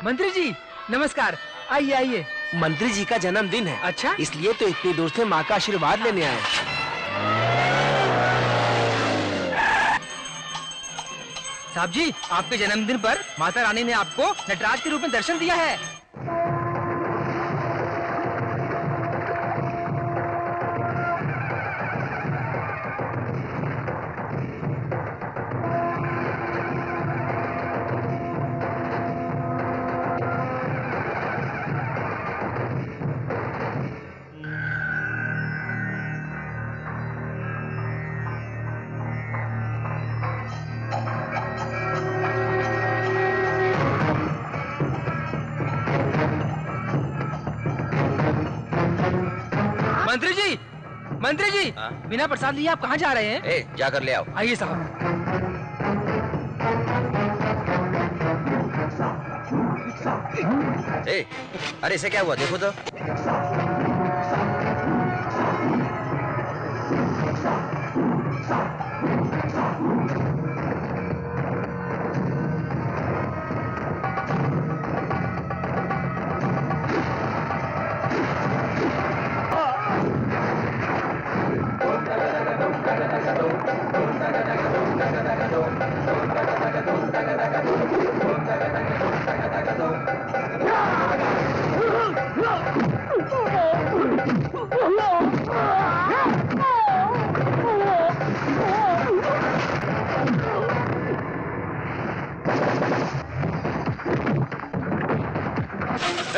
मंत्री जी नमस्कार, आइए आइए। मंत्री जी का जन्मदिन है। अच्छा, इसलिए तो इतनी दूर से माँ का आशीर्वाद लेने आए। साहब जी, आपके जन्मदिन पर माता रानी ने आपको नटराज के रूप में दर्शन दिया है। मंत्री जी, बिना प्रसाद लिए आप कहाँ जा रहे हैं? जाकर ले आओ। आइए साहब। अरे इसे क्या हुआ, देखो तो।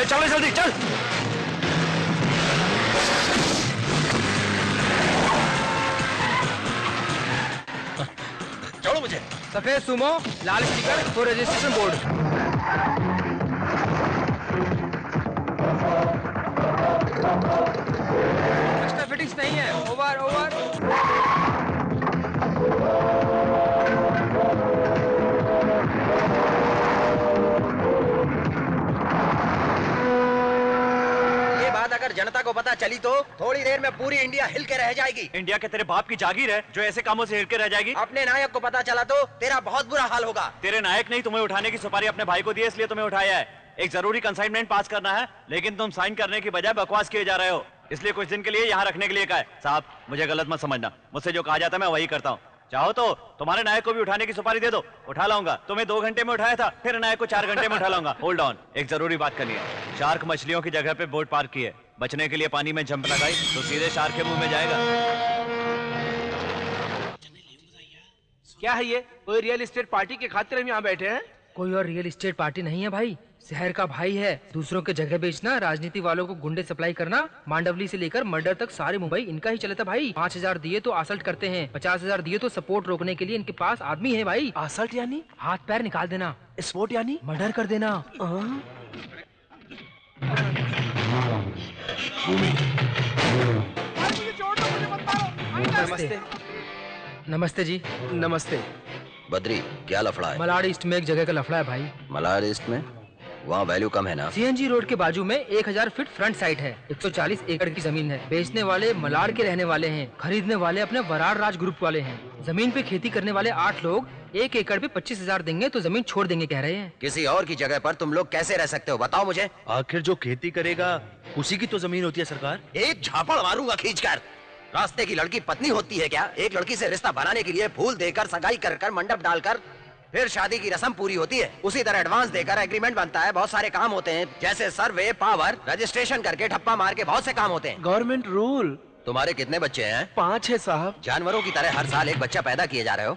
चलो जल्दी चल। छोड़ो मुझे। सफेद सुमो, लाल स्टिकर और रजिस्ट्रेशन बोर्ड। एक्स्ट्रा फिटिंग्स नहीं है। Over over. अगर जनता को पता चली तो थोड़ी देर में पूरी इंडिया हिल के रह जाएगी। इंडिया के तेरे बाप की जागीर है जो ऐसे कामों से हिल के रह जाएगी। अपने नायक को पता चला तो तेरा बहुत बुरा हाल होगा। तेरे नायक नहीं तुम्हें उठाने की सुपारी अपने भाई को दी है, इसलिए तुम्हें उठाया है। एक जरूरी कंसाइनमेंट पास करना है, लेकिन तुम साइन करने की बजाय बकवास किए जा रहे हो, इसलिए कुछ दिन के लिए यहाँ रखने के लिए कहा है। साहब मुझे गलत मत समझना, मुझसे जो कहा जाता है मैं वही करता हूँ। चाहो तो तुम्हारे नायक को भी उठाने की सुपारी दे दो, उठा लाऊंगा। तुम्हें 2 घंटे में उठाया था, फिर नायक को 4 घंटे में उठा लाऊंगा। होल्ड ऑन, एक जरूरी बात करनी है। शार्क मछलियों की जगह पे बोट पार्क की है, बचने के लिए पानी में जंप लगाई तो सीधे शार्क के मुंह में जाएगा। क्या है ये? कोई रियल एस्टेट पार्टी के खातिर हम यहाँ बैठे हैं? कोई और रियल एस्टेट पार्टी नहीं है भाई, शहर का भाई है। दूसरों के जगह बेचना, राजनीति वालों को गुंडे सप्लाई करना, मांडवली से लेकर मर्डर तक सारे मुंबई इनका ही चलता भाई। 5,000 दिए तो असल्ट करते हैं, 50,000 दिए तो सपोर्ट रोकने के लिए इनके पास आदमी है भाई। असल्ट यानी? हाथ पैर निकाल देना। स्पोर्ट यानी? मर्डर कर देना। नमस्ते। नमस्ते जी। नमस्ते। बद्री, क्या लफड़ा है? मलाड ईस्ट में एक जगह का लफड़ा है भाई। मलाड ईस्ट में? वहाँ वैल्यू कम है ना? सीएनजी रोड के बाजू में 1000 फीट फ्रंट साइट है। 140 एकड़ की जमीन है। बेचने वाले मलाड के रहने वाले हैं, खरीदने वाले अपने वरार राज ग्रुप वाले हैं। जमीन पे खेती करने वाले 8 लोग 1 एकड़ पे 25,000 देंगे तो जमीन छोड़ देंगे कह रहे हैं। किसी और की जगह पर तुम लोग कैसे रह सकते हो, बताओ मुझे। आखिर जो खेती करेगा उसी की तो जमीन होती है सरकार। एक झापड़ मारूंगा खींचकर। रास्ते की लड़की पत्नी होती है क्या? एक लड़की से रिश्ता बनाने के लिए फूल देकर, सगाई कर मंडप डालकर फिर शादी की रस्म पूरी होती है। उसी तरह एडवांस देकर एग्रीमेंट बनता है। बहुत सारे काम होते हैं, जैसे सर्वे, पावर, रजिस्ट्रेशन करके ठप्पा मार के बहुत से काम होते हैं। Government rule. तुम्हारे कितने बच्चे हैं? 5 है साहब। जानवरों की तरह हर साल एक बच्चा पैदा किए जा रहे हो।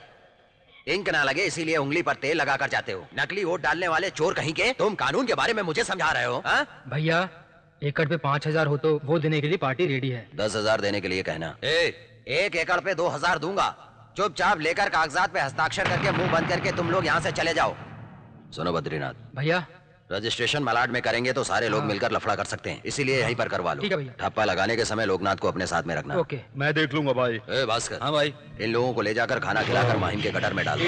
इंक ना लगे इसीलिए उंगली पर तेल लगा कर जाते हो। नकली वोट डालने वाले चोर कहीं के। तुम कानून के बारे में मुझे समझा रहे हो? भैया एकड़ पे 5,000 हो तो वो देने के लिए पार्टी रेडी है। 10,000 देने के लिए कहना। 1 एकड़ पे 2,000 दूंगा। चुपचाप लेकर कागजात पे हस्ताक्षर करके मुंह बंद करके तुम लोग यहाँ से चले जाओ। सुनो बद्रीनाथ भैया, रजिस्ट्रेशन मलाड में करेंगे तो सारे लोग मिलकर लफड़ा कर सकते हैं, इसीलिए यहीं पर करवा लो। ठीक है भैया। ठप्पा लगाने के समय लोकनाथ को अपने साथ में रखना। ओके, मैं देख लूंगा भाई। भास्कर। हाँ भाई। इन लोगों को ले जाकर खाना खिलाकर माहिम के गटर में डाल दो।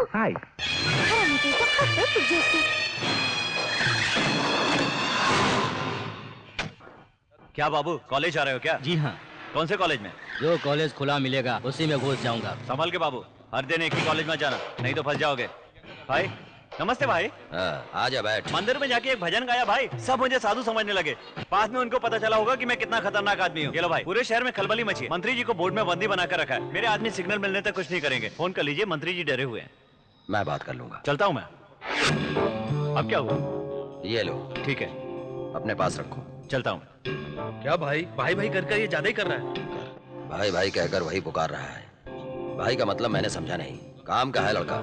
हाय। क्या बाबू, कॉलेज जा रहे हो क्या? जी हाँ, कौन से कॉलेज में? जो कॉलेज खुला मिलेगा उसी में घुस जाऊंगा। संभल के बाबू, हर दिन एक ही कॉलेज में जाना, नहीं तो फंस जाओगे। भाई नमस्ते भाई। आजा बैठ। मंदिर में जाके एक भजन गाया भाई, सब मुझे साधु समझने लगे। बाद में उनको पता चला होगा कि मैं कितना खतरनाक आदमी हूँ। चलो भाई, पूरे शहर में खलबली मची है। मंत्री जी को बोर्ड में बंदी बनाकर रखा है। मेरे आदमी सिग्नल मिलने तक कुछ नहीं करेंगे। फोन कर लीजिए, मंत्री जी डरे हुए हैं। मैं बात कर लूंगा। चलता हूँ मैं। अब क्या हुआ? ये लो, ठीक है, अपने पास रखो। चलता हूँ। क्या भाई, भाई भाई कर ये ज्यादा ही कर रहा है। भाई भाई कहकर वही पुकार रहा है। भाई का मतलब मैंने समझा नहीं। काम का है लड़का,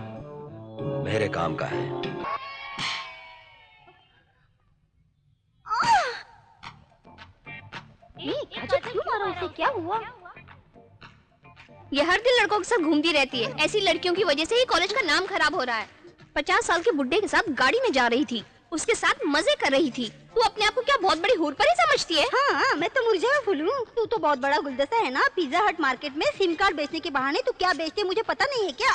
मेरे काम का है। क्यों मारा उसे? क्या हुआ? ये हर दिन लड़कों के साथ घूमती रहती है। ऐसी लड़कियों की वजह से ही कॉलेज का नाम खराब हो रहा है। 50 साल के बुड्ढे के साथ गाड़ी में जा रही थी, उसके साथ मजे कर रही थी। तू अपने आप को क्या बहुत बड़ी हूर परी समझती है? हाँ, मैं तो मुरझा फूल हूँ। तू तो बहुत बड़ा गुलदस्ता है ना। पिज्जा हट मार्केट में सिम कार्ड बेचने के बहाने तू क्या बेचते मुझे पता नहीं है क्या?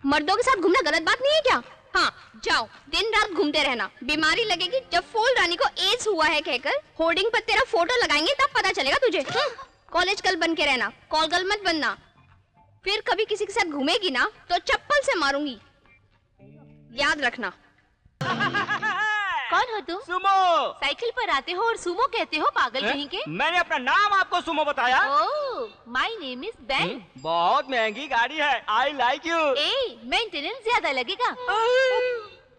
मर्दों के साथ घूमना गलत बात नहीं है क्या? हाँ, जाओ दिन रात घूमते रहना। बीमारी लगेगी जब फूल रानी को एड्स हुआ है कहकर होर्डिंग पर तेरा फोटो लगाएंगे, तब पता चलेगा तुझे। कॉलेज कल बन के रहना, कॉल गर्ल मत बनना। फिर कभी किसी के साथ घूमेगी ना तो चप्पल से मारूंगी, याद रखना। कौन हो तुम? सुमो। साइकिल पर आते हो और सुमो कहते हो, पागल कहीं के? मैंने अपना नाम आपको सुमो बताया। ओह, माय नेम इज बेन। बहुत महंगी गाड़ी है, I like you. A, maintenance ज्यादा लगेगा।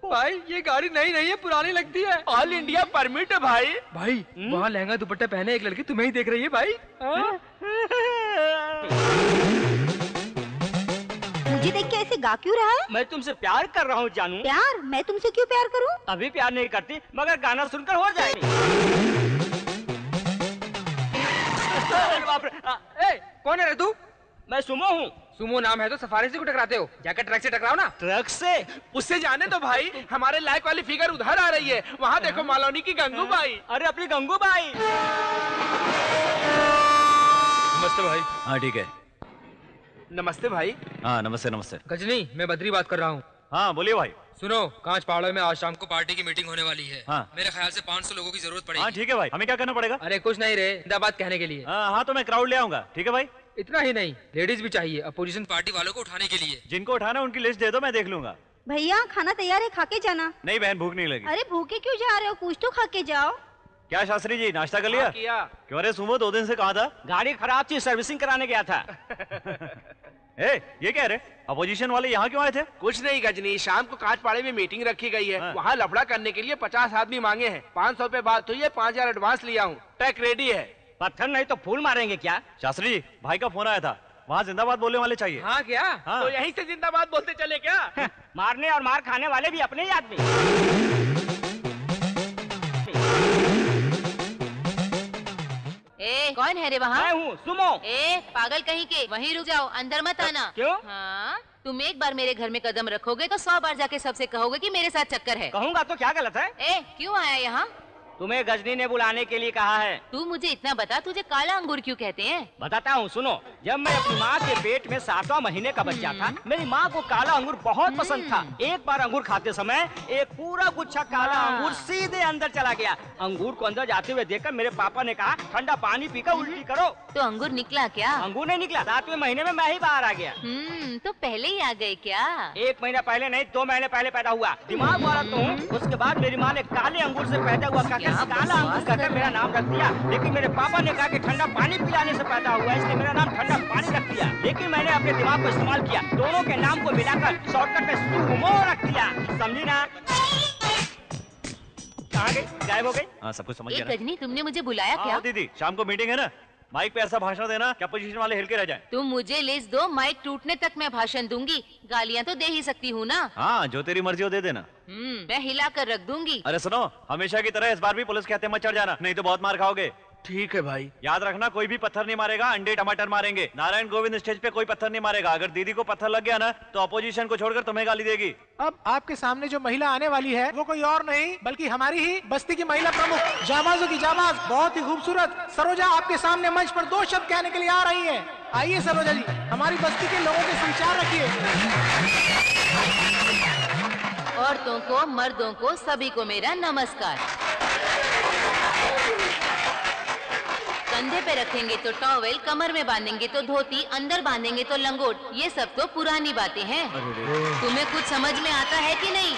भाई ये गाड़ी नई नहीं है, पुरानी लगती है। ऑल इंडिया परमिट है भाई। भाई वहाँ लहंगा दुपट्टा पहने एक लड़की तुम्हें ही देख रही है भाई। मुझे देख के ऐसे गा क्यों रहा है? मैं तुमसे प्यार कर रहा हूँ जानू। प्यार? मैं तुमसे क्यों प्यार करूँ? अभी प्यार नहीं करती, मगर गाना सुनकर हो जाएगी। बाप रे। ए, कौन है रे तू? मैं सुमो हूँ। सुमो नाम है तो सफारी से क्यों टकराते हो? जाकर ट्रक से टकराओ ना। ट्रक से? उससे जाने तो भाई, हमारे लायक वाली फिगर उधर आ रही है। वहाँ देखो मालौनी की गंगू बाई। अरे अपनी गंगू बाई। नमस्ते भाई। हाँ ठीक है। नमस्ते भाई। हाँ नमस्ते नमस्ते। गजनी, मैं बद्री बात कर रहा हूँ। हाँ बोलिए भाई। सुनो, कांच पहाड़ों में आज शाम को पार्टी की मीटिंग होने वाली है। हाँ। मेरे ख्याल से 500 लोगों की जरूरत पड़ेगी। हाँ ठीक है भाई, हमें क्या करना पड़ेगा? अरे कुछ नहीं रे, जिंदाबाद कहने के लिए। हाँ तो मैं क्राउड ले आऊंगा। ठीक है भाई। इतना ही नहीं, लेडीज भी चाहिए अपोजिशन पार्टी वालों को उठाने के लिए। जिनको उठाना उनकी लिस्ट दे दो, मैं देख लूंगा। भैया खाना तैयार है, खा के जाना। नहीं बहन, भूख नहीं लगी। अरे भूखे क्यों जा रहे हो? कुछ तो खा के जाओ। क्या शास्त्री जी, नाश्ता कर लिया? किया। क्यों रे सुमो, 2 दिन से कहाँ था? गाड़ी खराब थी, सर्विसिंग कराने गया था। ए, ये क्या रे, अपोजिशन वाले यहाँ क्यों आए थे? कुछ नहीं गजनी, शाम को कांचपाड़े में मीटिंग रखी गई है। हाँ। वहाँ लफड़ा करने के लिए 50 आदमी मांगे हैं। 500 पे बात हुई है, 5000 एडवांस लिया हूँ। ट्रक रेडी है। पत्थर नहीं तो फूल मारेंगे क्या? शास्त्री जी, भाई का फोन आया था, वहाँ जिंदाबाद बोलने वाले चाहिए। हाँ क्या? हाँ। तो यहीं से जिंदाबाद बोलते चले क्या? मारने और मार खाने वाले भी अपने ही आदमी। ए, कौन है रे वहाँ? मैं हूँ सुमो। ए, पागल कहीं के, वहीं रुक जाओ, अंदर मत आना। क्यों? हाँ, तुम एक बार मेरे घर में कदम रखोगे तो 100 बार जाके सबसे कहोगे कि मेरे साथ चक्कर है। कहूँगा तो क्या गलत है? ए, क्यों आया यहाँ? तुम्हें गजनी ने बुलाने के लिए कहा है। तू मुझे इतना बता, तुझे काला अंगूर क्यों कहते हैं? बताता हूँ सुनो। जब मैं अपनी माँ के पेट में 7वां महीने का बच्चा था, मेरी माँ को काला अंगूर बहुत पसंद था। एक बार अंगूर खाते समय एक पूरा गुच्छा काला अंगूर सीधे अंदर चला गया। अंगूर को अंदर जाते हुए देखकर मेरे पापा ने कहा, ठंडा पानी पीकर उल्टी करो। तो अंगूर निकला क्या? अंगूर नहीं निकला, 7वें महीने में मैं ही बाहर आ गया। तो पहले ही आ गए क्या? 1 महीना पहले नहीं, 2 महीने पहले पैदा हुआ। दिमाग वाला तो हूँ। उसके बाद मेरी माँ ने काले अंगूर से पैदा हुआ कहकर काला अंगूर कहकर मेरा नाम रख दिया। लेकिन मेरे पापा ने कहा कि ठंडा पानी पिलाने से पैदा हुआ, इसलिए मेरा नाम ठंडा पानी रख दिया। लेकिन मैंने अपने दिमाग को इस्तेमाल किया, दोनों के नाम को मिलाकर शॉर्टकट में सुमो रख दिया। समझी ना? कहाँ गई? गायब हो गई? हाँ सब कुछ समझ एक गया ना? गजनी, तुमने मुझे बुलाया हाँ क्या? दीदी, शाम को मीटिंग है ना, माइक पे ऐसा भाषण देना कि अपोजिशन वाले हिल के रह जाए। तुम मुझे लिस्ट दो, माइक टूटने तक मैं भाषण दूंगी। गालियाँ तो दे ही सकती हूँ ना? हाँ जो तेरी मर्जी हो दे देना। मैं हिला कर रख दूंगी। अरे सुनो, हमेशा की तरह इस बार भी पुलिस के हत्थे मत चढ़ जाना, नहीं तो बहुत मार खाओगे। ठीक है भाई। याद रखना, कोई भी पत्थर नहीं मारेगा, अंडे टमाटर मारेंगे। नारायण गोविंद स्टेज पे कोई पत्थर नहीं मारेगा। अगर दीदी को पत्थर लग गया ना तो अपोजिशन को छोड़कर तुम्हें गाली देगी। अब आपके सामने जो महिला आने वाली है वो कोई और नहीं बल्कि हमारी ही बस्ती की महिला प्रमुख, जाबाजों की जाबाज, बहुत ही खूबसूरत सरोजा आपके सामने मंच पर 2 शब्द कहने के लिए आ रही है। आइए सरोजा जी, हमारी बस्ती के लोगों के संचार रखिए। औरतों को, मर्दों को, सभी को मेरा नमस्कार। कंधे पे रखेंगे तो टॉवेल, कमर में बांधेंगे तो धोती, अंदर बांधेंगे तो लंगोट। ये सब तो पुरानी बातें हैं। तुम्हें कुछ समझ में आता है कि नहीं?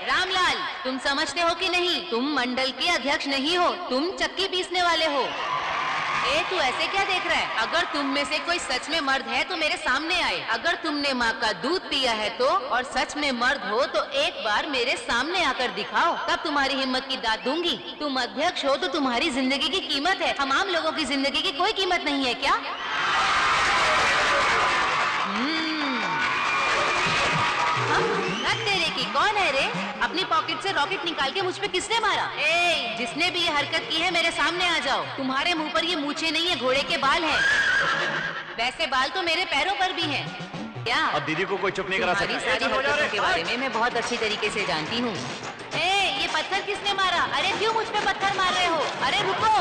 रामलाल, तुम समझते हो कि नहीं? तुम मंडल के अध्यक्ष नहीं हो, तुम चक्की पीसने वाले हो। तू ऐसे क्या देख रहा है? अगर तुम में से कोई सच में मर्द है तो मेरे सामने आए। अगर तुमने माँ का दूध पिया है तो, और सच में मर्द हो तो एक बार मेरे सामने आकर दिखाओ, तब तुम्हारी हिम्मत की दाद दूंगी। तुम अध्यक्ष हो तो तुम्हारी जिंदगी की कीमत है, हम आम लोगों की जिंदगी की कोई कीमत नहीं है क्या? तेरे की कौन है रे? अपनी पॉकेट से रॉकेट निकाल के मुझ पे किसने मारा? जिसने भी ये हरकत की है मेरे सामने आ जाओ। तुम्हारे मुंह पर ये मूछें नहीं है, घोड़े के बाल हैं। वैसे बाल तो मेरे पैरों पर भी हैं। क्या अब दीदी को कोई चुप नहीं करा सकता। सारी हरकतों के बारे में मैं बहुत अच्छी तरीके से जानती हूँ। ये पत्थर किसने मारा? अरे क्यों मुझ पे पत्थर मार रहे हो? अरे रुको,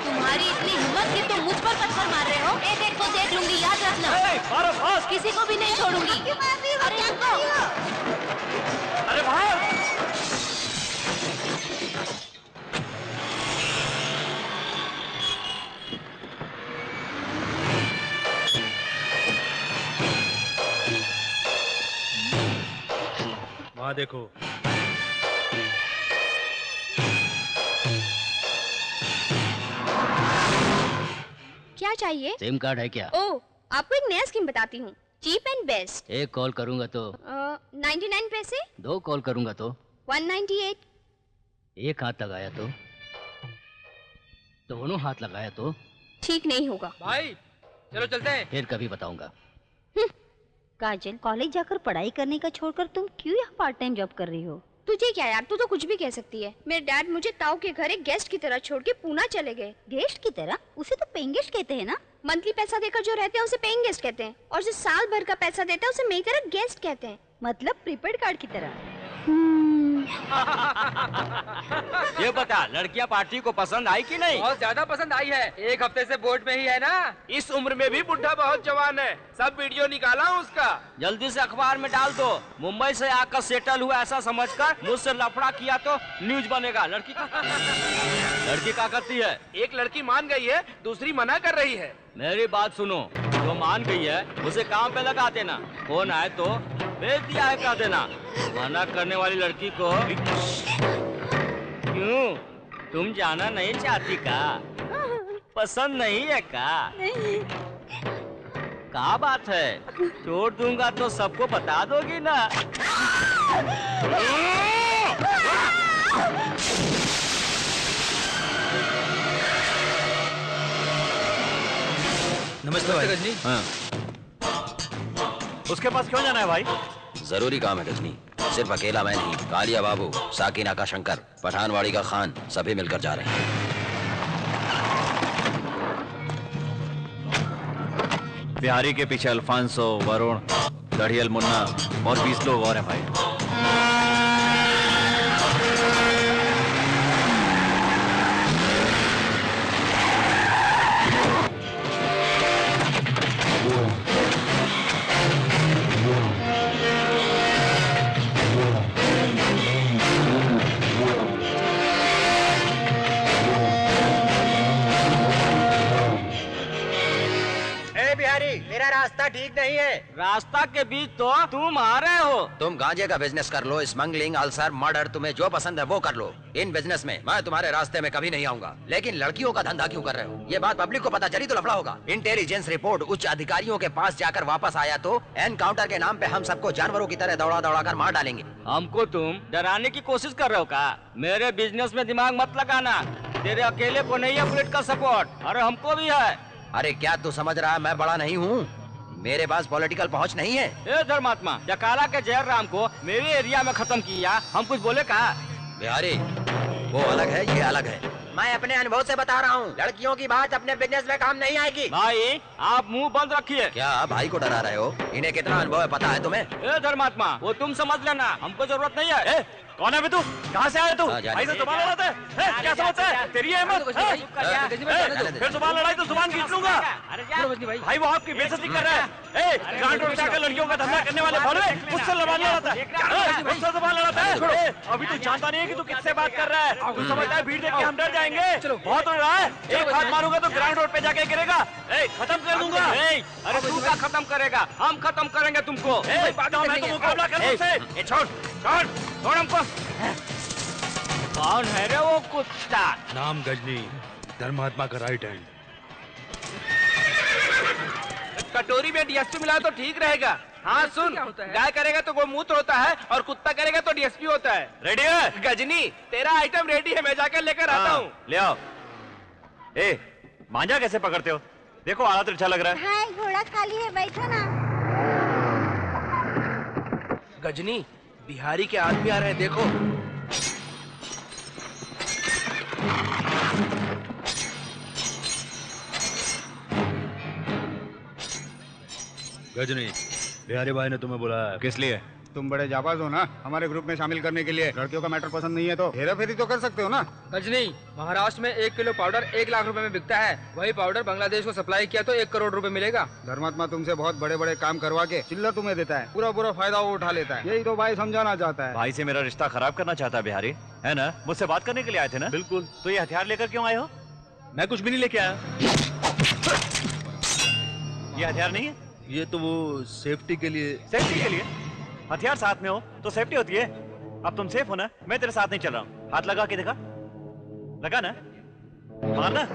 तुम्हारी इतनी हिम्मत कि तुम मुझ पर पत्थर मार रहे हो? देख तो देख लूंगी, याद रखना। किसी को भी नहीं छोड़ूंगी। अरे रुको, अरे भाई, वहाँ देखो। क्या चाहिए? सिम कार्ड है क्या? ओ, आपको एक नया स्कीम बताती हूँ, चीप एंड बेस्ट। एक कॉल करूंगा तो 99 पैसे। 2 कॉल करूंगा तो 198। एक हाथ लगाया तो, दोनों हाथ लगाया तो ठीक नहीं होगा। भाई चलो चलते हैं। फिर कभी बताऊंगा। काजल, कॉलेज जाकर पढ़ाई करने का छोड़कर तुम क्यों यहाँ पार्ट टाइम जॉब कर रही हो? तुझे क्या यार, तू तो कुछ भी कह सकती है। मेरे डैड मुझे ताऊ के घर एक गेस्ट की तरह छोड़ के पूना चले गए। गेस्ट की तरह? उसे तो पेइंग गेस्ट कहते हैं ना। मंथली पैसा देकर जो रहते हैं उसे पेइंग गेस्ट कहते हैं, और जो साल भर का पैसा देता है उसे मेरी तरह गेस्ट कहते हैं। मतलब प्रीपेड कार्ड की तरह। ये बता, लड़कियां पार्टी को पसंद आई कि नहीं? बहुत ज्यादा पसंद आई है। एक हफ्ते से बोर्ड में ही है ना। इस उम्र में भी बुढ़ा बहुत जवान है। सब वीडियो निकाला हूँ उसका। जल्दी से अखबार में डाल दो। मुंबई से आकर सेटल हुआ ऐसा समझकर मुझसे लफड़ा किया तो न्यूज बनेगा। लड़की क्या करती है? एक लड़की मान गई है, दूसरी मना कर रही है। मेरी बात सुनो, जो मान गई है उसे काम पे लगा देना। फोन आए तो भेज दिया है कह देना। मना करने वाली लड़की को क्यों, तुम जाना नहीं चाहती का? पसंद नहीं है का? क्या बात है, छोड़ दूंगा तो सबको बता दोगी ना? नमस्ते भाई। गजनी। हाँ। उसके पास क्यों जाना है भाई? जरूरी काम है गजनी। सिर्फ अकेला मैं नहीं, कालिया बाबू, साकिना का शंकर, पठानवाड़ी का खान, सभी मिलकर जा रहे हैं। बिहारी के पीछे अल्फांसो, वरुण, दढ़ियल मुन्ना और 20 लोग और हैं भाई। मेरा रास्ता ठीक नहीं है। रास्ता के बीच तो तुम आ रहे हो। तुम गांजे का बिजनेस कर लो, स्मगलिंग, अल्सर, मर्डर, तुम्हें जो पसंद है वो कर लो। इन बिजनेस में मैं तुम्हारे रास्ते में कभी नहीं आऊंगा। लेकिन लड़कियों का धंधा क्यों कर रहे हो? ये बात पब्लिक को पता चली तो लफड़ा होगा। इंटेलिजेंस रिपोर्ट उच्च अधिकारियों के पास जाकर वापस आया तो एनकाउंटर के नाम पे हम सबको जानवरों की तरह दौड़ा दौड़ा कर मार डालेंगे। हमको तुम डराने की कोशिश कर रहे हो का? मेरे बिजनेस में दिमाग मत लगाना। तेरे अकेले को नहीं है बुलेट का सपोर्ट, अरे हमको भी है। अरे क्या तू समझ रहा है मैं बड़ा नहीं हूँ? मेरे पास पॉलिटिकल पहुंच नहीं है। ए धर्मात्मा, जकाला के जयराम को मेरे एरिया में खत्म किया, हम कुछ बोले कहा? बिहारी, वो अलग है, ये अलग है। मैं अपने अनुभव से बता रहा हूँ, लड़कियों की बात अपने बिजनेस में काम नहीं आएगी। भाई आप मुंह बंद रखिए। क्या भाई को डरा रहे हो? इन्हें कितना अनुभव है पता है तुम्हें? ए धर्मात्मा, वो तुम समझ लेना, हमको जरूरत नहीं है। कौन है तू? कहाँ से आया तू? भाई से जुबान लड़ाते? क्या समझता है? तेरी हिम्मत? फिर जुबान लड़ाई तो जुबान खींच लूंगा। भाई वो आपकी बेइज्जती कर रहा है। ग्रांड रोड जाकर लड़कियों का धंधा करने वाले भोले मुझसे जबान लड़ाता है, मुझसे जबान लड़ाता है। अभी तू जानता नहीं है कि तू किससे बात कर रहा है। तू समझता है भीड़ देख के हम डर जाएंगे? बहुत हो रहा है, एक हाथ मारूंगा तो ग्रांड रोड पे जाके गिरेगा। खत्म कर दूंगा। अरे तू क्या खत्म करेगा, हम खत्म करेंगे तुमको। मैं तो मुकाबला कर मुझसे। छोड़ छोड़ छोड़ हमको। कौन है रे वो कुत्ता? नाम गजनी, धर्मात्मा का राइट हैंड। कटोरी में डीएसपी मिला तो ठीक रहेगा। हाँ सुन, गाय करेगा तो गोमूत्र होता है और कुत्ता करेगा तो डीएसपी होता है। रेडी है गजनी, तेरा आइटम रेडी है, मैं जाकर लेकर आता हूँ। ले आओ। मांझा कैसे पकड़ते हो? देखो आला तो अच्छा लग रहा है। हाँ, घोड़ा खाली है, बैठो ना। गजनी, बिहारी के आदमी आ रहे हैं, देखो। गजनी, बिहारी भाई ने तुम्हें बुलाया। किस लिए? तुम बड़े जाबाज हो ना, हमारे ग्रुप में शामिल करने के लिए। लड़कियों का मैटर पसंद नहीं है तो हेरा फेरी तो कर सकते हो ना। गजनी, महाराष्ट्र में 1 किलो पाउडर 1 लाख रुपए में बिकता है। वही पाउडर बांग्लादेश को सप्लाई किया तो 1 करोड़ रुपए मिलेगा। धर्मात्मा तुमसे बहुत बड़े बड़े काम करवा के चिल्लर तुम्हें देता है, पूरा पूरा फायदा वो उठा लेता है। यही तो भाई समझाना चाहता है। भाई से मेरा रिश्ता खराब करना चाहता है बिहारी, है ना? मुझसे बात करने के लिए आए थे ना? बिल्कुल। तो ये हथियार लेकर क्यों आए हो? मैं कुछ भी नहीं लेके आया। ये हथियार नहीं है? ये तो वो सेफ्टी के लिए। सेफ्टी के लिए? हथियार साथ में हो तो सेफ्टी होती है। अब तुम सेफ हो ना, मैं तेरे साथ नहीं चल रहा हूँ। हाथ लगा के देखा, लगा ना, मारना।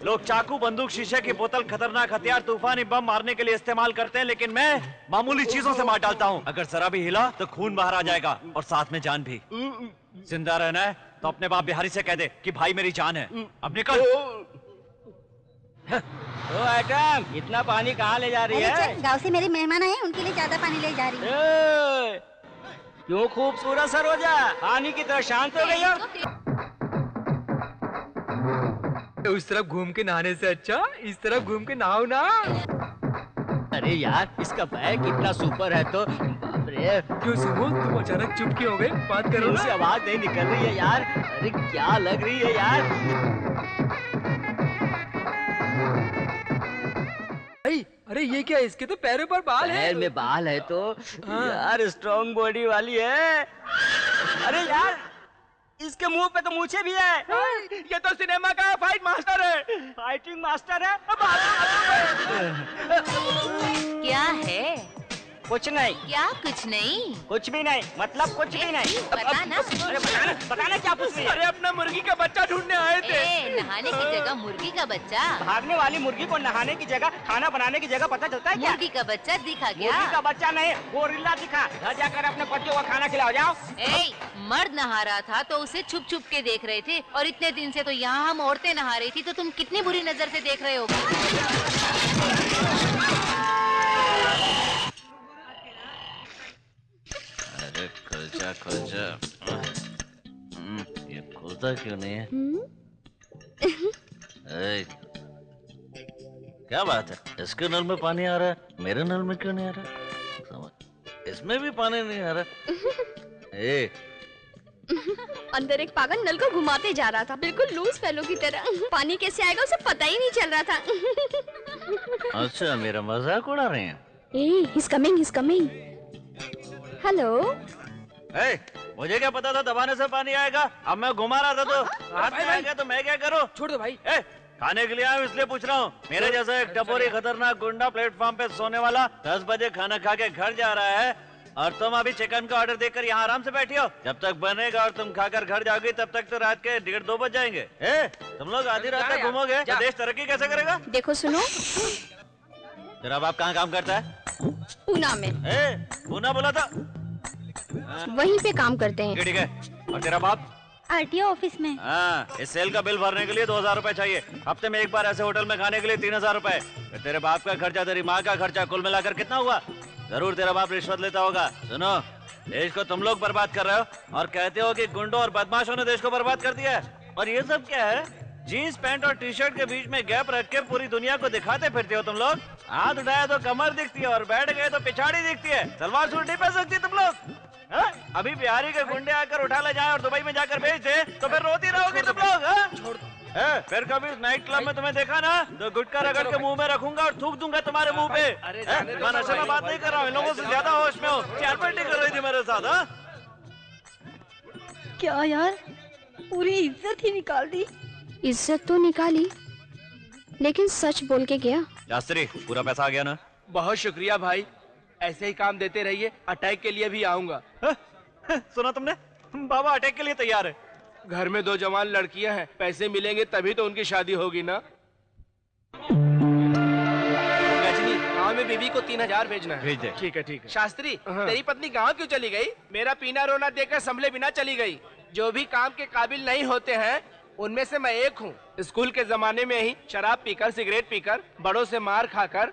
लोग चाकू, बंदूक, शीशे की बोतल, खतरनाक हथियार, तूफानी बम मारने के लिए इस्तेमाल करते हैं, लेकिन मैं मामूली चीजों से मार डालता हूँ। अगर जरा भी हिला तो खून बाहर आ जाएगा और साथ में जान भी। जिंदा रहना है तो अपने बाप बिहारी से कह दे कि भाई मेरी जान है। अब निकल। ओ आइटम, इतना पानी कहाँ ले जा रही है? गाँव से मेरे मेहमान आए, उनके लिए ज्यादा पानी ले जा रही है। क्यों खूबसूरत सरोजा, पानी की तरह शांत हो गई हो? उस तरफ घूम के नहाने से अच्छा इस तरफ घूम के नहाओ ना। अरे यार, इसका बैग इतना सुपर है तो बाप रे। क्यों सुमो, तुम अचानक चुप क्यों हो गए? बात करो ना। से आवाज नहीं निकल रही है यार। अरे क्या लग रही है यार। अरे ये क्या, इसके तो पैरों पर बाल है। पैर में बाल है तो यार स्ट्रॉन्ग बॉडी वाली है। अरे यार, इसके मुंह पे तो मूछें भी है। ये तो सिनेमा का फाइट मास्टर है। फाइटिंग मास्टर है। क्या है? कुछ नहीं। क्या कुछ नहीं? कुछ भी नहीं मतलब कुछ भी नहीं। बताना। अरे बताना क्या कुछ नहीं। अरे अपना मुर्गी का बच्चा ढूंढने आए थे। नहाने की जगह मुर्गी का बच्चा। भागने वाली मुर्गी को नहाने की जगह, खाना बनाने की जगह पता चलता है क्या? मुर्गी का बच्चा दिखा क्या? मुर्गी का बच्चा नहीं, गोरिल्ला दिखा। घर जाकर अपने बच्चों को खाना खिलाओ जाओ। मर्द नहा रहा था तो उसे छुप छुप के देख रहे थे, और इतने दिन से तो यहाँ हम औरतें नहा रही थी, तो तुम कितनी बुरी नजर से देख रहे होगे। अरे खुलजा खुलजा, ये खुलता क्यों नहीं है? क्या बात है, इसके नल में पानी आ रहा है, मेरे नल में क्यों नहीं आ रहा? इसमें भी पानी नहीं आ रहा। अंदर एक पागल नल को घुमाते जा रहा था, बिल्कुल लूज फेलो की तरह। पानी कैसे आएगा उसे पता ही नहीं चल रहा था। अच्छा, मेरा मजाक उड़ा रहे हैं। he's coming. हेलो। मुझे क्या पता था दबाने से पानी आएगा? अब मैं घुमा रहा था तो हाथ में आ गया, तो मैं क्या करूं? छोड़ दो भाई। खाने के लिए आया इसलिए पूछ रहा हूँ। मेरे जैसा एक टपोरी खतरनाक गुंडा प्लेटफॉर्म पे सोने वाला 10 बजे खाना खा के घर जा रहा है, और तुम अभी चिकन का ऑर्डर देकर यहाँ आराम से बैठी हो। जब तक बनेगा और तुम खाकर घर जाओगी तब तक तो रात के 1:30-2 बज जाएंगे। तुम लोग आधी रात तक घूमोगे तो देश तरक्की कैसे करेगा? देखो सुनो, तेरा बाप कहाँ काम करता है? पूना में। पूना बोला था? वहीं पे काम करते हैं। ठीक है। और तेरा बाप? आरटीओ ऑफिस में। हाँ, इस सेल का बिल भरने के लिए 2000 रुपए चाहिए। हफ्ते में एक बार ऐसे होटल में खाने के लिए 3000 रुपए। तेरे बाप का खर्चा, तेरी माँ का खर्चा, कुल मिलाकर कितना हुआ? जरूर तेरा बाप रिश्वत लेता होगा। सुनो, देश को तुम लोग बर्बाद कर रहे हो और कहते हो कि गुंडों और बदमाशों ने देश को बर्बाद कर दिया है। और ये सब क्या है? जीन्स पैंट और टी शर्ट के बीच में गैप रख के पूरी दुनिया को दिखाते फिरते हो तुम लोग। हाथ उठाया तो कमर दिखती है और बैठ गए तो पिछाड़ी दिखती है। सलवार सूट नहीं पहन सकती तुम लोग। अभी बिहारी के गुंडे आकर उठा ले जाए और दुबई में जाकर भेज दे तो फिर रोती रहोगी तुम लोग। फिर कभी नाइट क्लब में तुम्हें देखा ना तो गुटखा रगड़ के मुंह में रखूंगा और थूक दूंगा तुम्हारे मुंह पे। मैं नशे में बात नहीं कर रहा हूँ, इन लोगों से ज्यादा होश में हो। चैटपटी कर रही थी मेरे साथ। क्या यार, पूरी इज्जत ही निकाल दी। इज्जत तो निकाली, लेकिन सच बोल के गया। शास्त्री, पूरा पैसा आ गया ना? बहुत शुक्रिया भाई, ऐसे ही काम देते रहिए। अटैक के लिए भी आऊंगा। सुना तुमने? बाबा अटैक के लिए तैयार है। घर में 2 जवान लड़कियां हैं, पैसे मिलेंगे तभी तो उनकी शादी होगी ना। गजनी, गाँव में बीवी को 3000 भेजना है। भेज दे। ठीक है। शास्त्री, तेरी पत्नी गाँव क्यों चली गई? मेरा पीना रोना देखकर संभले बिना चली गई। जो भी काम के काबिल नहीं होते हैं उनमें से मैं एक हूँ। स्कूल के जमाने में ही शराब पीकर, सिगरेट पीकर, बड़ों से मार खाकर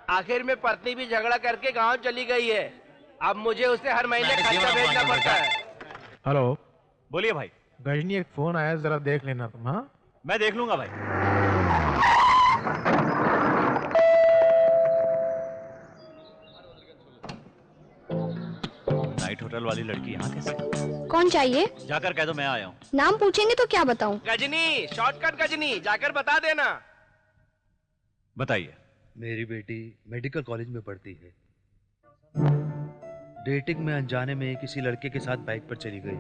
आखिर में पत्नी भी झगड़ा करके गाँव चली गई है। अब मुझे उसे हर महीने खर्चा भेजना पड़ता है। हेलो, बोलिए भाई। गजनी, एक फोन आया, जरा देख लेना तुम। हाँ, मैं देख लूंगा भाई। नाइट होटल वाली लड़की यहाँ कैसे? कौन चाहिए? जाकर कह दो मैं आया हूँ। नाम पूछेंगे तो क्या बताऊं? गजनी, शॉर्टकट गजनी, जाकर बता देना। बताइए। मेरी बेटी मेडिकल कॉलेज में पढ़ती है। डेटिंग में अनजाने में किसी लड़के के साथ बाइक पर चली गई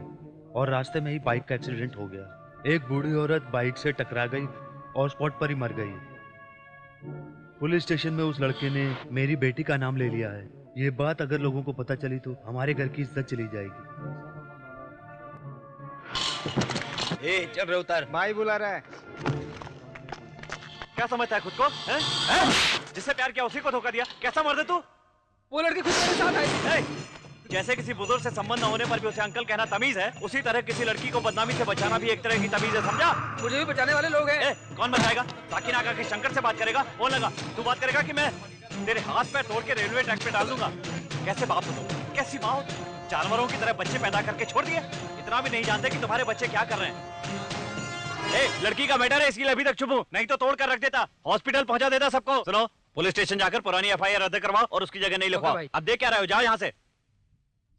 और रास्ते में ही बाइक का एक्सीडेंट हो गया। एक बूढ़ी औरत बाइक से टकरा गई और स्पॉट पर ही मर गई। पुलिस स्टेशन में उस लड़के ने मेरी बेटी का नाम ले लिया है। ये बात अगर लोगों को पता चली तो हमारे घर की इज्जत चली जाएगी। चल रहे उतर। भाई बुला रहा है। क्या समझता है खुद को? जिससे प्यार किया उसी को धोखा दिया। कैसा मर्द है तू? वो लड़की खुद मेरे साथ आई। जैसे किसी बुजुर्ग से संबंध न होने पर भी उसे अंकल कहना तमीज है, उसी तरह किसी लड़की को बदनामी से बचाना भी एक तरह की तमीज है, समझा? मुझे भी बचाने वाले लोग हैं। कौन बचाएगा? साकिन आका के शंकर से बात करेगा? बोल लगा तू बात करेगा कि मैं तेरे हाथ पैर तोड़ के रेलवे ट्रैक पे डाल दूंगा। कैसे बाप हो तुम? कैसी माँ हो? जानवरों की तरह बच्चे पैदा करके छोड़ दिए। इतना भी नहीं जानते कि तुम्हारे बच्चे क्या कर रहे हैं। लड़की का मैटर है, इसके लिए अभी तक चुप हूं, नहीं तो तोड़ कर रख देता, हॉस्पिटल पहुंचा देता सबको। सुनो, पुलिस स्टेशन जाकर पुरानी FIR रद्द करवाओ और उसकी जगह नहीं लिखवाओ। अब देख क्या रहे हो, जाओ यहाँ से।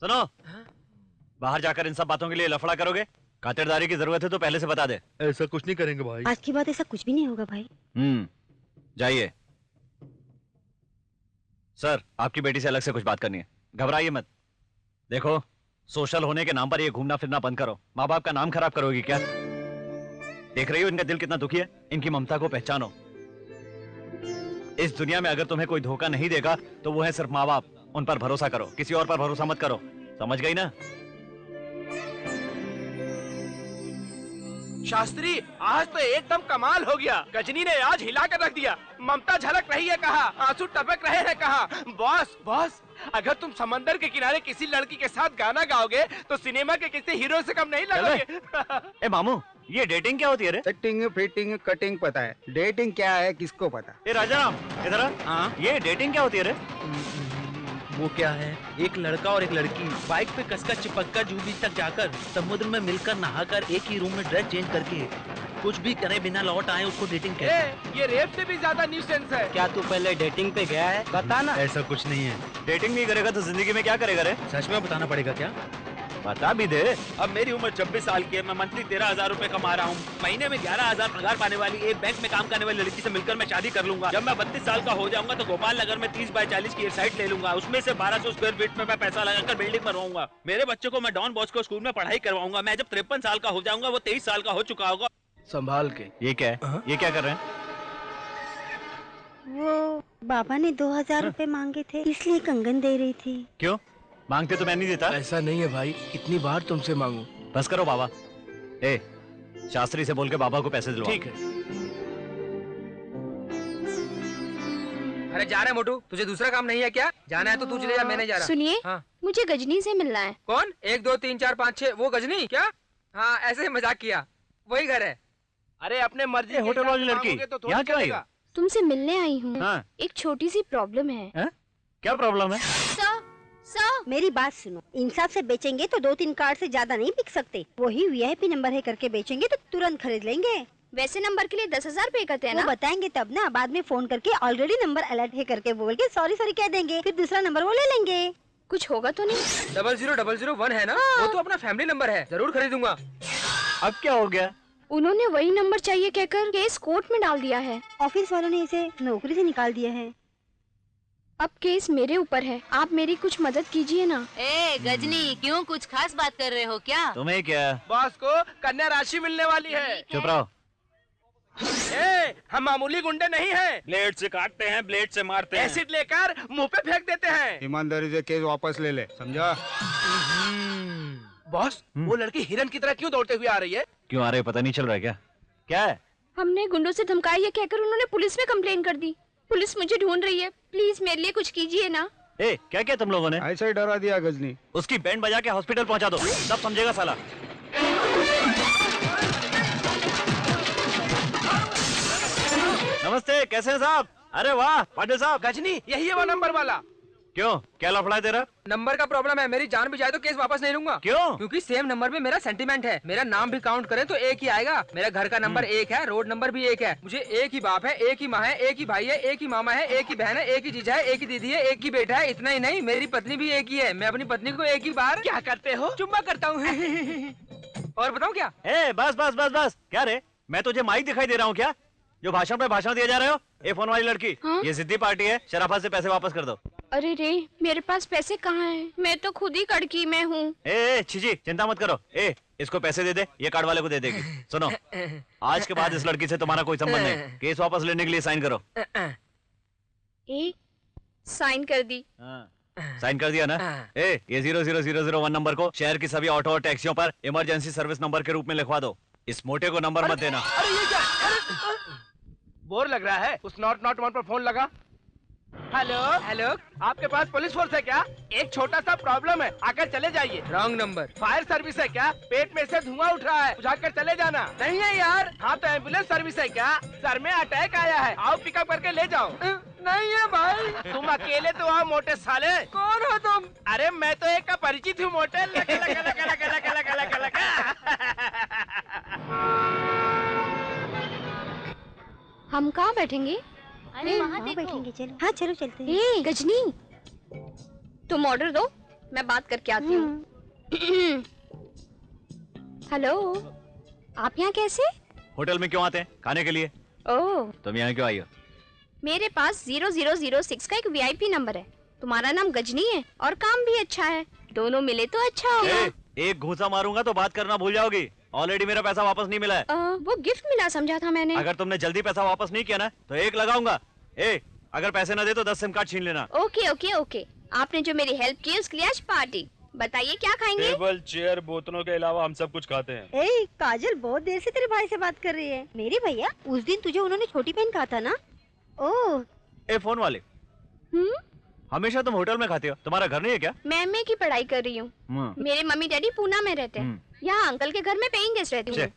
सुनो, बाहर जाकर इन सब बातों के लिए लफड़ा करोगे? खातिरदारी की जरूरत है तो पहले से बता दे। ऐसा कुछ नहीं करेंगे भाई। आज की बात ऐसा कुछ भी नहीं होगा भाई। जाइए। सर, आपकी बेटी से अलग से कुछ बात करनी है, घबराइए मत। देखो, सोशल होने के नाम पर ये घूमना फिरना बंद करो। माँ बाप का नाम खराब करोगी क्या? देख रही हो इनका दिल कितना दुखी है? इनकी ममता को पहचानो। इस दुनिया में अगर तुम्हें कोई धोखा नहीं देगा तो वो है सिर्फ माँ बाप। उन पर भरोसा करो, किसी और पर भरोसा मत करो, समझ गई ना? शास्त्री, आज तो एकदम कमाल हो गया। गजनी ने आज हिला कर रख दिया। ममता झलक रही है कहा, आंसू टपक रहे हैं कहा। बॉस बॉस, अगर तुम समंदर के किनारे किसी लड़की के साथ गाना गाओगे तो सिनेमा के किसी हीरो से कम नहीं लगोगे। ए मामू, ये डेटिंग क्या होती है रे? सेटिंग फिटिंग कटिंग पता है, डेटिंग क्या है किसको पता? ए राजाराम, इधर आ। हाँ? ये डेटिंग क्या होती है रे? वो क्या है, एक लड़का और एक लड़की बाइक पे कसकर चिपककर जूहू बीच तक जाकर समुद्र में मिलकर नहाकर एक ही रूम में ड्रेस चेंज करके कुछ भी करे बिना लौट आए, उसको डेटिंग कहते हैं। ये रेप से भी ज्यादा न्यूसेंस है। क्या तू पहले डेटिंग पे गया है? बता ना। ऐसा कुछ नहीं है। डेटिंग नहीं करेगा तो जिंदगी में क्या करेगा रे? सच में बताना पड़ेगा क्या? बता भी दे। अब मेरी उम्र 26 साल की है, मैं मंथली 13,000 रुपए कमा रहा हूँ। महीने में 11,000 पगार पाने वाली एक बैंक में काम करने वाली लड़की से मिलकर मैं शादी कर लूंगा। जब मैं 32 साल का हो जाऊंगा तो गोपाल नगर में 30 बाय 40 की एक साइट ले लूंगा। उसमें से 1200 स्क्वायर फीट में मैं पैसा लगाकर बिल्डिंग बनवाऊंगा। मेरे बच्चे को मैं डॉन बॉस्को स्कूल में पढ़ाई करवाऊंगा। मैं जब 53 साल का हो जाऊंगा वो 23 साल का हो चुका होगा। संभाल के। ये क्या है? ये क्या कर रहे हैं? वो बाबा ने 2,000 रुपए मांगे थे, इसलिए कंगन दे रही थी। क्यों मांगते तो मैं नहीं देता? ऐसा नहीं है भाई, कितनी बार तुमसे मांगू। बस करो बाबा। ए, शास्त्री से बोल के बाबा को पैसे दिलवा। ठीक है। अरे जा रहे मोटू, तुझे दूसरा काम नहीं है क्या? जाना है तो तू चले जा, मैं नहीं जा रहा। सुनिए, हाँ। मुझे गजनी से मिलना है। कौन? 1 2 3 4 5 6 वो गजनी क्या? हाँ, ऐसे ही मजाक किया, वही घर है। अरे अपने मर्जी के होटल वाली लड़की यहाँ क्यों आई हो? तुमसे मिलने आई हूँ। हाँ। एक छोटी सी प्रॉब्लम है। क्या प्रॉब्लम है? सर, मेरी बात सुनो, इंसाफ से बेचेंगे तो 2-3 कार्ड से ज्यादा नहीं बिक सकते। वही VIP नंबर है करके बेचेंगे तो तुरंत खरीद लेंगे। वैसे नंबर के लिए 10,000 पे करते हैं ना? वो बताएंगे तब ना, बाद में फोन करके ऑलरेडी नंबर अलर्ट है करके बोल के सॉरी कह देंगे, फिर दूसरा नंबर वो ले लेंगे। कुछ होगा तो नहीं? 00001 है ना? हाँ। वो तो अपना फैमिली नंबर है, जरूर खरीदूंगा। अब क्या हो गया? उन्होंने वही नंबर चाहिए कहकर केस कोर्ट में डाल दिया है। ऑफिस वालों ने इसे नौकरी से निकाल दिया है। अब केस मेरे ऊपर है, आप मेरी कुछ मदद कीजिए ना। ए गजनी, क्यों कुछ खास बात कर रहे हो क्या? तुम्हें क्या? बॉस को कन्या राशि मिलने वाली है। चुप रहो। ए, हम मामूली गुंडे नहीं हैं। ब्लेड से काटते हैं, ब्लेड से मारते हैं। एसिड लेकर मुंह पे फेंक देते हैं। ईमानदारी से केस वापस ले ले, समझा? बॉस, वो लड़की हिरन की तरह क्यों दौड़ते हुए आ रही है? क्यों आ रहे पता नहीं चल रहा है क्या? क्या है? हमने गुंडों से धमकाया ये कहकर उन्होंने पुलिस में कंप्लेन कर दी। पुलिस मुझे ढूंढ रही है, प्लीज मेरे लिए कुछ कीजिए ना। ए, क्या क्या तुम लोगों ने? ऐसा ही डरा दिया गजनी। उसकी बैंड बजा के हॉस्पिटल पहुंचा दो, तब समझेगा साला। नमस्ते, कैसे हैं साहब? अरे वाह पाटिल साहब। गजनी, यही है वो नंबर वाला। क्यों, क्या लफड़ा है तेरा? नंबर का प्रॉब्लम है, मेरी जान भी जाए तो केस वापस नहीं लूंगा। क्यों? क्योंकि सेम नंबर में मेरा सेंटीमेंट है। मेरा नाम भी काउंट करें तो एक ही आएगा। मेरा घर का नंबर 1 है, रोड नंबर भी 1 है। मुझे एक ही बाप है, एक ही माँ है, एक ही भाई है, एक ही मामा है, एक ही बहन है, एक ही जीजा है, एक ही दीदी है, एक ही बेटा है। इतना ही नहीं, मेरी पत्नी भी एक ही है। मैं अपनी पत्नी को एक ही बार क्या करते हो? चुम्मा करता हूँ। और बताऊँ क्या? ए, बस बस बस बस। क्या रे, मैं तुझे माइक दिखाई दे रहा हूँ क्या? जो भाषण पे भाषण दिया जा रहे हो? ए फोन वाली लड़की, हाँ? ये सिद्धि पार्टी है, शराफत से पैसे वापस कर दो। अरे रे, मेरे पास पैसे कहाँ हैं? मैं तो खुद ही कड़की में हूँ। ए छिजी, चिंता मत करो। ए, इसको पैसे दे दे, ये कार्ड वाले को दे देगी। सुनो, आज के बाद इस लड़की से तुम्हारा कोई संबंध नहीं। केस वापस लेने के लिए साइन करो। साइन कर दी। साइन कर दिया ना? ए, ये 00001 नंबर को शहर की सभी ऑटो और टैक्सियों पर इमरजेंसी सर्विस नंबर के रूप में लिखवा दो। इस मोटे को नंबर मत देना। अरे ये क्या? बोर लग रहा है। उस नॉट 1 पर फोन लगा। हेलो हेलो, आपके पास पुलिस फोर्स है क्या? एक छोटा सा प्रॉब्लम है, आकर चले जाइए। Wrong number. फायर सर्विस है क्या? पेट में से धुआं उठ रहा है, बुझाकर चले जाना। नहीं है यार। हाँ तो एम्बुलेंस सर्विस है क्या? सर में अटैक आया है, आओ पिकअप करके ले जाओ। नहीं है भाई। तुम अकेले तो आओ मोटे साले। कौन हो तुम? अरे मैं तो एक का परिचित हूँ मोटे। लगा, लगा, लगा, लगा, लगा, लगा, लगा, लगा। हम कहाँ बैठेंगे? अरे वहाँ देखो। बैठेंगे, चलो। हाँ चलो चलते हैं। ए गजनी, तुम ऑर्डर दो, मैं बात करके आती हूँ। हेलो, आप यहाँ कैसे? होटल में क्यों आते हैं? खाने के लिए। ओह, तुम यहाँ क्यों आई हो? मेरे पास 0006 का एक VIP नंबर है। तुम्हारा नाम गजनी है और काम भी अच्छा है, दोनों मिले तो अच्छा होगा। एक घूंसा मारूंगा तो बात करना भूल जाओगी। ऑलरेडी मेरा पैसा वापस नहीं मिला है। वो गिफ्ट मिला समझा था मैंने। अगर तुमने जल्दी पैसा वापस नहीं किया ना तो 1 लगाऊंगा। ए, अगर पैसे ना दे तो 10 सिम कार्ड छीन लेना। ओके ओके ओके, आपने जो मेरी हेल्प की उसके लिए आज पार्टी। बताइए क्या खाएंगे? टेबल, चेयर, बोतलों के अलावा हम सब कुछ खाते हैं। ए, काजल बहुत देर से तेरे भाई से बात कर रही है। मेरे भैया, उस दिन तुझे उन्होंने छोटी बहन कहा था ना? ओह। ए फोन वाले, हमेशा तुम होटल में खाते हो, तुम्हारा घर नहीं है क्या? मैं एमए की पढ़ाई कर रही हूँ। मेरे मम्मी डैडी पूना में रहते हैं। यहाँ अंकल के घर में पेइंग गेस्ट रहती हूँ।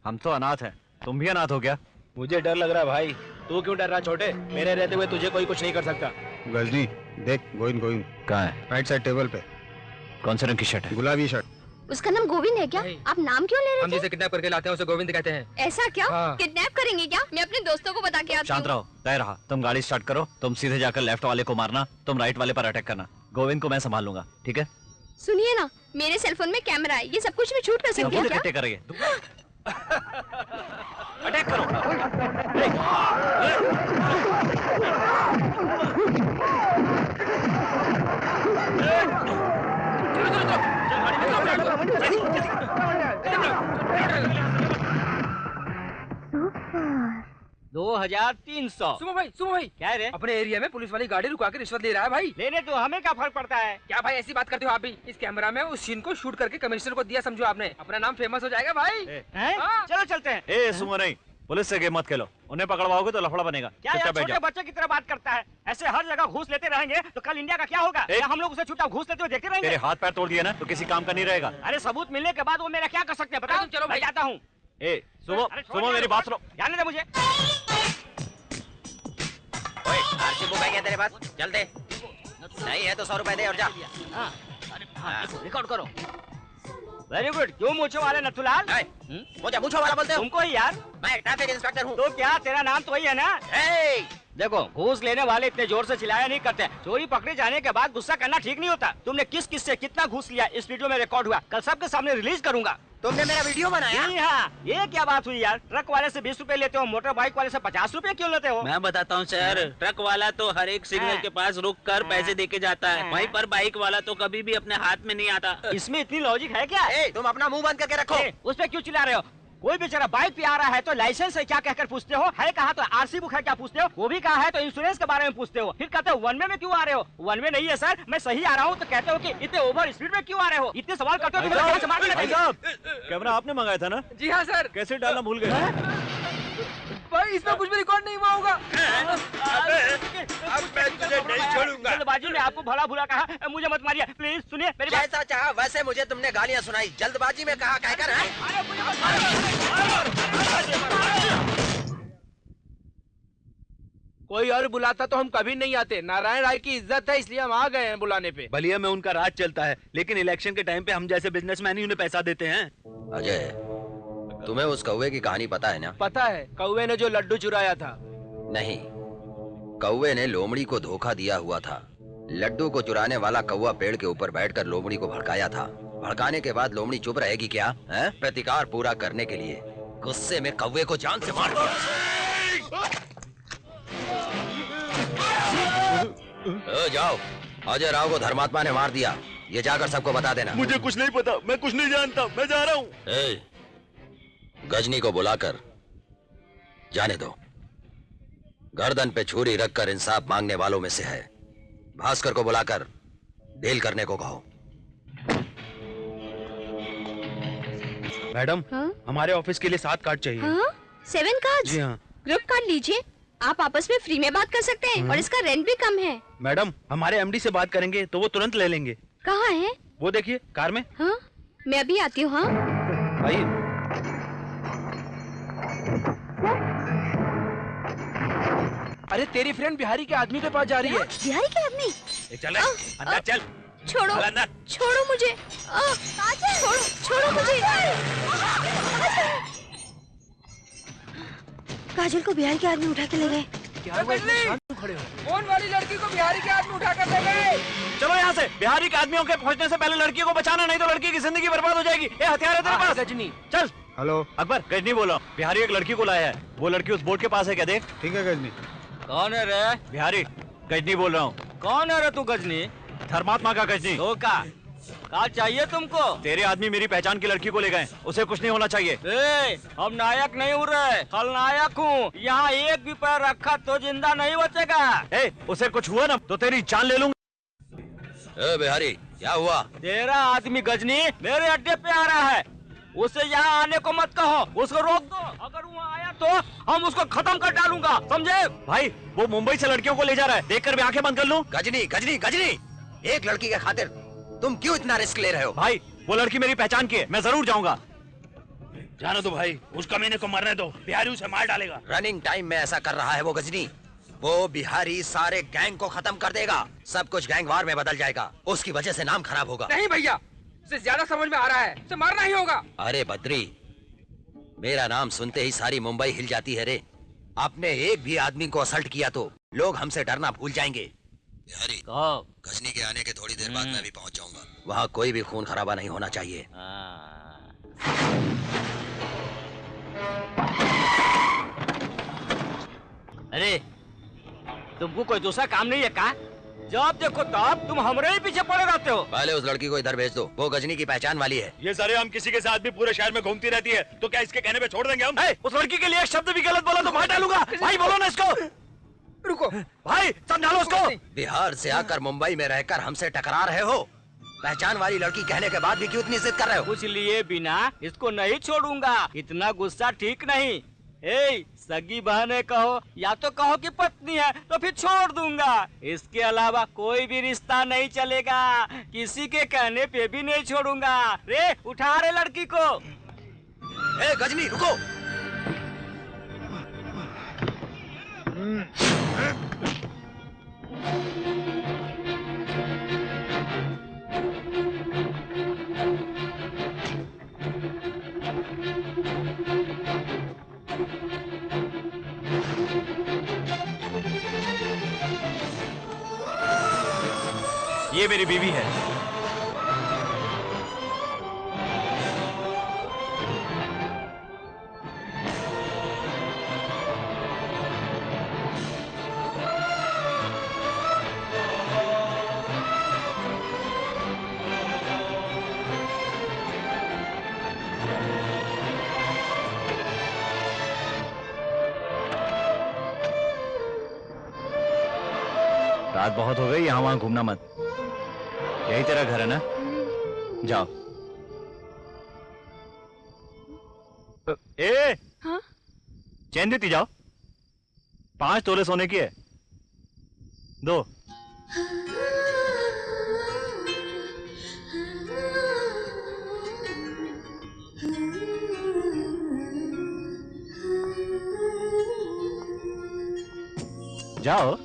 हम तो अनाथ हैं, तुम भी अनाथ हो गया? मुझे डर लग रहा है भाई। तू क्यों डर रहा छोटे? मेरे रहते हुए तुझे कोई कुछ नहीं कर सकता। गजनी देख, गोविंद कहाँ है? राइट साइड टेबल पे। कौन से रंग की शर्ट है? गुलाबी शर्ट। उसका नाम गोविंद है क्या? आप नाम क्यों ले रहे थे? हम जिसे किडनैप करके लाते हैं उसे गोविंद कहते हैं। ऐसा क्या? हाँ। किडनैप करेंगे क्या? मैं अपने दोस्तों को बता के आती हूँ। शांत रहो, तय रहा। तुम गाड़ी स्टार्ट करो, तुम सीधे जाकर लेफ्ट वाले को मारना, तुम राइट वाले पर अटैक करना। गोविंद को मैं संभाल लूंगा, ठीक है? सुनिए ना, मेरे सेलफोन में कैमरा है, ये सब कुछ मैं शूट कर सकती हूँ क्या? इकट्ठे करेंगे। अटैक करो। $2300। सुमो भाई क्या है रे? अपने एरिया में पुलिस वाली गाड़ी रुका के रिश्वत ले रहा है भाई। लेने तो हमें क्या फर्क पड़ता है? क्या भाई ऐसी बात करते हो आप भी? इस कैमरा में उस सीन को शूट करके कमिश्नर को दिया, समझो आपने, अपना नाम फेमस हो जाएगा भाई। चलो चलते हैं। ए सुमो नहीं, पुलिस से गेम मत खेलो, उन्हें पकड़वाओगे तो लफड़ा बनेगा। क्या यार छोटे बच्चे की तरह बात करता है? ऐसे हर जगह घूस लेते रहेंगे तो कल इंडिया का क्या होगा? या हम लोग उसे छुट्टा घूस लेते हुए देखते रहेंगे? तेरे हाथ पैर तोड़ दिए ना तो किसी काम का नहीं रहेगा। अरे सबूत मिलने के बाद वो मेरा क्या कर सकते हैं बताओ? चलो मैं जाता हूँ। ए सुमो मेरी बात सुनो। जाने दे मुझे। ओए, आरसी बुक है क्या तेरे पास? चल दे। नहीं है तो 100 रुपए दे और जा। रिकॉर्ड करो। Very good. क्यों मूंछों वाले नथुलाल? मुझे मूंछों वाला बोलते हो? तुमको ही यार। मैं ट्रैफिक इंस्पेक्टर हूँ। तो क्या तेरा नाम तो वही है ना? देखो, घूस लेने वाले इतने जोर से चिल्लाया नहीं करते। चोरी पकड़े जाने के बाद गुस्सा करना ठीक नहीं होता। तुमने किस किस से कितना घूस लिया इस वीडियो में रिकॉर्ड हुआ, कल सबके सामने रिलीज करूंगा। तुमने मेरा वीडियो बनाया? हाँ, ये क्या बात हुई यार? ट्रक वाले से 20 रुपए लेते हो, मोटर बाइक वाले से 50 रुपए क्यों लेते हो? मैं बताता हूँ सर, ट्रक वाला तो हर एक सिग्नल के पास रुक कर पैसे दे के जाता है, वहीं पर बाइक वाला तो कभी भी अपने हाथ में नहीं आता। इसमें इतनी लॉजिक है क्या? तुम अपना मुंह बंद करके रखो। उस पे क्यों चिल्ला रहे हो? कोई बेचारा बाइक पे आ रहा है तो लाइसेंस है क्या कहकर पूछते हो, है कहा तो आरसी बुक है क्या पूछते हो, वो भी कहा है तो इंश्योरेंस के बारे में पूछते हो, फिर कहते हो वन वे में क्यों आ रहे हो? वन वे नहीं है सर, मैं सही आ रहा हूँ, तो कहते हो कि इतने ओवर स्पीड में क्यों आ रहे हो? इतने सवाल करते हो तो कैमरा आपने मंगाया था ना? जी हाँ सर। कैसे डालना भूल गए? भाई इसमें कुछ भी रिकॉर्ड नहीं हुआ होगा। अब मैं तुझे नहीं छोड़ूंगा। जल्दबाजी में आपको भला बुरा कहा, मुझे मत मारिए प्लीज, सुनिए मेरी बात। जैसा चाहा वैसे मुझे तुमने गालियाँ सुनाई, जल्दबाजी में कहा कहकर है? कोई और बुलाता तो हम कभी नहीं आते। नारायण राय की इज्जत है इसलिए हम आ गए हैं बुलाने पे। बलिया में उनका राज चलता है, लेकिन इलेक्शन के टाइम पे हम जैसे बिजनेसमैन ही उन्हें पैसा देते हैं। अजय, तुम्हें उस कौवे की कहानी पता है ना? पता है, कौवे ने जो लड्डू चुराया था। नहीं, कौवे ने लोमड़ी को धोखा दिया हुआ था। लड्डू को चुराने वाला कौवा पेड़ के ऊपर बैठकर लोमड़ी को भड़काया था। भड़काने के बाद लोमड़ी चुप रहेगी क्या? है? प्रतिकार पूरा करने के लिए गुस्से में कौवे को जान से मार दिया। जाओ, अजय राव को धर्मात्मा ने मार दिया, ये जाकर सबको बता देना। मुझे कुछ नहीं पता, मैं कुछ नहीं जानता, मैं जा रहा हूँ। गजनी को बुलाकर जाने दो। गर्दन पे छुरी रखकर इंसाफ मांगने वालों में से है। भास्कर को बुलाकर डील करने को कहो। मैडम, हमारे ऑफिस के लिए 7 कार्ड चाहिए। 7 कार्ड? जी हाँ। ग्रुप कार्ड लीजिए, आप आपस में फ्री में बात कर सकते हैं और इसका रेंट भी कम है। मैडम, हमारे एमडी से बात करेंगे तो वो तुरंत ले लेंगे। कहाँ है? वो देखिए कार में। हाँ, मैं अभी आती हूँ। हाँ आइए। अरे तेरी फ्रेंड बिहारी के आदमी के पास जा रही है। बिहारी के आदमी? चल अंदर चल। छोड़ो, छोड़ो मुझे, छोड़ो मुझे। काजल को बिहारी के आदमी उठा के ले गए। कौन वाली लड़की को बिहारी के आदमी उठा कर ले गए? चलो यहाँ से। बिहारी के आदमियों के पहुँचने से पहले लड़की को बचाना, नहीं तो लड़की की जिंदगी बर्बाद हो जाएगी। ये हथियार है तेरे पास? गजनी। चल। हेलो अकबर, गजनी बोल रहा हूँ। बिहारी एक लड़की को लाया है, वो लड़की उस बोर्ड के पास है क्या? देख। ठीक है गजनी। कौन है रे? बिहारी, गजनी बोल रहा हूँ। कौन है रे तू गजनी? धर्मात्मा का गजनी। क्या चाहिए तुमको? तेरे आदमी मेरी पहचान की लड़की को ले गए, उसे कुछ नहीं होना चाहिए। हम नायक नहीं हो रहे, खलनायक हूँ। यहाँ एक भी पैर रखा तो जिंदा नहीं बचेगा। उसे कुछ हुआ ना तो तेरी जान ले लूंगा। ए बिहारी, क्या हुआ? तेरा आदमी गजनी मेरे अड्डे पे आ रहा है, उसे यहाँ आने को मत कहो, उसको रोक दो। अगर वो आया तो हम उसको खत्म कर डालूंगा, समझे? भाई वो मुंबई से लड़कियों को ले जा रहा है, देखकर मैं आंखें बंद कर लूं? गजनी गजनी गजनी, एक लड़की के खातिर तुम क्यों इतना रिस्क ले रहे हो? भाई वो लड़की मेरी पहचान की है, मैं जरूर जाऊंगा। जाने दो भाई, उस कमीने को मरने दो, बिहारी उसे मार डालेगा। रनिंग टाइम में ऐसा कर रहा है वो गजनी। वो बिहारी सारे गैंग को खत्म कर देगा, सब कुछ गैंग वार में बदल जाएगा, उसकी वजह से नाम खराब होगा। नहीं भैया, उसे ज्यादा समझ में आ रहा है, उसे मारना ही होगा। अरे बद्री, मेरा नाम सुनते ही सारी मुंबई हिल जाती है रे। आपने एक भी आदमी को असल्ट किया तो लोग हमसे डरना भूल जाएंगे। बिहारी, गजनी के आने के थोड़ी देर बाद मैं भी पहुंच जाऊंगा। वहाँ कोई भी खून खराबा नहीं होना चाहिए। अरे तुमको कोई दूसरा काम नहीं है का? जब देखो तब तुम हमारे ही पीछे पड़े रहते हो। पहले उस लड़की को इधर भेज दो, वो गजनी की पहचान वाली है। ये सारे हम किसी के साथ भी पूरे शहर में घूमती रहती है, तो क्या इसके कहने पे छोड़ देंगे हम? उस लड़की के लिए एक शब्द भी गलत बोला तो मार डालूंगा। भाई बोलो ना इसको। रुको भाई, समझा लो उसको। बिहार से आकर मुंबई में रहकर हमसे टकरा रहे हो, पहचान वाली लड़की कहने के बाद भी क्यों इतनी जिद कर रहे हो? कुछ लिए बिना इसको नहीं छोड़ूंगा, इतना गुस्सा ठीक नहीं। ए, सगी बहने कहो या तो कहो कि पत्नी है तो फिर छोड़ दूंगा, इसके अलावा कोई भी रिश्ता नहीं चलेगा, किसी के कहने पे भी नहीं छोड़ूंगा। रे उठा रे लड़की को। ए गजनी रुको। ये मेरी बीवी है। रात बहुत हो गई, यहाँ वहां घूमना मत। यही तेरा घर है ना? जाओ। ए, हाँ? चैन देती जाओ। 5 तोले सोने की है, दो। जाओ।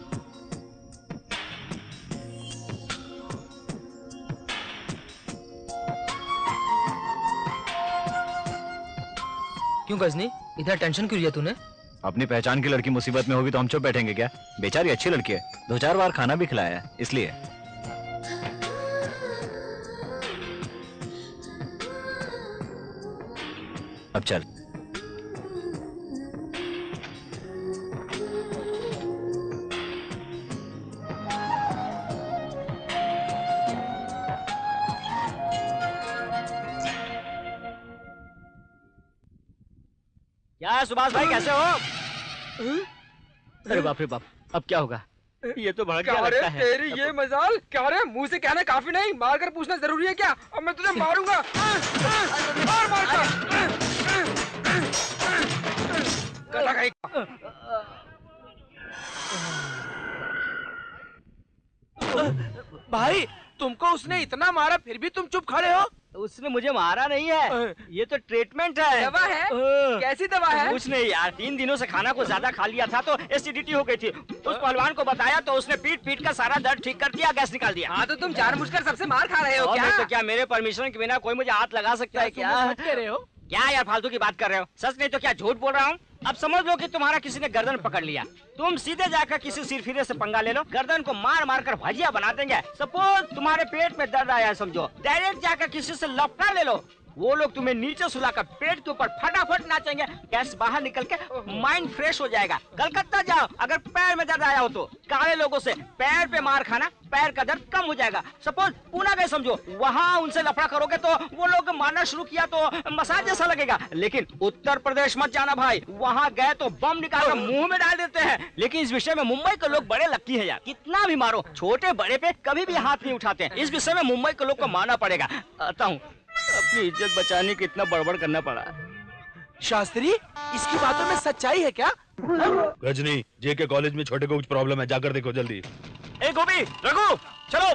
क्यों गजनी, इतना टेंशन क्यों लिया तूने? अपनी पहचान की लड़की मुसीबत में होगी तो हम चुप बैठेंगे क्या? बेचारी अच्छी लड़की है, 2-4 बार खाना भी खिलाया है, इसलिए। अब चल। क्या सुभाष भाई, कैसे हो? अरे बाप रे बाप, अब क्या होगा? ये तो भड़क गया लगता है। तेरी ये मजाल क्या रे? मुंह से कहना काफी नहीं, मार कर पूछना जरूरी है क्या? अब मैं तुझे मारूंगा। भाई तुमको उसने इतना मारा फिर भी तुम चुप खड़े हो? उसने मुझे मारा नहीं है, ये तो ट्रीटमेंट है। दवा है? कैसी दवा है? कुछ नहीं यार, 3 दिनों से खाना को ज्यादा खा लिया था तो एसिडिटी हो गई थी। उस पहलवान को बताया तो उसने पीट पीट कर सारा दर्द ठीक कर दिया, गैस निकाल दिया। हाँ तो तुम जानबूझकर सबसे मार खा रहे हो क्या? तो क्या मेरे परमिशन के बिना कोई मुझे हाथ लगा सकता है क्या? कह रहे हो क्या यार फालतू की बात कर रहे हो? सच नहीं तो क्या झूठ बोल रहा हूँ? अब समझ लो कि तुम्हारा किसी ने गर्दन पकड़ लिया, तुम सीधे जाकर किसी सिरफिरे से पंगा ले लो, गर्दन को मार मार कर भजिया बना देंगे। सपोज तुम्हारे पेट में दर्द आया समझो, डायरेक्ट जाकर किसी से लपटा ले लो, वो लोग तुम्हें नीचे सुलाकर पेट के ऊपर फटाफट नाचेंगे, गैस बाहर निकल के माइंड फ्रेश हो जाएगा। कलकत्ता जाओ, अगर पैर में दर्द आया हो तो काले लोगों से पैर पे मार खाना, पैर का दर्द कम हो जाएगा। सपोज पूना गए समझो, वहाँ उनसे लफड़ा करोगे तो वो लोग मारना शुरू किया तो मसाज जैसा लगेगा। लेकिन उत्तर प्रदेश मत जाना भाई, वहाँ गए तो बम निकाल कर मुंह में डाल देते हैं। लेकिन इस विषय में मुंबई के लोग बड़े लकी है यार, कितना भी मारो छोटे बड़े पे कभी भी हाथ नहीं उठाते हैं। इस विषय में मुंबई के लोग को मानना पड़ेगा। आता हूँ, अपनी इज्जत बचाने की इतना बड़बड़ करना पड़ा। शास्त्री, इसकी बातों में सच्चाई है क्या? गजनी, जेके कॉलेज में छोटे को कुछ प्रॉब्लम है, जाकर देखो जल्दी। ए गोपी, रघु, चलो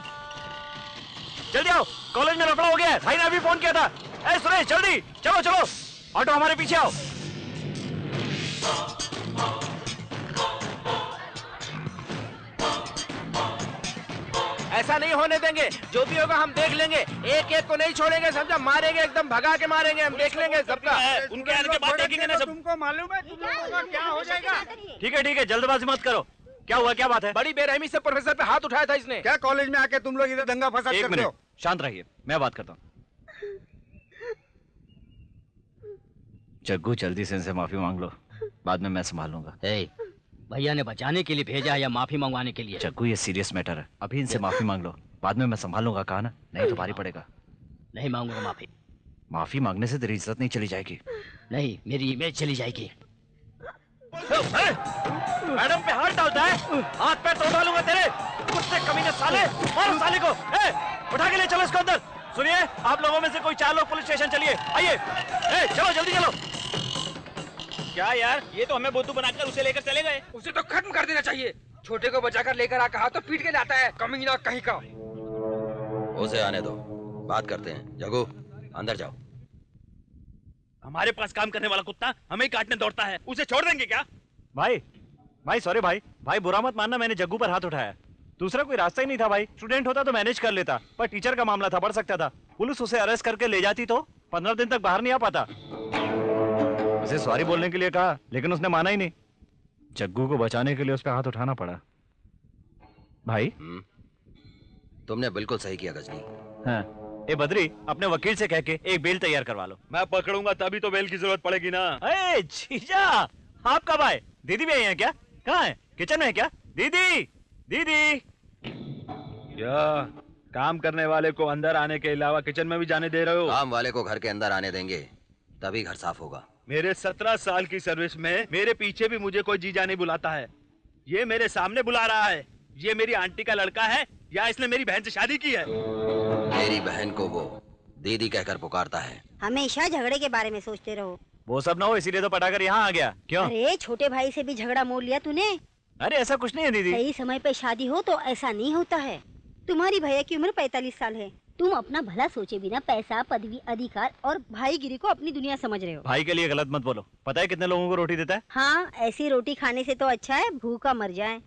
जल्दी आओ, कॉलेज में लफड़ा हो गया है। भाई ने अभी फोन किया था। ए सुरेश, जल्दी चलो चलो, ऑटो हमारे पीछे आओ। ऐसा नहीं होने देंगे, जो भी होगा हम देख लेंगे। एक एक को नहीं छोड़ेंगे, समझा? मारेंगे, एकदम भगा के मारेंगे, हम देख लेंगे सबका। उनके आने के बाद देखेंगे ना सब। तुमको मालूम है तुम लोगों का क्या हो जाएगा? ठीक है, जल्दबाजी मत करो। क्या हुआ, क्या बात है? बड़ी बेरहमी से प्रोफेसर पे हाथ उठाया था इसने। क्या कॉलेज में आके तुम लोग इधर दंगा फसाद करते हो? शांत रहिए, मैं बात करता हूँ। जग्गू, जल्दी से इनसे माफी मांग लो, बाद में मैं संभालूंगा। भैया ने बचाने के लिए भेजा या माफी मंगवाने के लिए? जग्गू, ये सीरियस मैटर है, अभी इनसे माफी मांग लो, बाद में मैं संभालूंगा, कहा ना? नहीं तो भारी पड़ेगा। नहीं मांगूंगा माफी। माफी मांगने से तेरी इज्जत नहीं चली जाएगी। नहीं, मेरी इमेज चली जाएगी। मैडम पे हाथ डालता है, हाथ पैर तोड़ डालूंगा तेरे। कुत्ते कमीने साले, मारो साले को। उठा के ले चलो इसको अंदर। सुनिए, आप लोगों में से कोई 4 लोग पुलिस स्टेशन चलिए, आइए। चलो जल्दी चलो। क्या यार, ये तो हमें बुद्धू बनाकर उसे लेकर चले गए। उसे तो खत्म कर देना चाहिए। छोटे को बचाकर लेकर आ, कहा तो पीट के लाता है, कमीना कहीं का। उसे आने दो, बात करते हैं। जग्गू, अंदर जाओ। हमारे पास काम करने वाला कुत्ता हमें काटने दौड़ता है, उसे छोड़ देंगे क्या? भाई सॉरी भाई बुरा मत मानना, मैंने जग्गू पर हाथ उठाया। दूसरा कोई रास्ता ही नहीं था भाई। स्टूडेंट होता तो मैनेज कर लेता, पर टीचर का मामला था, बढ़ सकता था। पुलिस उसे अरेस्ट करके ले जाती तो 15 दिन तक बाहर नहीं आ पाता। उसे सॉरी बोलने के लिए कहा, लेकिन उसने माना ही नहीं। जग्गू को बचाने के लिए उस पर हाथ उठाना पड़ा। भाई तुमने बिल्कुल सही किया गजनी। हाँ, ए बद्री, अपने वकील से कह के एक बेल तैयार करवा लो। मैं पकड़ूंगा तभी तो बेल की जरूरत पड़ेगी ना। ए जीजा, आप कब आए? दीदी भी आई है क्या? कहाँ है? किचन में है क्या? दीदी क्या काम करने वाले को अंदर आने के अलावा किचन में भी जाने दे रहे हो? काम वाले को घर के अंदर आने देंगे तभी घर साफ होगा। मेरे 17 साल की सर्विस में मेरे पीछे भी मुझे कोई जीजा नहीं बुलाता है। ये मेरे सामने बुला रहा है। ये मेरी आंटी का लड़का है या इसने मेरी बहन से शादी की है? मेरी बहन को वो दीदी कहकर पुकारता है। हमेशा झगड़े के बारे में सोचते रहो। वो सब ना हो, इसीलिए तो पटाकर यहाँ आ गया। क्यों? अरे छोटे भाई से भी झगड़ा मोड़ लिया तूने। अरे ऐसा कुछ नहीं है दीदी। सही समय पे शादी हो तो ऐसा नहीं होता है। तुम्हारी भैया की उम्र 45 साल है। तुम अपना भला सोचे बिना पैसा, पदवी, अधिकार और भाईगिरी को अपनी दुनिया समझ रहे हो। भाई के लिए गलत मत बोलो। पता है कितने लोगों को रोटी देता है? हाँ, ऐसी रोटी खाने से तो अच्छा है भूखा मर जाए।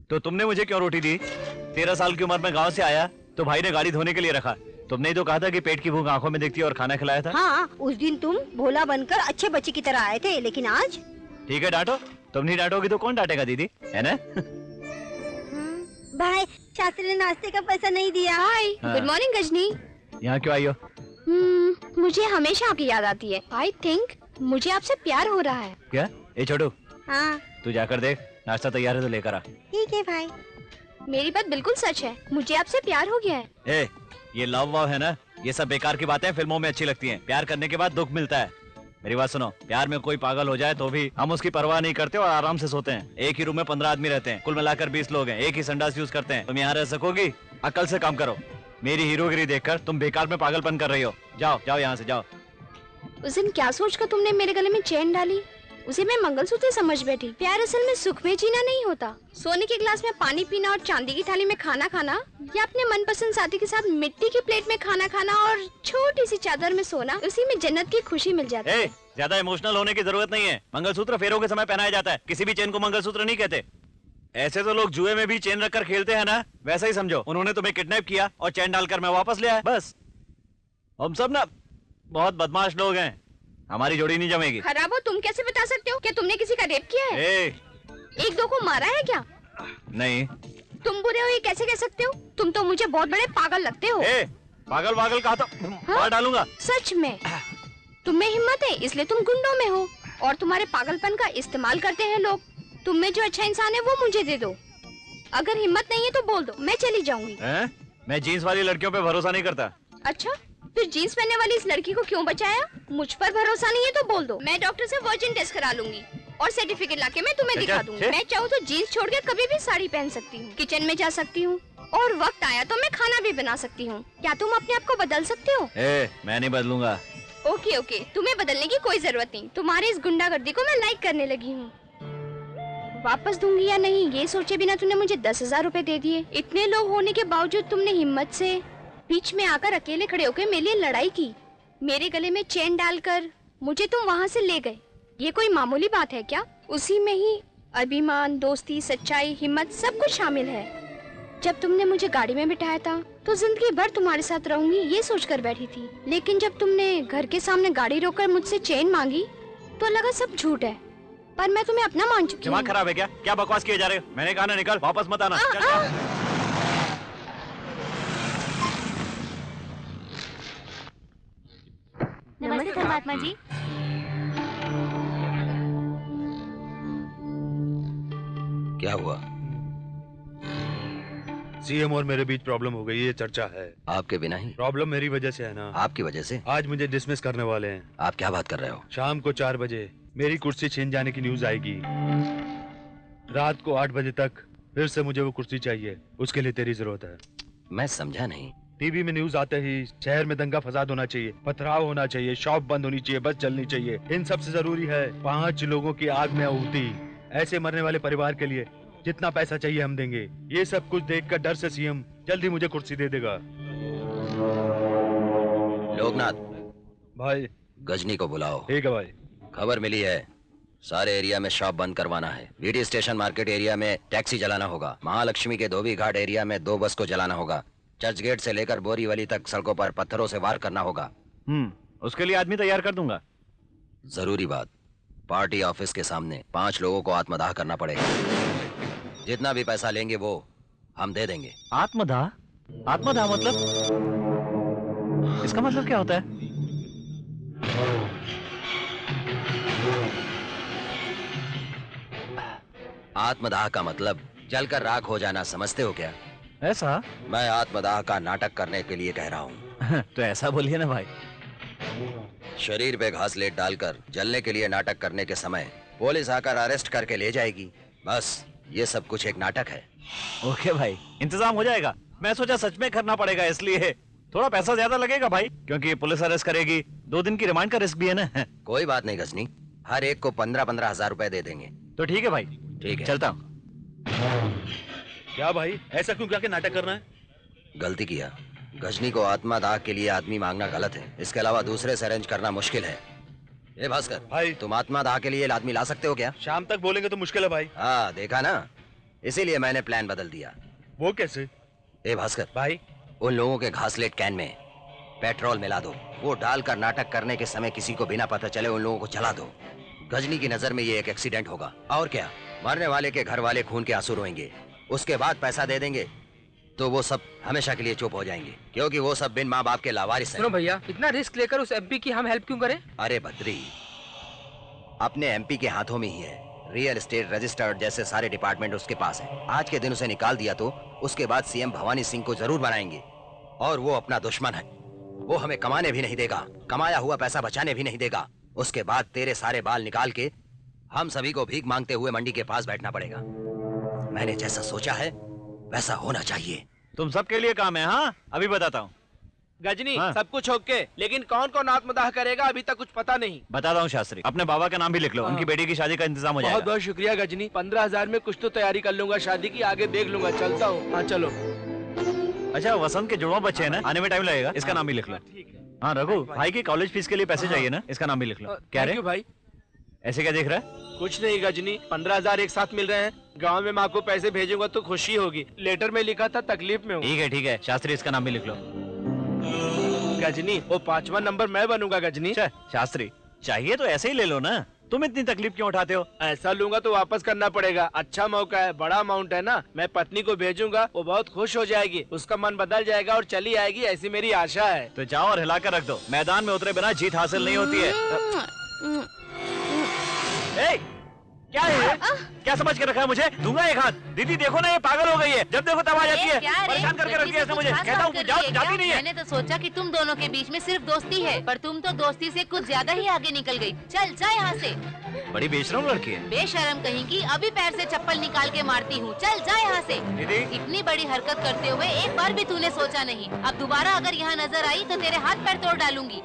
तो तुमने मुझे क्यों रोटी दी? 13 साल की उम्र में गांव से आया तो भाई ने गाड़ी धोने के लिए रखा। तुमने ही तो कहा था कि पेट की भूख आंखों में दिखती है और खाना खिलाया था। हाँ, उस दिन तुम भोला बनकर अच्छे बच्चे की तरह आए थे, लेकिन आज? ठीक है, डांटो। तुम नहीं डांटोगी तो कौन डांटेगा दीदी, है ना? भाई, शास्त्री ने नाश्ते का पैसा नहीं दिया। हाय, गुड मॉर्निंग गजनी। यहाँ क्यों आई हो? मुझे हमेशा आपकी याद आती है। आई थिंक मुझे आपसे प्यार हो रहा है। क्या? ए छोटू, हाँ, तू जाकर देख, नाश्ता तैयार है तो लेकर आ। ठीक है भाई। मेरी बात बिल्कुल सच है, मुझे आपसे प्यार हो गया है। ए, ये लव वव है ना, ये सब बेकार की बातें फिल्मों में अच्छी लगती हैं। प्यार करने के बाद दुख मिलता है। मेरी बात सुनो, प्यार में कोई पागल हो जाए तो भी हम उसकी परवाह नहीं करते और आराम से सोते हैं। एक ही रूम में 15 आदमी रहते हैं, कुल मिलाकर 20 लोग हैं, एक ही संडास यूज करते हैं। तुम यहाँ रह सकोगी? अकल से काम करो। मेरी हीरोगिरी देखकर तुम बेकार में पागलपन कर रही हो। जाओ जाओ यहाँ से जाओ। उस दिन क्या सोचकर तुमने मेरे गले में चेन डाली? उसे मैं मंगलसूत्र समझ बैठी। प्यार असल में सुख में जीना नहीं होता। सोने के गिलास में पानी पीना और चांदी की थाली में खाना खाना, या अपने मनपसंद साथी के साथ मिट्टी की प्लेट में खाना खाना और छोटी सी चादर में सोना, उसी में जन्नत की खुशी मिल जाती है। ज्यादा इमोशनल होने की जरूरत नहीं है। मंगलसूत्र फेरों के समय पहनाया जाता है, किसी भी चेन को मंगलसूत्र नहीं कहते। ऐसे तो लोग जुए में भी चेन रखकर खेलते हैं ना, वैसा ही समझो। उन्होंने तुम्हें किडनैप किया और चेन डालकर मैं वापस ले आया, बस। हम सब ना बहुत बदमाश लोग हैं, हमारी जोड़ी नहीं जमेगी। खराब हो, तुम कैसे बता सकते हो? क्या तुमने किसी का रेप किया है? एक दो को मारा है क्या? नहीं। तुम बुरे हो ये कैसे कह सकते हो? तुम तो मुझे बहुत बड़े पागल लगते हो। पागल पागल कहा तो मार डालूंगा। सच में तुम में हिम्मत है इसलिए तुम गुंडों में हो, और तुम्हारे पागलपन का इस्तेमाल करते हैं लोग। तुम में जो अच्छा इंसान है वो मुझे दे दो। अगर हिम्मत नहीं है तो बोल दो, मैं चली जाऊंगी। मैं जीन्स वाली लड़कियों पे भरोसा नहीं करता। अच्छा, फिर जीन्स पहनने वाली इस लड़की को क्यों बचाया? मुझ पर भरोसा नहीं है तो बोल दो, मैं डॉक्टर से वर्जिन टेस्ट करा लूंगी और सर्टिफिकेट लाके मैं तुम्हें दिखा दूंगी। मैं चाहूँ तो जीन्स छोड़ के कभी भी साड़ी पहन सकती हूँ, किचन में जा सकती हूँ, और वक्त आया तो मैं खाना भी बना सकती हूँ। क्या तुम अपने आप को बदल सकते हो? मैं नहीं बदलूंगा। ओके ओके, तुम्हें बदलने की कोई जरूरत नहीं। तुम्हारी इस गुंडागर्दी को मैं लाइक करने लगी हूँ। वापस दूंगी या नहीं ये सोचे बिना तुमने मुझे 10,000 रुपए दे दिए। इतने लोग होने के बावजूद तुमने हिम्मत से बीच में आकर अकेले खड़े होकर मेरे लिए लड़ाई की। मेरे गले में चेन डालकर मुझे तुम वहाँ से ले गए। ये कोई मामूली बात है क्या? उसी में ही अभिमान, दोस्ती, सच्चाई, हिम्मत सब कुछ शामिल है। जब तुमने मुझे गाड़ी में बिठाया था तो जिंदगी भर तुम्हारे साथ रहूंगी ये सोचकर बैठी थी, लेकिन जब तुमने घर के सामने गाड़ी रोककर मुझसे चेन मांगी तो लगा सब झूठ है। पर मैं तुम्हें अपना मान चुकी हूँ। दिमाग खराब है क्या? क्या बकवास किए जा रहे हो? मैंने कहा ना निकल, वापस मत आना। नमस्ते परमात्मा जी। क्या हुआ? सीएम और मेरे बीच प्रॉब्लम हो गई, ये चर्चा है। आपके बिना ही? प्रॉब्लम मेरी वजह से है ना। आपकी वजह से? आज मुझे डिसमिस करने वाले हैं। आप क्या बात कर रहे हो? शाम को 4 बजे मेरी कुर्सी छीन जाने की न्यूज आएगी। रात को 8 बजे तक फिर से मुझे वो कुर्सी चाहिए। उसके लिए तेरी जरूरत है। मैं समझा नहीं। टीवी में न्यूज आते ही शहर में दंगा फसाद होना चाहिए, पथराव होना चाहिए, शॉप बंद होनी चाहिए, बस चलनी चाहिए। इन सबसे जरूरी है 5 लोगों की आग में आहुति। ऐसे मरने वाले परिवार के लिए जितना पैसा चाहिए हम देंगे। ये सब कुछ देखकर डर से सीएम जल्दी मुझे कुर्सी दे देगा। लोकनाथ भाई, गजनी को बुलाओ। ठीक है भाई। खबर मिली है सारे एरिया में शॉप बंद करवाना है। बीटी स्टेशन मार्केट एरिया में टैक्सी जलाना होगा। महालक्ष्मी के धोबी घाट एरिया में 2 बस को जलाना होगा। चर्च गेट से लेकर बोरीवली तक सड़कों पर पत्थरों से वार करना होगा। उसके लिए आदमी तैयार कर दूंगा। जरूरी बात, पार्टी ऑफिस के सामने 5 लोगों को आत्मदाह करना पड़ेगा। जितना भी पैसा लेंगे वो हम दे देंगे। आत्मदाह? आत्मदाह मतलब? इसका मतलब क्या होता है? आत्मदाह का मतलब जलकर राख हो जाना, समझते हो क्या? ऐसा? मैं आत्मदाह का नाटक करने के लिए कह रहा हूँ। तो ऐसा बोलिए ना भाई। शरीर पे घासलेट डालकर जलने के लिए नाटक करने के समय पुलिस आकर अरेस्ट करके ले जाएगी। बस ये सब कुछ एक नाटक है। ओके भाई, इंतजाम हो जाएगा। मैं सोचा सच में करना पड़ेगा, इसलिए थोड़ा पैसा ज्यादा लगेगा भाई, क्योंकि पुलिस अरेस्ट करेगी। 2 दिन की रिमांड का रिस्क भी है ना। कोई बात नहीं गजनी, हर एक को 15-15 हजार रुपए दे देंगे। तो ठीक है भाई। ठीक है, चलता हूँ। क्या भाई, ऐसा क्यों क्या के नाटक करना है? गलती किया। गजनी को आत्मदाह के लिए आदमी मांगना गलत है। इसके अलावा दूसरे से अरेंज करना मुश्किल है। ए भास्कर भाई, तुम आत्मदाह के लिए आदमी ला सकते हो क्या? शाम तक बोलेंगे तो मुश्किल है भाई। हाँ देखा ना, इसीलिए मैंने प्लान बदल दिया। वो कैसे? ए भास्कर भाई, उन लोगों के घासलेट कैन में पेट्रोल मिला दो। वो डालकर नाटक करने के समय किसी को बिना पता चले उन लोगों को जला दो। गजनी की नजर में ये एक एक्सीडेंट होगा। और क्या, मरने वाले के घर वाले खून के आंसू रोएंगे। उसके बाद पैसा दे देंगे तो वो सब हमेशा के लिए चुप हो जाएंगे, क्योंकि वो सब बिन माँ बाप के लावारिस हैं। सुनो भैया, इतना रिस्क लेकर उस एमपी की हम हेल्प क्यों करें? अरे बद्री, अपने एमपी के हाथों में ही है। रियल एस्टेट, रजिस्टर्ड जैसे सारे डिपार्टमेंट उसके पास है। आज के दिन उसे निकाल दिया तो उसके बाद सीएम भवानी सिंह को जरूर बनाएंगे, और वो अपना दुश्मन है। वो हमें कमाने भी नहीं देगा, कमाया हुआ पैसा बचाने भी नहीं देगा। उसके बाद तेरे सारे बाल निकाल के हम सभी को भीख मांगते हुए मंडी के पास बैठना पड़ेगा। मैंने जैसा सोचा है वैसा होना चाहिए। तुम सबके लिए काम है। हाँ, अभी बताता हूँ। गजनी, सब कुछ ओके, लेकिन कौन कौन आत्मदाह करेगा अभी तक कुछ पता नहीं। बताता हूँ शास्त्री, अपने बाबा का नाम भी लिख लो। उनकी बेटी की शादी का इंतजाम हो जाएगा। बहुत बहुत शुक्रिया गजनी। 15,000 में कुछ तो तैयारी कर लूंगा शादी की, आगे देख लूंगा। चलता हूँ। हाँ चलो। अच्छा, वसंत के जुड़वा बच्चे हैं ना, आने में टाइम लगेगा, इसका नाम भी लिख लो। हाँ रघु, भाई की कॉलेज फीस के लिए पैसे चाहिए ना, इसका नाम भी लिख लो। क्या रे भाई, ऐसे क्या देख रहा है? कुछ नहीं गजनी, 15,000 एक साथ मिल रहे हैं। गांव में मैं आपको पैसे भेजूंगा तो खुशी होगी। लेटर में लिखा था तकलीफ में हूँ। ठीक है शास्त्री, इसका नाम भी लिख लो। गजनी, वो 5वां नंबर मैं बनूंगा गजनी। शास्त्री, चाहिए तो ऐसे ही ले लो ना। तुम इतनी तकलीफ क्यों उठाते हो? ऐसा लूंगा तो वापस करना पड़ेगा। अच्छा मौका है, बड़ा अमाउंट है ना। मैं पत्नी को भेजूंगा, वो बहुत खुश हो जाएगी, उसका मन बदल जाएगा और चली आएगी, ऐसी मेरी आशा है। तो जाओ और हिलाकर रख दो। मैदान में उतरे बिना जीत हासिल नहीं होती है। क्या है ये? क्या समझ के रखा है मुझे? दूंगा एक हाथ। दीदी देखो ना, ये पागल हो गई है, जब देखो तब आ जाती है, परेशान करके रखती है ऐसे मुझे। कहता हूँ जाती नहीं है। मैंने तो सोचा कि तुम दोनों के बीच में सिर्फ दोस्ती है, पर तुम तो दोस्ती से कुछ ज्यादा ही आगे निकल गई। चल जा यहाँ से। बड़ी बेशरम लड़की है। बेशरम कहीं की, अभी पैर से चप्पल निकाल के मारती हूँ। चल जा यहाँ से। दीदी इतनी बड़ी हरकत करते हुए एक बार भी तूने सोचा नहीं। अब दोबारा अगर यहाँ नजर आई तो तेरे हाथ पैर तोड़ डालूंगी।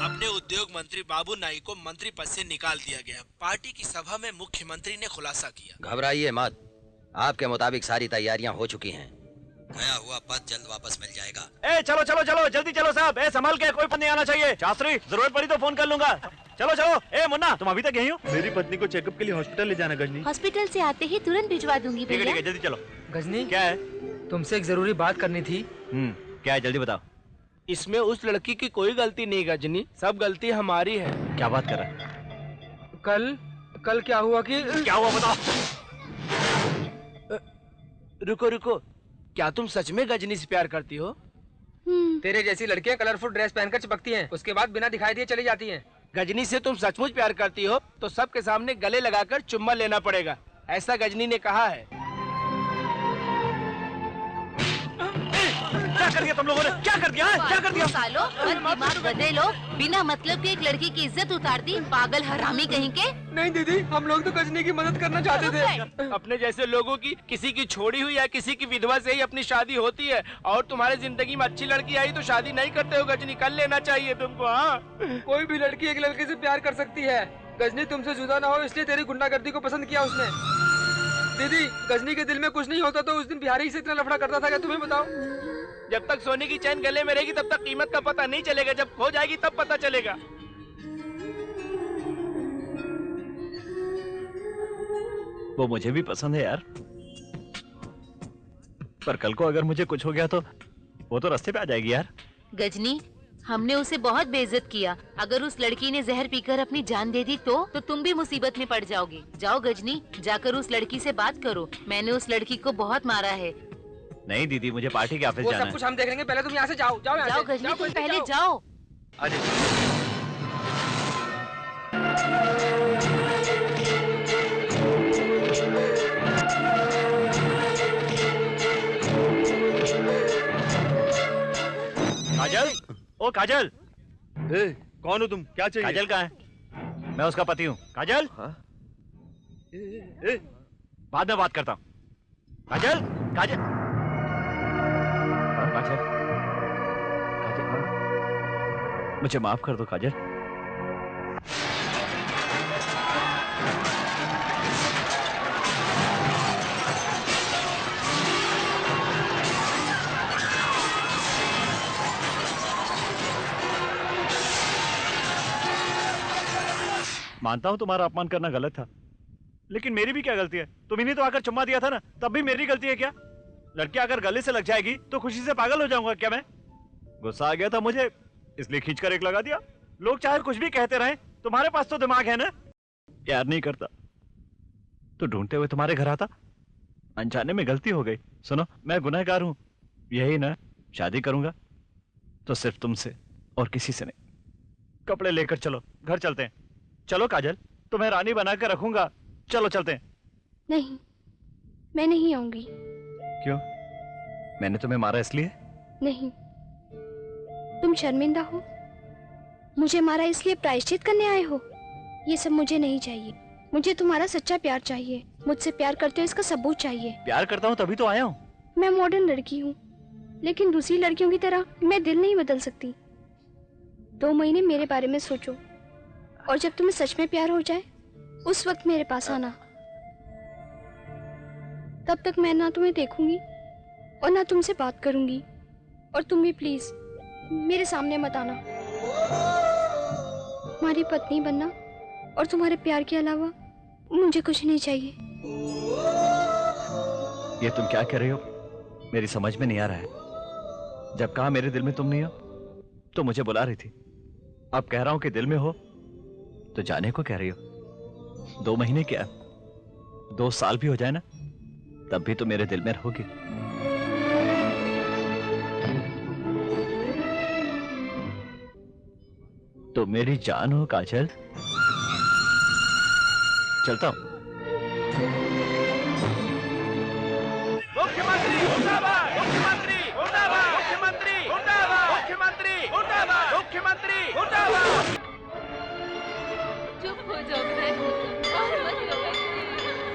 अपने उद्योग मंत्री बाबू नाई को मंत्री पद से निकाल दिया गया। पार्टी की सभा में मुख्यमंत्री ने खुलासा किया। घबराइए मत, आपके मुताबिक सारी तैयारियां हो चुकी हैं। गया हुआ पद जल्द वापस मिल जाएगा। ए चलो चलो चलो, जल्दी चलो साहब। ए संभल के, कोई पद नहीं आना चाहिए। शास्त्री जरूरत पड़ी तो फोन कर लूंगा। चलो चलो। ए मुन्ना, तुम अभी तक यहीं हो? मेरी पत्नी को चेकअप के लिए हॉस्पिटल ले जाना गजनी। हॉस्पिटल से आते ही तुरंत भिजवा दूंगी। ठीक है जल्दी चलो। गजनी क्या है? तुमसे एक जरूरी बात करनी थी। क्या है, जल्दी बताओ। इसमें उस लड़की की कोई गलती नहीं गजनी, सब गलती हमारी है। क्या बात कर रहा है? कल क्या हुआ कि क्या हुआ बताओ। रुको रुको, क्या तुम सच में गजनी से प्यार करती हो? तेरे जैसी लड़कियां कलरफुल ड्रेस पहनकर चिपकती हैं, उसके बाद बिना दिखाई दिए चली जाती हैं। गजनी से तुम सचमुच प्यार करती हो तो सबके सामने गले लगाकर चुम्मा लेना पड़ेगा, ऐसा गजनी ने कहा है। क्या कर दिया तुम लोगों ने? क्या कर दिया? क्या कर दिया? सालो, दिमाग गधे लोग, बिना मतलब के एक लड़की की इज्जत उतारती, पागल हरामी कहीं के। नहीं दीदी, हम लोग तो गजनी की मदद करना चाहते थे। अपने जैसे लोगों की किसी की छोड़ी हुई या किसी की विधवा से ही अपनी शादी होती है, और तुम्हारे जिंदगी में अच्छी लड़की आई तो शादी नहीं करते हो गजनी, कर लेना चाहिए तुमको। हाँ, कोई भी लड़की एक लड़के से प्यार कर सकती है। गजनी तुमसे जुदा ना हो इसलिए तेरी गुंडागर्दी को पसंद किया उसने। दीदी, गजनी के दिल में कुछ नहीं होता तो उस दिन बिहारी से इतना लफड़ा करता था क्या, तुम्हें बताओ? जब तक सोने की चैन गले में रहेगी तब तक कीमत का पता नहीं चलेगा, जब खो जाएगी तब पता चलेगा। वो मुझे भी पसंद है यार, पर कल को अगर मुझे कुछ हो गया तो वो तो रास्ते पे आ जाएगी यार। गजनी, हमने उसे बहुत बेइज्जत किया। अगर उस लड़की ने जहर पीकर अपनी जान दे दी तो तुम भी मुसीबत में पड़ जाओगे। जाओ गजनी, जाकर उस लड़की से बात करो। मैंने उस लड़की को बहुत मारा है। नहीं दीदी, मुझे पार्टी के ऑफिस जाना है। सब कुछ हम देख लेंगे, पहले तुम यहाँ से जाओ। जाओ गजनी, तुम पहले जाओ। काजल, ओ काजल। कौन हो तुम? क्या चाहिए? काजल कहाँ है? मैं उसका पति हूँ। काजल, बाद में बात करता हूँ। काजल, काजल, काजल, काजल, मुझे माफ कर दो काजल। मानता हूं तुम्हारा अपमान करना गलत था, लेकिन मेरी भी क्या गलती है? तुम्ही ने तो आकर चुम्मा दिया था ना, तब भी मेरी गलती है क्या? लड़की अगर गले से लग जाएगी तो खुशी से पागल हो जाऊंगा क्या मैं? गुस्सा आ गया था मुझे, इसलिए खींचकर एक लगा दिया। लोग चाहे कुछ भी कहते रहे, तुम्हारे पास तो दिमाग है ना। प्यार नहीं करता तो ढूंढते हुए तुम्हारे घर आता। अनजाने में गलती हो गई। सुनो, मैं गुनहगार हूं, यही ना, शादी करूंगा तो सिर्फ तुमसे और किसी से नहीं। कपड़े लेकर चलो, घर चलते हैं। चलो काजल, तुम्हें रानी बनाकर रखूंगा। चलो चलते हैं। नहीं, मैं नहीं आऊंगी। क्यों? मैंने तुम्हें मारा इसलिए? नहीं, तुम शर्मिंदा हो, मुझे मारा इसलिए प्रायश्चित करने आए हो? ये सब मुझे नहीं चाहिए। मुझे तुम्हारा सच्चा प्यार चाहिए। मुझसे प्यार करते हो इसका सबूत चाहिए। प्यार करता हूँ तभी तो आया हूँ। मैं मॉडर्न लड़की हूँ, लेकिन दूसरी लड़कियों की तरह मैं दिल नहीं बदल सकती। 2 महीने मेरे बारे में सोचो, और जब तुम्हें सच में प्यार हो जाए उस वक्त मेरे पास आना। तब तक मैं ना तुम्हें देखूंगी और ना तुमसे बात करूंगी। और तुम भी प्लीज मेरे सामने मत आना। तुम्हारी पत्नी बनना और तुम्हारे प्यार के अलावा मुझे कुछ नहीं चाहिए। ये तुम क्या कह रही हो? मेरी समझ में नहीं आ रहा है। जब कहा मेरे दिल में तुम नहीं हो तो मुझे बुला रही थी। अब कह रहा हूं कि दिल में हो तो जाने को कह रही हो। 2 महीने क्या 2 साल भी हो जाए ना, तब भी तो मेरे दिल में रहोगी। तो मेरी जान हो काजल। चलता हूं। मुख्यमंत्री मुर्दाबाद, मुख्यमंत्री मुर्दाबाद, मुख्यमंत्री मुर्दाबाद, मुख्यमंत्री मुर्दाबाद, मुख्यमंत्री मुर्दाबाद। चुप हो जाओ बहन और मत रोना,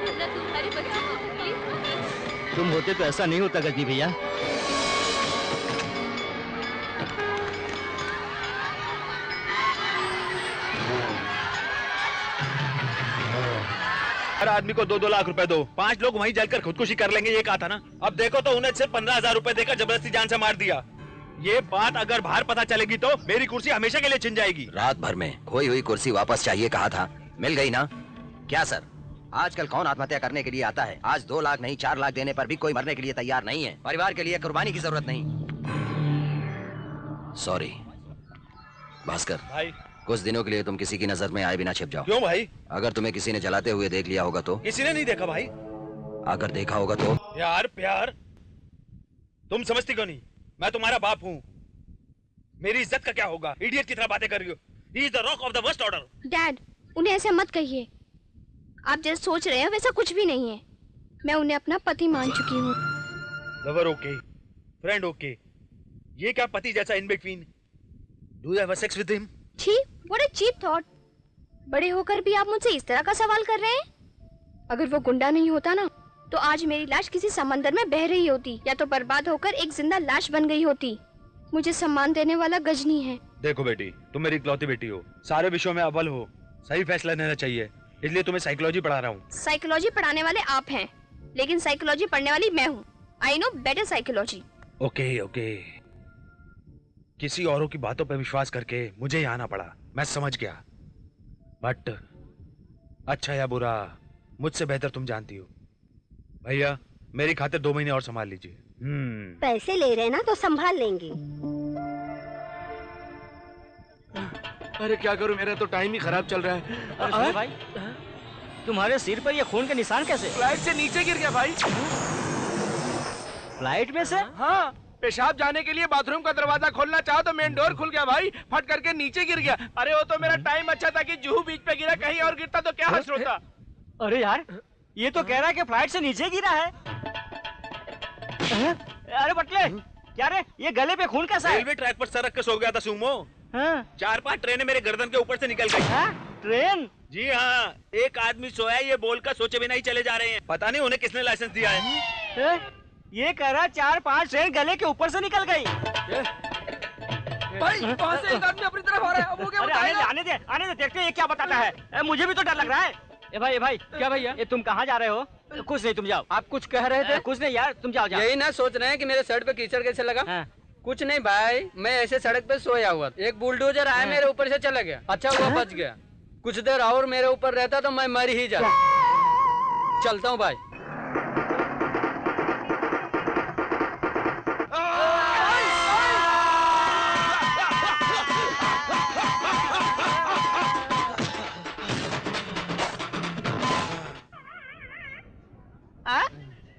वरना तुम्हारी बच्ची को तकलीफ होगी। तुम होते तो ऐसा नहीं होता गजनी भैया। हर आदमी को 2-2 लाख रुपए दो, 5 लोग वहीं जलकर खुदकुशी कर लेंगे, ये कहा था ना। अब देखो तो उन्हें सिर्फ 15,000 रुपए देकर जबरदस्ती जान से मार दिया। ये बात अगर बाहर पता चलेगी तो मेरी कुर्सी हमेशा के लिए छिन जाएगी। रात भर में खोई हुई कुर्सी वापस चाहिए कहा था, मिल गई ना? क्या सर, आजकल कौन आत्महत्या करने के लिए आता है? आज 2 लाख नहीं 4 लाख देने पर भी कोई मरने के लिए तैयार नहीं है। परिवार के लिए कुर्बानी की जरूरत नहीं। सॉरी भास्कर भाई, कुछ दिनों के लिए तुम किसी की नजर में आए बिना छिप जाओ। क्यों भाई? अगर तुम्हें किसी ने जलाते हुए देख लिया होगा तो? किसी ने नहीं देखा भाई। अगर देखा होगा तो? यार प्यार तुम समझती क्यों नहीं? मैं तुम्हारा बाप हूँ, मेरी इज्जत का क्या होगा? इडियट की तरह बातें कर रही हो। He is the rock of the worst order। Dad, उन्हें ऐसे मत कहिए। आप जैसे सोच रहे हैं वैसा कुछ भी नहीं है। मैं उन्हें अपना पति मान चुकी हूँ। लवर ओके, फ्रेंड ओके, ये क्या पति जैसा in between? Do you have sex with him? छी, व्हाट अ चीप थॉट। बड़े होकर भी आप मुझसे इस तरह का सवाल कर रहे हैं। अगर वो गुंडा नहीं होता ना तो आज मेरी लाश किसी समंदर में बह रही होती, या तो बर्बाद होकर एक जिंदा लाश बन गई होती। मुझे सम्मान देने वाला गजनी है। देखो बेटी, तुम मेरी इकलौती बेटी हो, सारे विषयों में अव्वल हो, सही फैसला लेना चाहिए, इसलिए तुम्हें साइकोलॉजी पढ़ा रहा हूँ। साइकोलॉजी पढ़ाने वाले आप हैं, लेकिन साइकोलॉजी पढ़ने वाली मैं हूँ। I know better psychology. Okay okay, किसी औरों की बातों पर विश्वास करके मुझे यहाँ आना पड़ा, मैं समझ गया। बट अच्छा या बुरा मुझसे बेहतर तुम जानती हो। भैया मेरी खातिर 2 महीने और संभाल लीजिए। पैसे ले रहे ना तो संभाल लेंगे। अरे क्या करूं, मेरा तो टाइम ही खराब चल रहा है। अरे भाई, तुम्हारे सिर पर ये खून के निशान कैसे? फ्लाइट से नीचे गिर गया भाई। फ्लाइट में से? हाँ, पेशाब जाने के लिए बाथरूम का दरवाजा खोलना चाहो तो मेन डोर खुल गया भाई, फट करके नीचे गिर गया। अरे वो तो मेरा टाइम अच्छा था कि जुहू बीच पे गिरा, कहीं और गिरता तो क्या हश्र होता। अरे यार, ये तो कह रहा है कि फ्लाइट से नीचे गिरा है। अरे बटले, क्या रे, ये गले पे खून कैसा है? रेलवे ट्रैक पर सरक के सो गया था सुमो। 4-5 ट्रेनें मेरे गर्दन के ऊपर से निकल गई। ट्रेन? जी हाँ, एक आदमी सोया ये बोलकर सोचे बिना ही चले जा रहे हैं। पता नहीं उन्हें किसने लाइसेंस दिया है। ये कह रहा 4-5 ट्रेन गले के ऊपर से निकल गई। भाई वहाँ से एक आदमी अपनी तरफ आ रहा है, अब वो क्या बताएगा? आने दे, देखते हैं ये क्या बताता है। मुझे भी तो डर लग रहा है। ए भाई क्या भैया? ये तुम कहाँ जा रहे हो? कुछ नहीं, तुम जाओ। आप कुछ कह रहे थे? कुछ नहीं यार, तुम जाओ। यही ना सोच रहे हैं कि मेरे शर्ट पे कीचड़ कैसे लगा? कुछ नहीं भाई, मैं ऐसे सड़क पे सोया हुआ था, एक बुलडोजर आया मेरे ऊपर से चला गया। अच्छा हुआ बच गया, कुछ देर और मेरे ऊपर रहता तो मैं मर ही जाता। चलता हूँ भाई।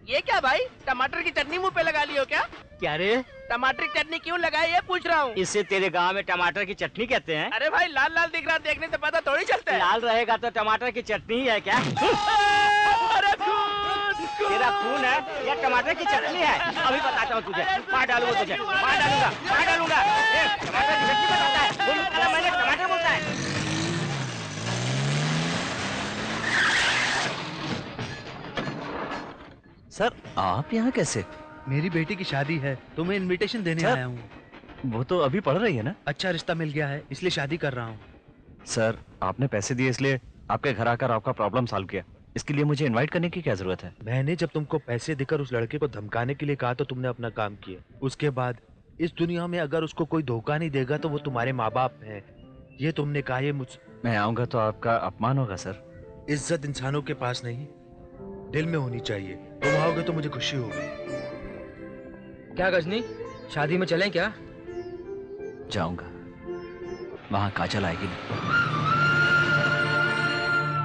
ये क्या भाई, टमाटर की चटनी मुंह पे लगा ली हो क्या? क्या रे? टमाटर की चटनी क्यों लगाई ये पूछ रहा हूँ। इससे तेरे गांव में टमाटर की चटनी कहते हैं? अरे भाई लाल लाल दिख रहा, देखने से पता थोड़ी चलता है। लाल रहेगा तो टमाटर की चटनी ही है क्या? अरे तेरा खून है या टमाटर की चटनी है? अभी बताता हूँ तुझे, मार डालूंगा तुझे, मार डालूंगा। टमाटर की चटनी बताता है, मैंने टमाटर बोलता है। सर आप यहाँ कैसे? मेरी बेटी की शादी है, तुम्हें इनविटेशन देने आया हूँ। वो तो अभी पढ़ रही है ना? अच्छा रिश्ता मिल गया है, इसलिए शादी कर रहा हूँ। सर आपने पैसे दिए इसलिए आपके घर आकर आपका प्रॉब्लम सॉल्व किया, इसके लिए मुझे इनवाइट करने की क्या जरूरत है? मैंने जब तुमको पैसे देकर उस लड़के को धमकाने के लिए कहा तो तुमने अपना काम किया। उसके बाद इस दुनिया में अगर उसको कोई धोखा नहीं देगा तो वो तुम्हारे माँ बाप हैं, ये तुमने कहा। ये मुझ मैं आऊंगा तो आपका अपमान होगा सर। इज्जत इंसानों के पास नहीं, दिल में होनी चाहिए। तुम आओगे तो मुझे खुशी होगी। क्या गजनी, शादी में चलें क्या? जाऊंगा, वहां काजल आएगी ना,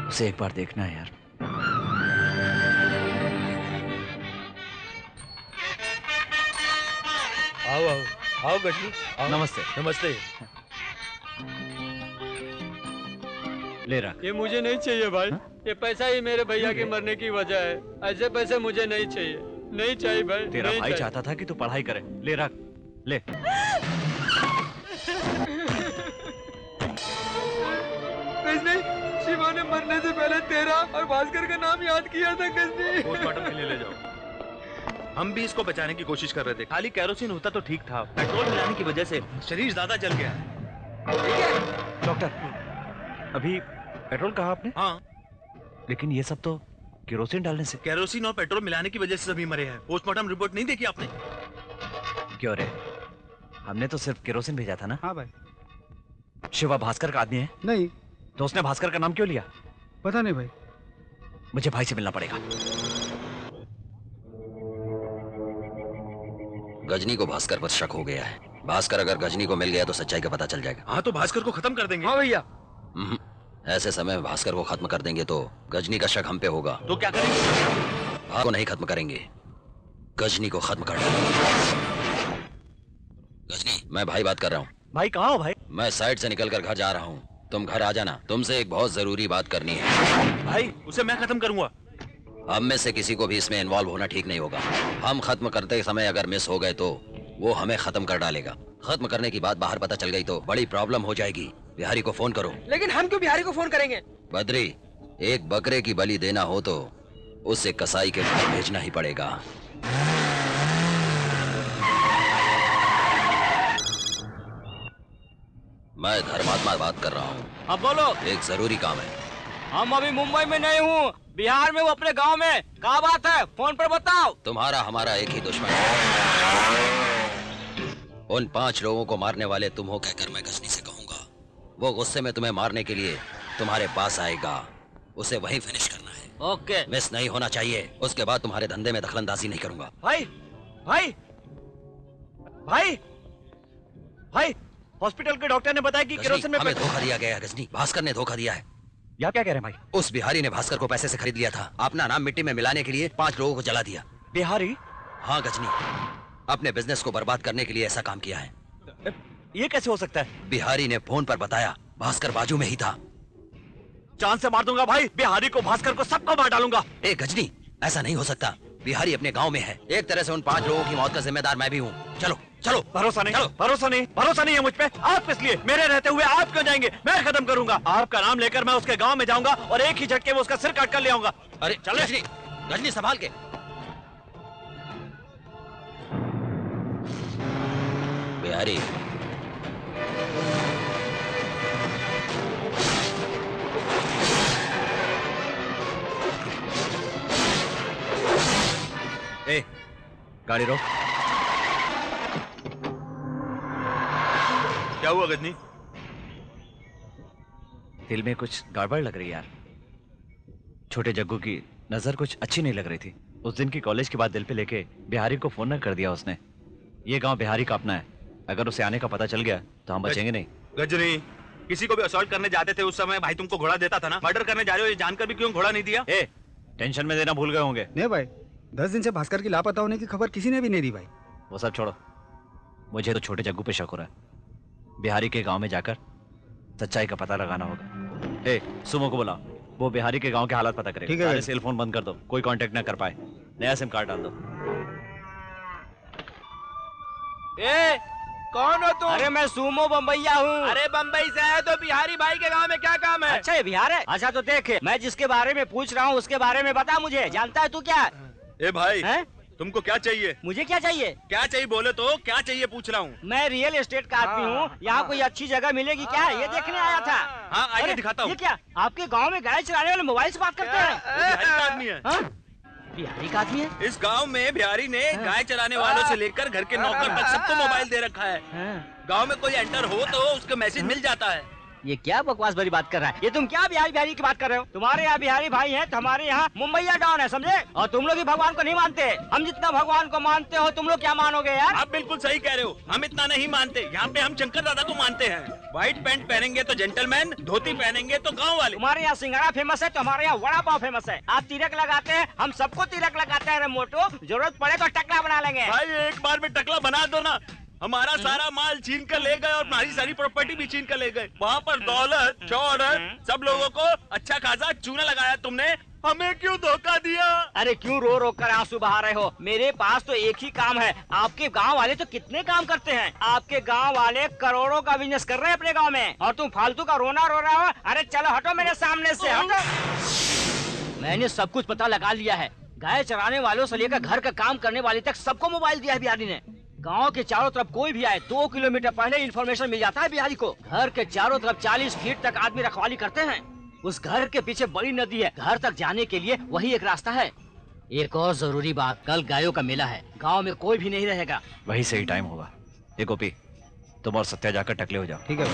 उसे एक बार देखना है यार। आओ आओ आओ गजनी, आओ। नमस्ते। नमस्ते। ले रख। ये मुझे नहीं चाहिए भाई। ये पैसा ही मेरे भैया के मरने की वजह है। ऐसे पैसे मुझे नहीं चाहिए, नहीं चाहिए भाई। तेरा नहीं भाई चाहिए। चाहता था कि तू पढ़ाई करे। ले रख, ले। गजनी, शिवा ने मरने से पहले तेरा और भास्कर का नाम याद किया था गजनी। पोस्टमार्टम के लिए ले जाओ। हम भी इसको बचाने की कोशिश कर रहे थे। खाली कैरोसिन होता तो ठीक था, पेट्रोल मिलाने की वजह से शरीर ज्यादा जल गया है। डॉक्टर, अभी पेट्रोल कहा आपने? हाँ, लेकिन ये सब तो केरोसिन डालने से। कैरोसिन और पेट्रोल मिलाने की वजह से सभी मरे हैं। पोस्टमार्टम रिपोर्ट नहीं देखी आपने? क्यों रे, हमने तो सिर्फ केरोसिन भेजा था ना। हाँ भाई। शिवा भास्कर का आदमी है? नहीं। तो उसने भास्कर का नाम क्यों लिया? पता नहीं भाई। मुझे भाई से मिलना पड़ेगा। गजनी को भास्कर पर शक हो गया है। भास्कर अगर गजनी को मिल गया तो सच्चाई का पता चल जाएगा। हाँ, तो भास्कर को खत्म कर देंगे। हाँ भैया। ऐसे समय में भास्कर को खत्म कर देंगे तो गजनी का शक हम पे होगा। तो क्या करेंगे? भास्कर को नहीं खत्म करेंगे, गजनी को खत्म कर देंगे। गजनी, मैं भाई बात कर रहा हूँ। भाई कहाँ हो भाई? मैं साइड से निकलकर घर जा रहा हूँ, तुम घर आ जाना। तुमसे एक बहुत जरूरी बात करनी है। भाई, उसे मैं खत्म करूंगा। हम में से किसी को भी इसमें इन्वॉल्व होना ठीक नहीं होगा। हम खत्म करते समय अगर मिस हो गए तो वो हमें खत्म कर डालेगा। खत्म करने की बात बाहर पता चल गई तो बड़ी प्रॉब्लम हो जाएगी। बिहारी को फोन करो। लेकिन हम क्यों बिहारी को फोन करेंगे? बद्री, एक बकरे की बलि देना हो तो उसे कसाई के घर भेजना ही पड़ेगा। मैं धर्मात्मा बात कर रहा हूँ। अब बोलो। एक जरूरी काम है। हम अभी मुंबई में नहीं हूँ, बिहार में हूँ, अपने गांव में। क्या बात है, फोन पर बताओ। तुम्हारा हमारा एक ही दुश्मन है। उन 5 लोगों को मारने वाले तुम हो कहकर मैं गजनी से कहूंगा। वो गुस्से में तुम्हें मारने के लिए तुम्हारे पास आएगा। उसे वहीं फिनिश करना है। ओके। मिस नहीं होना चाहिए। उसके बाद तुम्हारे धंधे में दखलंदाजी नहीं करूंगा। भाई, भाई, भाई, भाई, हॉस्पिटल के डॉक्टर ने बताया कि केरोसिन में हमें धोखा दिया गया है गजनी। भास्कर ने धोखा दिया है। या क्या कह रहे हैं भाई? उस बिहारी ने भास्कर को पैसे से खरीद लिया था। अपना नाम मिट्टी में मिलाने के लिए 5 लोगों को जला दिया। बिहारी? हाँ गजनी, अपने बिजनेस को बर्बाद करने के लिए ऐसा काम किया है। ये कैसे हो सकता है? बिहारी ने फोन पर बताया, भास्कर बाजू में ही था। जान से मार दूंगा भाई, बिहारी को, भास्कर को, सबको मार डालूंगा। ए गजनी, ऐसा नहीं हो सकता। बिहारी अपने गांव में है। एक तरह से उन 5 लोगों की मौत का जिम्मेदार मैं भी हूँ। चलो चलो। भरोसा नहीं, चलो। भरोसा नहीं, भरोसा नहीं है मुझ पे। आप किस लिए? मेरे रहते हुए आप क्यों जाएंगे? मैं खत्म करूंगा। आपका नाम लेकर मैं उसके गांव में जाऊंगा और एक ही झटके में उसका सिर काट कर ले आऊंगा। अरे चल गजनी, गजनी संभाल के। बिहारी, ए, गाड़ी रोक। क्या हुआ गजनी? दिल में कुछ गड़बड़ लग रही है यार। छोटे जग्गू की नजर कुछ अच्छी नहीं लग रही थी। उस दिन की कॉलेज की बात दिल पे लेके बिहारी को फोन न कर दिया उसने। ये गांव बिहारी का अपना है। अगर उसे आने का पता चल गया तो हम बचेंगे नहीं। गजनी, किसी को भी असॉल्ट करने जाते थे उस समय भाई तुमको घोड़ा देता था ना। मर्डर करने जा रहे हो ये जानकर भी क्यों घोड़ा नहीं दिया? ए, टेंशन में देना भूल गए होंगे। नहीं भाई, 10 दिन से भास्कर की लापता होने की खबर किसी ने भी नहीं दी भाई। वो सब छोड़ो, मुझे तो छोटे जग्गू पे शक हो रहा है। बिहारी के गांव में जाकर सच्चाई का पता लगाना होगा। ए, सुमो को बुलाओ, वो बिहारी के गांव के हालात पता करे। ठीक है। सारे सेल फोन बंद कर दो, कोई कांटेक्ट ना कर पाए। नया सिम कार्ड डाल दो। ए, कौन हो तुम? अरे मैं सुमो बम्बैया हूँ। अरे बम्बई से आए तो बिहारी भाई के गांव में क्या काम है? अच्छा ये बिहार है? अच्छा तो देख, मैं जिसके बारे में पूछ रहा हूँ उसके बारे में बता मुझे। जानता है तू क्या? ए भाई, है? तुमको क्या चाहिए? मुझे क्या चाहिए? क्या चाहिए बोले तो क्या चाहिए पूछ रहा हूँ। मैं रियल एस्टेट का आदमी हूँ। यहाँ कोई अच्छी जगह मिलेगी क्या, ये देखने आया था। हाँ, आइए अरे, दिखाता हूँ। ये क्या आपके गांव में गाय चराने वाले मोबाइल से बात करते हैं? बिहारी का आदमी है। हाँ? बिहारी का आदमी है? इस गांव में बिहारी ने गाय चराने वालों से लेकर घर के नौकर तक सबको मोबाइल दे रखा है। गांव में कोई एंटर हो तो उसका मैसेज मिल जाता है। ये क्या बकवास भरी बात कर रहा है? ये तुम क्या बिहारी बिहारी की बात कर रहे हो? तुम्हारे यहाँ बिहारी भाई हैं तो हमारे यहाँ मुंबईया डॉन है, समझे? और तुम लोग ही भगवान को नहीं मानते। हम जितना भगवान को मानते हो तुम लोग क्या मानोगे यार? आप बिल्कुल सही कह रहे हो, हम इतना नहीं मानते। यहाँ पे हम शंकर दादा को मानते हैं। व्हाइट पैंट पहनेंगे तो जेंटलमैन, धोती पहनेंगे तो गाँव वाले। तुम्हारे यहाँ सिंघाड़ा फेमस है तो हमारे यहाँ वड़ा पाव फेमस है। आप तिलक लगाते हैं, हम सबको तिलक लगाते हैं। मोटो जरूरत पड़े तो टकला बना लेंगे। भाई एक बार में टकला बना दो ना। हमारा सारा माल छीन कर ले गए और हमारी सारी प्रॉपर्टी भी छीन कर ले गए। वहाँ पर दौलत शौहरत सब लोगों को अच्छा खासा चूना लगाया तुमने, हमें क्यों धोखा दिया? अरे क्यों रो रो कर आंसू बहा रहे हो? मेरे पास तो एक ही काम है। आपके गांव वाले तो कितने काम करते हैं। आपके गांव वाले करोड़ों का बिजनेस कर रहे हैं अपने गांव में, और तुम फालतू का रोना रो रहे हो। अरे चलो हटो मेरे सामने से, हटो। मैंने सब कुछ पता लगा लिया है। गाय चराने वालों से लेकर घर का काम करने वाले तक सबको मोबाइल दिया है बिहारी ने। गांव के चारों तरफ कोई भी आए 2 किलोमीटर पहले इन्फॉर्मेशन मिल जाता है बिहारी को। घर के चारों तरफ 40 फीट तक आदमी रखवाली करते हैं। उस घर के पीछे बड़ी नदी है, घर तक जाने के लिए वही एक रास्ता है। एक और जरूरी बात, कल गायों का मेला है, गांव में कोई भी नहीं रहेगा। वही सही टाइम होगा। ये गोपी, तुम और सत्या जाकर टकले हो जाओ। ठीक है।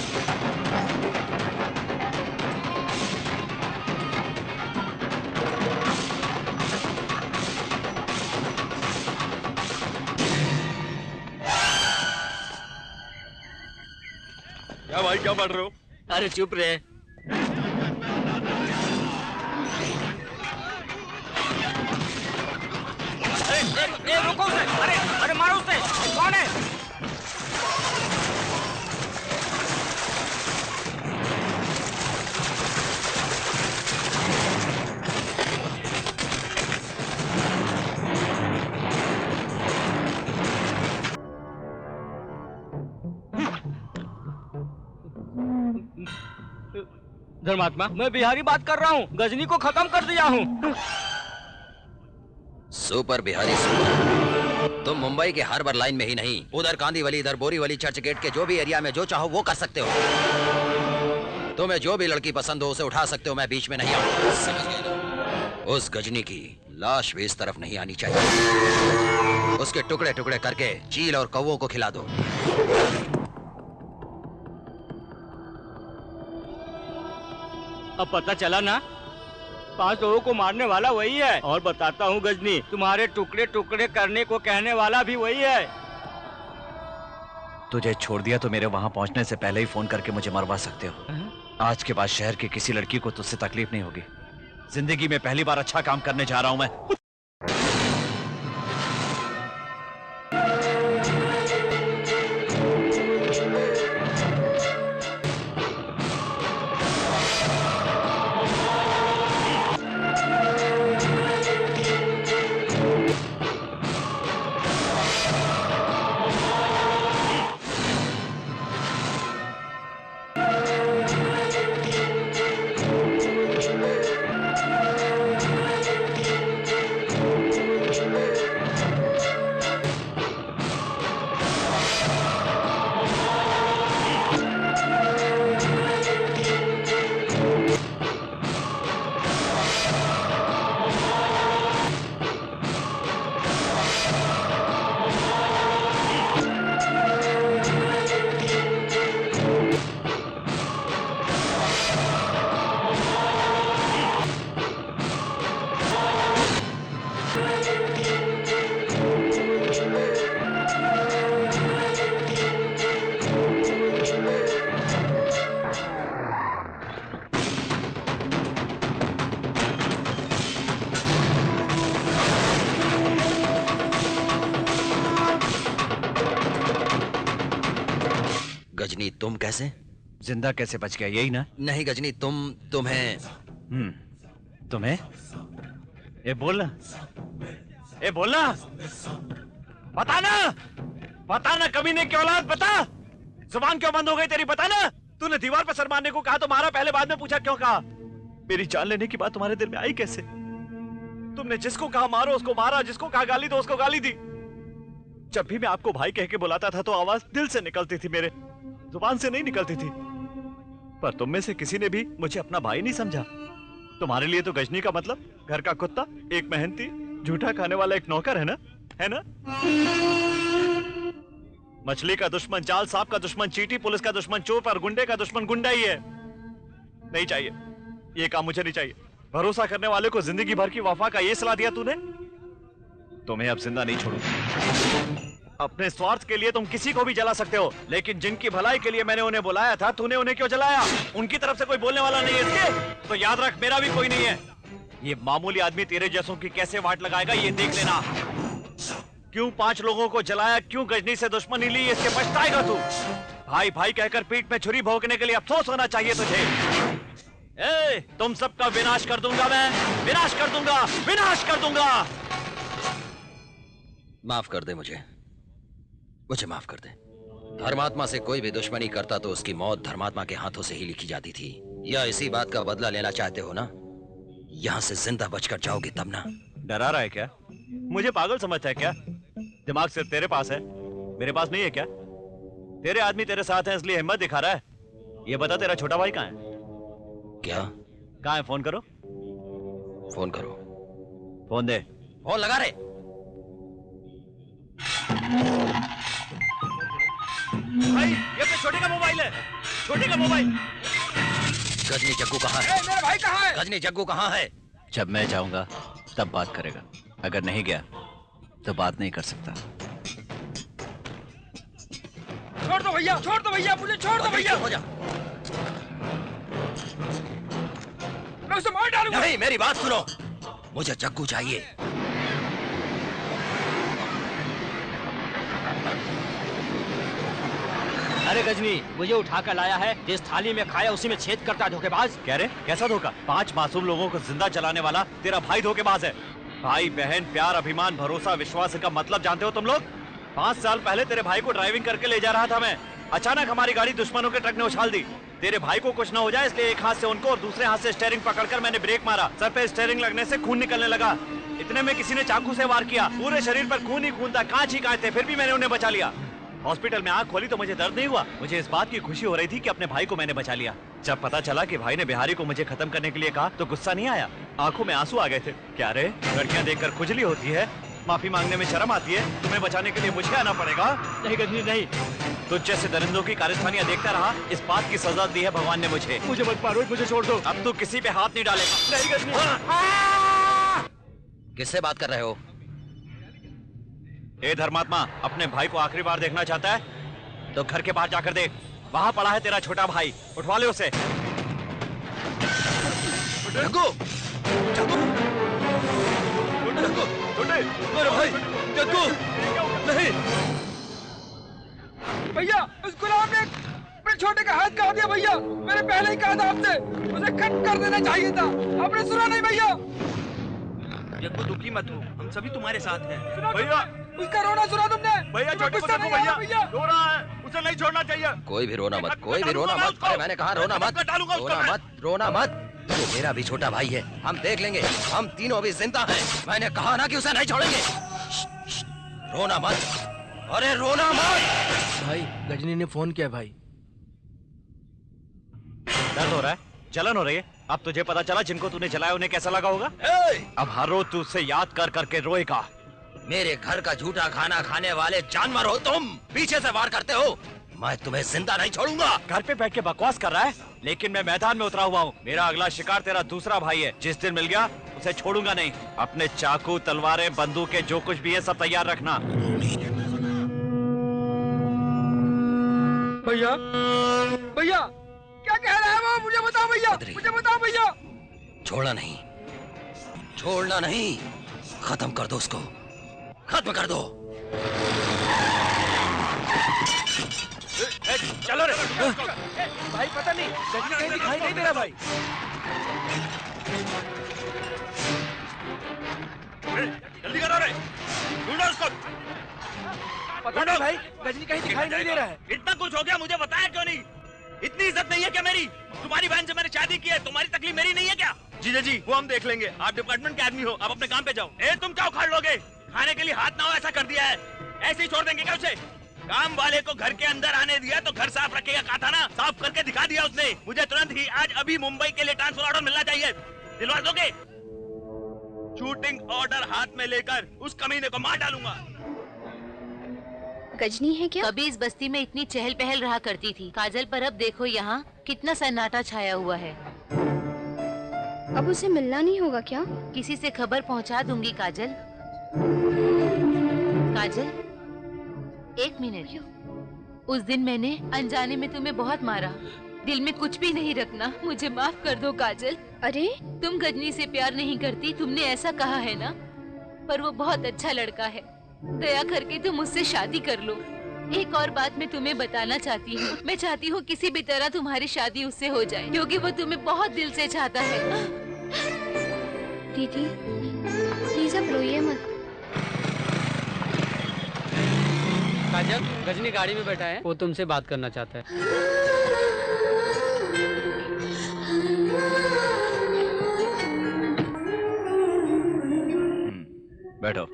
क्या भाई क्या पढ़ रहे हो? अरे चुप रहे। अरे रुको उसे। अरे मारो उसे। कौन है? धर्मात्मा, मैं बिहारी बात कर रहा हूँ। गजनी को खत्म कर दिया हूँ। Super Bihari super. तुम मुंबई के हार्बर लाइन में ही नहीं, उधर कांदीवली, इधर बोरीवली, चर्च गेट के जो भी एरिया में जो चाहो वो कर सकते हो। तुम्हें जो भी लड़की पसंद हो उसे उठा सकते हो, मैं बीच में नहीं आऊंगा, समझ गए ना? उस गजनी की लाश भी इस तरफ नहीं आनी चाहिए। उसके टुकड़े टुकड़े करके चील और कौवों को खिला दो। अब पता चला ना, 5 लोगों को मारने वाला वही है। और बताता हूँ गजनी, तुम्हारे टुकड़े टुकड़े करने को कहने वाला भी वही है। तुझे छोड़ दिया तो मेरे वहां पहुंचने से पहले ही फोन करके मुझे मरवा सकते हो। आज के बाद शहर की किसी लड़की को तुझसे तकलीफ नहीं होगी। जिंदगी में पहली बार अच्छा काम करने जा रहा हूं मैं। गजनी तुम कैसे जिंदा कैसे बच गया? यही ना? नहीं गजनी, तुम्हें तुम्हें? ए बोलना, ए बोलना, बता ना कमीने की औलाद, बता। जुबान क्यों बंद हो गई तेरी? बता ना। तूने दीवार पर सर मारने को कहा तो मारा, पहले बाद में पूछा क्यों कहा? मेरी जान लेने की बात तुम्हारे दिल में आई कैसे? तुमने जिसको कहा मारो उसको मारा, जिसको कहा गाली दो उसको गाली दी। जब भी मैं आपको भाई कह के बुलाता था तो आवाज दिल से निकलती थी, मेरे जुबान से नहीं निकलती थी। पर तुम में से किसी ने भी मुझे अपना भाई नहीं समझा। तुम्हारे लिए तो गजनी का मतलब घर का कुत्ता, एक मेहनती झूठा खाने वाला एक नौकर है ना? है ना? मछली का दुश्मन जाल, सांप का दुश्मन चींटी, पुलिस का दुश्मन चोर और गुंडे का दुश्मन गुंडा ही है। नहीं चाहिए, ये काम मुझे नहीं चाहिए। भरोसा करने वाले को जिंदगी भर की वफा का ये सलाह दिया तूने? तुम्हें अब जिंदा नहीं छोड़ूंगा। अपने स्वार्थ के लिए तुम किसी को भी जला सकते हो, लेकिन जिनकी भलाई के लिए मैंने उन्हें बुलाया था, तूने उन्हें क्यों जलाया? उनकी तरफ से कोई बोलने वाला नहीं है इसके? तो याद रख, मेरा भी कोई नहीं है। ये मामूली आदमी तेरे जैसों की कैसे वाट लगाएगा ये देख लेना। क्यों 5 लोगों को जलाया, क्यों गजनी से दुश्मनी ली, इसके पछताएगा तू। भाई भाई कहकर पीठ में छुरी भोंकने के लिए अफसोस होना चाहिए तुझे। ए, तुम सबका विनाश कर दूंगा मैं, विनाश कर दूंगा, विनाश कर दूंगा। माफ कर दे मुझे माफ कर दे। धर्मात्मा से कोई भी दुश्मनी करता तो उसकी मौत धर्मात्मा के हाथों से ही लिखी जाती थी। या इसी बात का बदला लेना चाहते हो ना? यहाँ से जिंदा बचकर जाओगे तब ना। डरा रहा है क्या? मुझे पागल समझता है क्या? दिमाग सिर्फ तेरे पास है, मेरे पास नहीं है क्या? तेरे आदमी तेरे साथ हैं इसलिए हिम्मत दिखा रहा है। ये बता, तेरा छोटा भाई कहाँ है? क्या? कहाँ है? फोन करो, फोन करो। फोन दे। फोन लगा रे। भाई ये अपने छोटे का मोबाइल है, छोटे का मोबाइल। गजनी जग्गू कहाँ है? मेरा भाई कहाँ है? गजनी जग्गू कहाँ है? जब मैं जाऊंगा तब बात करेगा, अगर नहीं गया तो बात नहीं कर सकता। छोड़ दो भैया, छोड़ दो भैया, मुझे छोड़ दो भैया। हो जा। मैं उसे मार डालूंगा। नहीं, मेरी बात सुनो, मुझे जग्गू चाहिए। अरे गजनी, मुझे उठा कर लाया है, जिस थाली में खाया उसी में छेद करता है धोखेबाज। कह रहे कैसा धोखा? 5 मासूम लोगों को जिंदा जलाने वाला तेरा भाई धोखेबाज है। भाई बहन प्यार अभिमान भरोसा विश्वास का मतलब जानते हो तुम लोग? 5 साल पहले तेरे भाई को ड्राइविंग करके ले जा रहा था मैं, अचानक हमारी गाड़ी दुश्मनों के ट्रक ने उछाल दी। तेरे भाई को कुछ न हो जाए इसलिए एक हाथ से उनको और दूसरे हाथ से स्टीयरिंग पकड़कर मैंने ब्रेक मारा। सर पे स्टीयरिंग लगने से खून निकलने लगा। इतने में किसी ने चाकू से वार किया, पूरे शरीर पर खून ही खून था, कांच ही कांच थे, फिर भी मैंने उन्हें बचा लिया। हॉस्पिटल में आंख खोली तो मुझे दर्द नहीं हुआ, मुझे इस बात की खुशी हो रही थी कि अपने भाई को मैंने बचा लिया। जब पता चला कि भाई ने बिहारी को मुझे खत्म करने के लिए कहा तो गुस्सा नहीं आया, आंखों में आंसू आ गए थे। क्या रे, लड़कियां देखकर खुजली होती है, माफी मांगने में शर्म आती है, तुम्हें बचाने के लिए मुझे आना पड़ेगा? नहीं गजनी नहीं, तुझ जैसे दरिंदों की कारस्तानियां देखता रहा, इस बात की सजा दी है भगवान ने मुझे। मुझे मत मारो, मुझे छोड़ दो। अब तू किसी पे हाथ नहीं डालेगा। नहीं गजनी। किससे बात कर रहे हो? ए धर्मात्मा, अपने भाई को आखिरी बार देखना चाहता है तो घर के बाहर जाकर देख, वहां पड़ा है तेरा छोटा भाई, उठवा ले उसे। जग्गू, जग्गू, जग्गू, मेरे भाई, जग्गू, नहीं। भैया उस गुलाम ने मेरे छोटे का हाथ काट दिया भैया, मैंने पहले ही कहा था आपसे, उसे कट कर देना चाहिए था, आपने सुना नहीं भैया। जग्गू दुखी मत हो, हम सभी तुम्हारे साथ हैं। भैया उसका रोना सुना तुमने? भैया छोटे को देखो भैया, रो रहा है, उसे नहीं छोड़ना चाहिए। कोई भी रोना मत, कोई भी रोना मत। अरे मैंने कहा रोना मत, रोना मत, रोना मत। वो मेरा भी छोटा भाई है, हम देख लेंगे, हम तीनों भी जिंदा हैं। मैंने कहा ना कि उसे नहीं छोड़ेंगे। रोना मत, अरे रोना मत। भाई गजनी ने फोन किया भाई। दर्द हो रहा है, जलन हो रही है। अब तुझे पता चला जिनको तूने जलाया उन्हें कैसा लगा होगा। अब हर रोज तू उससे याद कर करके रोएगा। मेरे घर का झूठा खाना खाने वाले जानवर हो तुम, पीछे से वार करते हो, मैं तुम्हें जिंदा नहीं छोड़ूंगा। घर पे बैठ के बकवास कर रहा है, लेकिन मैं मैदान में उतरा हुआ हूँ। मेरा अगला शिकार तेरा दूसरा भाई है, जिस दिन मिल गया उसे छोड़ूंगा नहीं। अपने चाकू तलवारें बंदूकें जो कुछ भी है सब तैयार रखना। भैया भैया क्या कह रहा है वो? मुझे बताओ भैया, मुझे बताओ भैया। छोड़ना नहीं, छोड़ना नहीं, खत्म कर दो उसको, खत्म कर दो। चलो रे। भाई पता नहीं गजनी कहीं दिखाई नहीं दे रहा भाई। जल्दी करो रे, ढूंढो उसको। पता नहीं भाई गजनी कहीं दिखाई नहीं दे रहा है। इतना कुछ हो गया मुझे बताया क्यों नहीं? इतनी इज्जत नहीं है क्या मेरी? तुम्हारी बहन से मैंने शादी की है, तुम्हारी तकलीफ मेरी नहीं है क्या? जीजा जी वो हम देख लेंगे, आप डिपार्टमेंट के आदमी हो, आप अपने काम पे जाओ। ए तुम क्या उखाड़ लोगे? खाने के लिए हाथ ना हो ऐसा कर दिया है, ऐसे ही छोड़ देंगे क्या उसे? काम वाले को घर के अंदर आने दिया तो घर साफ रखेगा, कहा था ना, साफ करके दिखा दिया उसने। मुझे तुरंत ही आज अभी मुंबई के लिए ट्रांसफर ऑर्डर मिलना चाहिए, दिलवा दोगे? शूटिंग ऑर्डर हाथ में लेकर उस कमीने को मार डालूंगा। गजनी है क्या? कभी इस बस्ती में इतनी चहल पहल रहा करती थी काजल, पर अब देखो यहाँ कितना सन्नाटा छाया हुआ है। अब उसे मिलना नहीं होगा क्या? किसी से खबर पहुंचा दूंगी काजल। काजल, एक मिनट। उस दिन मैंने अनजाने में तुम्हें बहुत मारा। दिल में कुछ भी नहीं रखना, मुझे माफ कर दो काजल। अरे तुम गजनी से प्यार नहीं करती, तुमने ऐसा कहा है ना, पर वो बहुत अच्छा लड़का है। दया करके तुम उससे शादी कर लो। एक और बात मैं तुम्हें बताना चाहती हूँ, मैं चाहती हूँ किसी भी तरह तुम्हारी शादी उससे हो जाए, क्योंकि वो तुम्हें बहुत दिल से चाहता है। दीदी प्लीज अब रोइए मत। काजल, गजनी गाड़ी में बैठा है, वो तुमसे बात करना चाहता है। बैठो।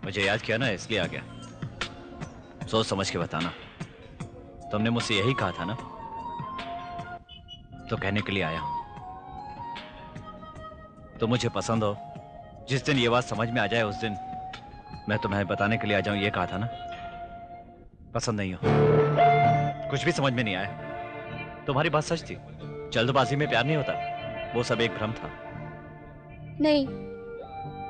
मुझे याद किया ना, इसलिए आ गया। सोच समझ के बताना। तुमने मुझसे यही कहा था ना, तो कहने के लिए आया हूं। तो मुझे पसंद हो, जिस दिन ये बात समझ में आ जाए उस दिन मैं तुम्हें बताने के लिए आ जाऊं, ये कहा था ना। पसंद नहीं हो, कुछ भी समझ में नहीं आया। तुम्हारी बात सच थी, जल्दबाजी में प्यार नहीं होता, वो सब एक भ्रम था। नहीं,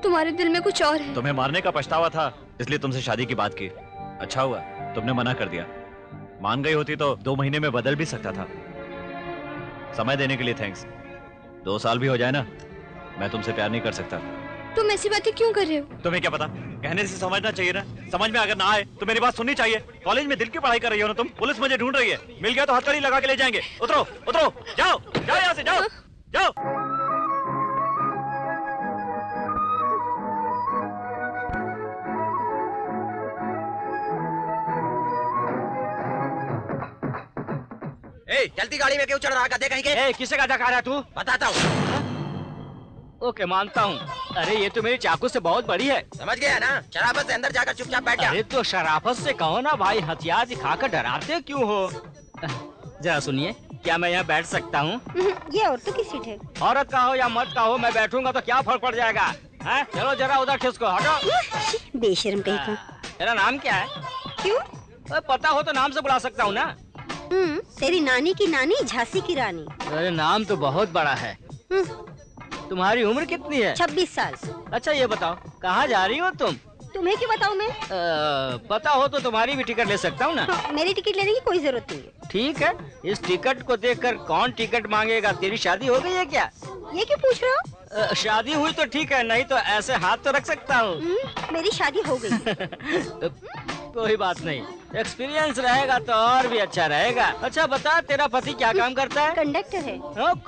तुम्हारे दिल में कुछ और है। तुम्हें मारने का पछतावा था, इसलिए तुमसे शादी की बात की। अच्छा हुआ तुमने मना कर दिया। मान गई होती तो 2 महीने में बदल भी सकता था। समय देने के लिए थैंक्स। 2 साल भी हो जाए ना, मैं तुमसे प्यार नहीं कर सकता। तुम ऐसी बातें क्यों कर रहे हो? तुम्हें क्या पता, कहने से समझना चाहिए ना। समझ में अगर ना आए तो मेरी बात सुननी चाहिए। कॉलेज में दिल की पढ़ाई कर रही हो ना तुम, पुलिस मुझे ढूंढ रही है, मिल गया तो हथकड़ी लगा के ले जाएंगे। उतरो उतरो, जाओ जाओ यहाँ से, जाओ जाओ। चलती गाड़ी में क्यों चढ़ रहा? गधे कहीं के? किसे गधा कह रहा है तू? बताता हूँ। ओके, मानता हूँ। अरे ये तो मेरी चाकू से बहुत बड़ी है। समझ गया ना? शराफत से अंदर जाकर चुपचाप बैठ जा। अरे तो शराफत से कहो ना भाई, हथियार दिखाकर डराते क्यों हो? जरा सुनिए, क्या मैं यहाँ बैठ सकता हूँ? ये औरतों की सीट है। औरत का हो या मर्द का हो, मैं बैठूंगा तो क्या फर्क पड़ जाएगा? है? चलो जरा उधर खिसको, हटो। बेशर्म कहीं का। तेरा नाम क्या है? क्यों? पता हो तो नाम से बुला सकता हूँ ना। तेरी नानी की नानी झांसी की रानी। अरे नाम तो बहुत बड़ा है। तुम्हारी उम्र कितनी है? 26 साल। अच्छा ये बताओ, कहाँ जा रही हो तुम? तुम्हें क्यों बताऊँ मैं? पता हो तो तुम्हारी भी टिकट ले सकता हूँ ना? मेरी टिकट लेने की कोई जरूरत नहीं है। ठीक है, इस टिकट को देखकर कौन टिकट मांगेगा? तेरी शादी हो गई है क्या? ये क्यों पूछ रहे हो? शादी हुई तो ठीक है, नहीं तो ऐसे हाथ तो रख सकता हूँ। मेरी शादी हो गई। कोई बात नहीं, एक्सपीरियंस रहेगा तो और भी अच्छा रहेगा। अच्छा बता, तेरा पति क्या काम करता है? कंडक्टर है।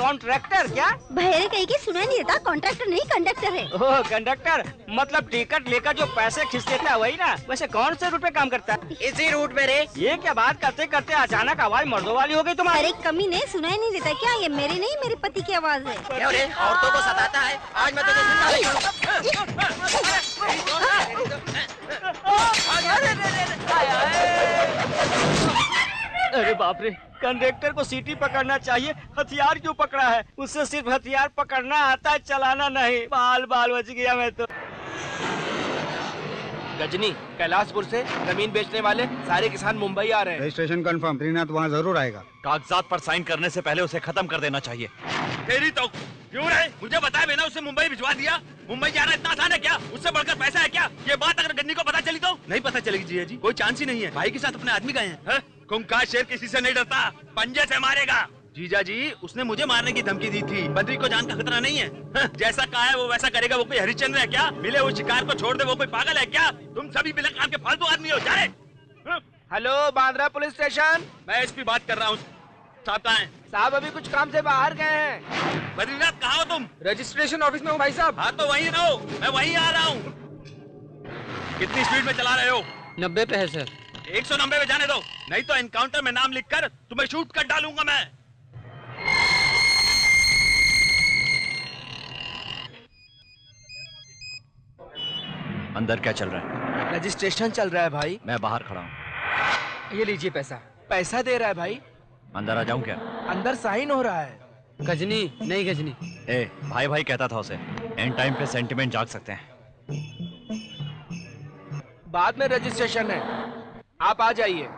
कॉन्ट्रैक्टर? क्या भैरे कहीं के सुना नहीं देता? कॉन्ट्रैक्टर नहीं, कंडक्टर है। ओह कंडक्टर, मतलब टिकट लेकर जो पैसे खींच देता है वही ना? वैसे कौन से रूट पे काम करता है? इसी रूट में रे। ये क्या बात करते करते अचानक आवाज मर्दों वाली हो गई तुम्हारी? अरे कमी ने सुना ही नहीं देता क्या? ये मेरी नहीं, मेरे पति की आवाज है। क्यों रे? औरतों को सताता है? आज मैं अरे बाप रे, कंडक्टर को सीटी पकड़ना चाहिए, हथियार क्यों पकड़ा है? उससे सिर्फ हथियार पकड़ना आता है, चलाना नहीं। बाल बाल बच गया मैं तो। गजनी, कैलाशपुर से जमीन बेचने वाले सारे किसान मुंबई आ रहे हैं। रजिस्ट्रेशन कंफर्म, त्रिनाथ वहाँ जरूर आएगा। कागजात पर साइन करने से पहले उसे खत्म कर देना चाहिए। तेरी तो क्यों रहे? मुझे बताए बिना उसे मुंबई भिजवा दिया। मुंबई जाना इतना आसान है क्या? उससे बढ़कर पैसा है क्या? ये बात अगर गन्नी को पता चली तो? नहीं पता चलेगी जिया जी, कोई चांस ही नहीं है। भाई के साथ अपने आदमी गए हैं। कुंका शेर किसी से नहीं डरता, पंजे से मारेगा। जीजा जी, उसने मुझे मारने की धमकी दी थी। बद्री को जान का खतरा नहीं है। जैसा कहा है वो वैसा करेगा। वो कोई हरिश्चंद्र है क्या? मिले हुए शिकार को छोड़ दे, वो कोई पागल है क्या? तुम सभी बिना काम के फालतू आदमी हो। जा रहे। Hello, Bandra police station. मैं एसपी बात कर रहा हूँ। साहब कहाँ हैं? साहब अभी कुछ काम से बाहर गए हैं। बद्रीनाथ कहाँ हो तुम? रजिस्ट्रेशन ऑफिस में हूँ भाई साहब। हाँ तो वहीं रहो, मैं वहीं आ रहा हूँ। कितनी स्पीड में चला रहे हो? 90 पे है सर। 190 में जाने दो, नहीं तो एनकाउंटर में नाम लिखकर तुम्हें शूट कर डालूंगा मैं। अंदर क्या चल रहा है? रजिस्ट्रेशन चल रहा है भाई। मैं बाहर खड़ा हूँ। ये लीजिए पैसा। पैसा दे रहा है भाई। अंदर आ जाऊं क्या? अंदर साइन हो रहा है। गजनी नहीं गजनी। ए, भाई भाई कहता था उसे। एंड टाइम पे सेंटिमेंट जाग सकते हैं। बाद में रजिस्ट्रेशन है, आप आ जाइए।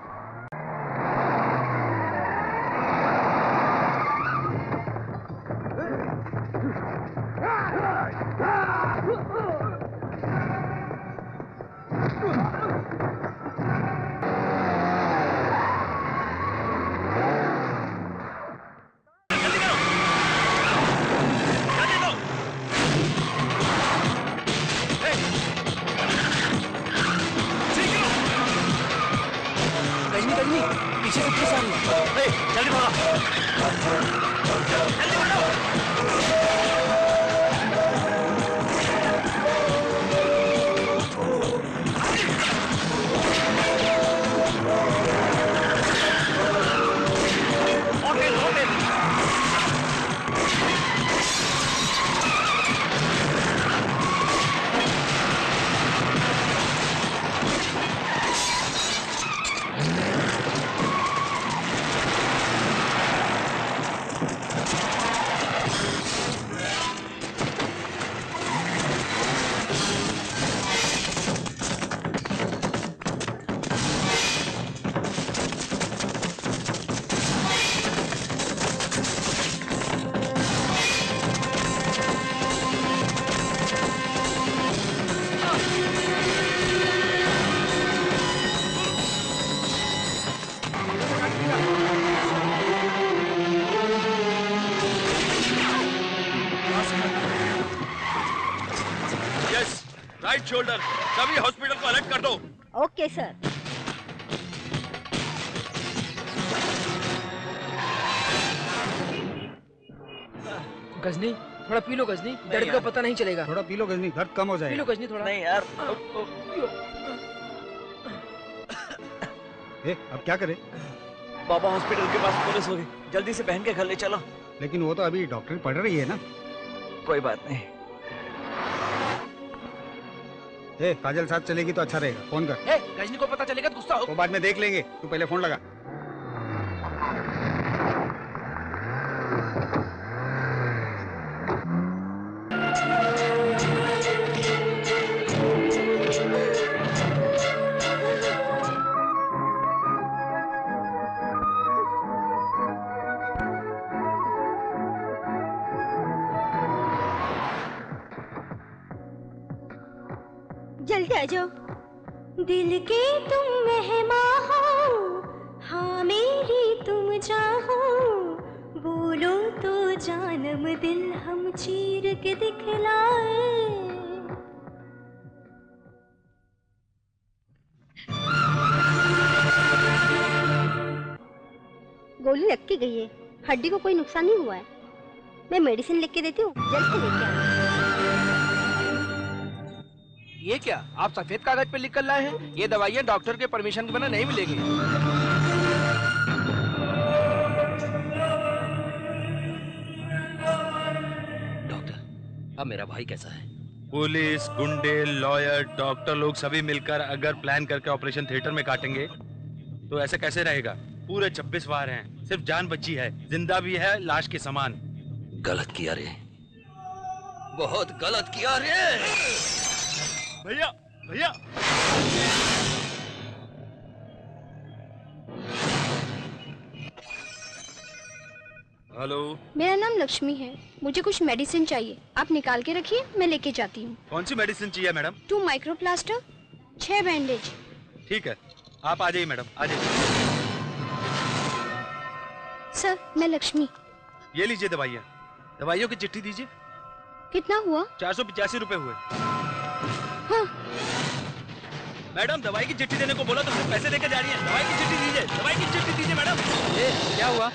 गजनी गजनी पीछे से पुलिस आ रही है। जल्दी भागो। जल्दी भागो। राइट शोल्डर, सभी हॉस्पिटल को अलर्ट कर दो। Okay sir. गजनी थोड़ा पी लो गजनी, दर्द का पता नहीं चलेगा। थोड़ा पी लो गजनी, दर्द कम हो जाएगा। पी लो गजनी थोड़ा। नहीं यार। अब क्या करें? बाबा हॉस्पिटल के पास पुलिस होगी, जल्दी से बहन के घर ले चलो। लेकिन वो तो अभी डॉक्टर पढ़ रही है ना। कोई बात नहीं। काजल साथ चलेगी तो अच्छा रहेगा, फोन कर। गजनी को पता चलेगा तो गुस्सा हो। तो बाद में देख लेंगे, तू पहले फोन लगा। जल्दी आ जाओ। दिल के तुम मेहमान हो, हाँ मेरी तुम चाहो, बोलो तो जानम दिल हम चीर के दिखलाए। गोली लग के गई है, हड्डी को कोई नुकसान नहीं हुआ है। मैं मेडिसिन लिख के देती हूँ, जल्द से लेके आना। ये क्या आप सफेद कागज पे लिख कर लाए हैं? ये दवाइयाँ डॉक्टर के परमिशन के बिना नहीं मिलेगी। डॉक्टर, अब मेरा भाई कैसा है? पुलिस, गुंडे, लॉयर, डॉक्टर लोग सभी मिलकर अगर प्लान करके ऑपरेशन थिएटर में काटेंगे तो ऐसा कैसे रहेगा? पूरे 26 वार हैं, सिर्फ जान बची है, जिंदा भी है लाश के समान। गलत किया रे, बहुत गलत किया रे। भैया भैया, हेलो, मेरा नाम लक्ष्मी है, मुझे कुछ मेडिसिन चाहिए, आप निकाल के रखिए, मैं लेके जाती हूँ। कौन सी मेडिसिन चाहिए मैडम? 2 माइक्रोप्लास्टर, 6 बैंडेज। ठीक है, आप आ जाइए मैडम, आ जाइए। सर, मैं लक्ष्मी। ये लीजिए दवाइयाँ। दवाइयों की चिट्ठी दीजिए। कितना हुआ? 485 रुपए हुए। हाँ। मैडम, दवाई की चिट्ठी देने को बोला तो फिर पैसे देकर जा रही है। दवाई की चिट्ठी दीजिए, दवाई की चिट्ठी दीजिए मैडम। क्या हुआ?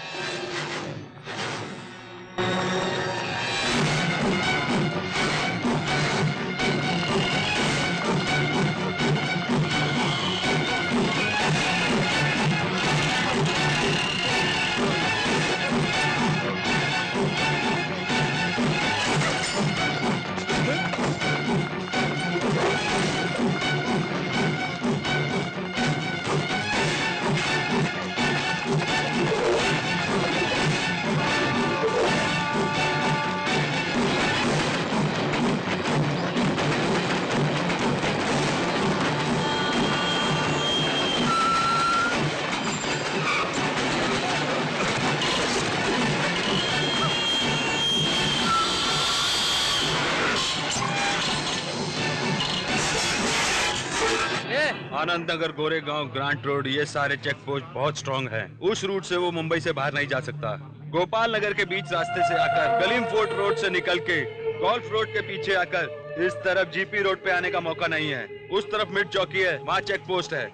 आनंद नगर, गोरेगांव, ग्रांट रोड, ये सारे चेक पोस्ट बहुत स्ट्रॉन्ग हैं। उस रूट से वो मुंबई से बाहर नहीं जा सकता। गोपाल नगर के बीच रास्ते से आकर गलीम फोर्ट रोड से निकल के गोल्फ रोड के पीछे आकर इस तरफ जीपी रोड पे आने का मौका नहीं है। उस तरफ मिड चौकी है, वहाँ चेक पोस्ट है।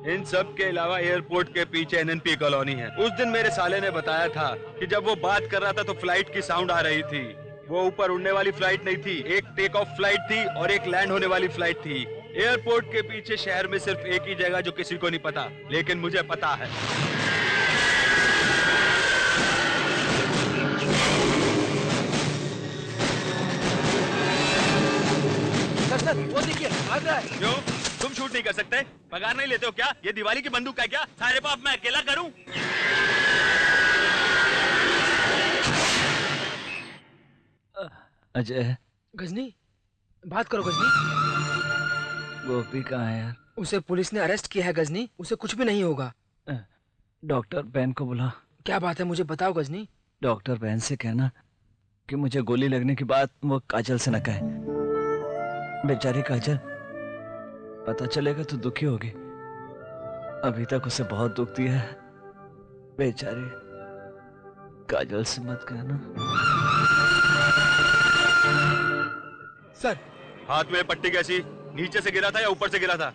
इन सब के अलावा एयरपोर्ट के पीछे एनएनपी कॉलोनी है। उस दिन मेरे साले ने बताया था कि जब वो बात कर रहा था तो फ्लाइट की साउंड आ रही थी। वो ऊपर उड़ने वाली फ्लाइट नहीं थी, एक टेक ऑफ फ्लाइट थी और एक लैंड होने वाली फ्लाइट थी। एयरपोर्ट के पीछे शहर में सिर्फ एक ही जगह जो किसी को नहीं पता, लेकिन मुझे पता है। सर, वो देखिए भाग रहा है। क्यों? तुम शूट नहीं कर सकते? पगार नहीं लेते हो क्या? ये दिवाली की बंदूक है क्या? सारे पाप मैं अकेला करूं? अजय, गजनी, बात करो गजनी। गोपी कहाँ है यार? उसे पुलिस ने अरेस्ट किया है गजनी, उसे कुछ भी नहीं होगा। डॉक्टर बहन को बुला। क्या बात है, मुझे बताओ गजनी। डॉक्टर बहन से कहना कि मुझे गोली लगने की बात वो काजल से न कहे। बेचारी काजल, पता चलेगा तो दुखी होगी। अभी तक उसे बहुत दुख दिया है। बेचारी काजल से मत कहना। सर, हाथ में पट्टी कैसी? नीचे से गिरा था या ऊपर से गिरा था?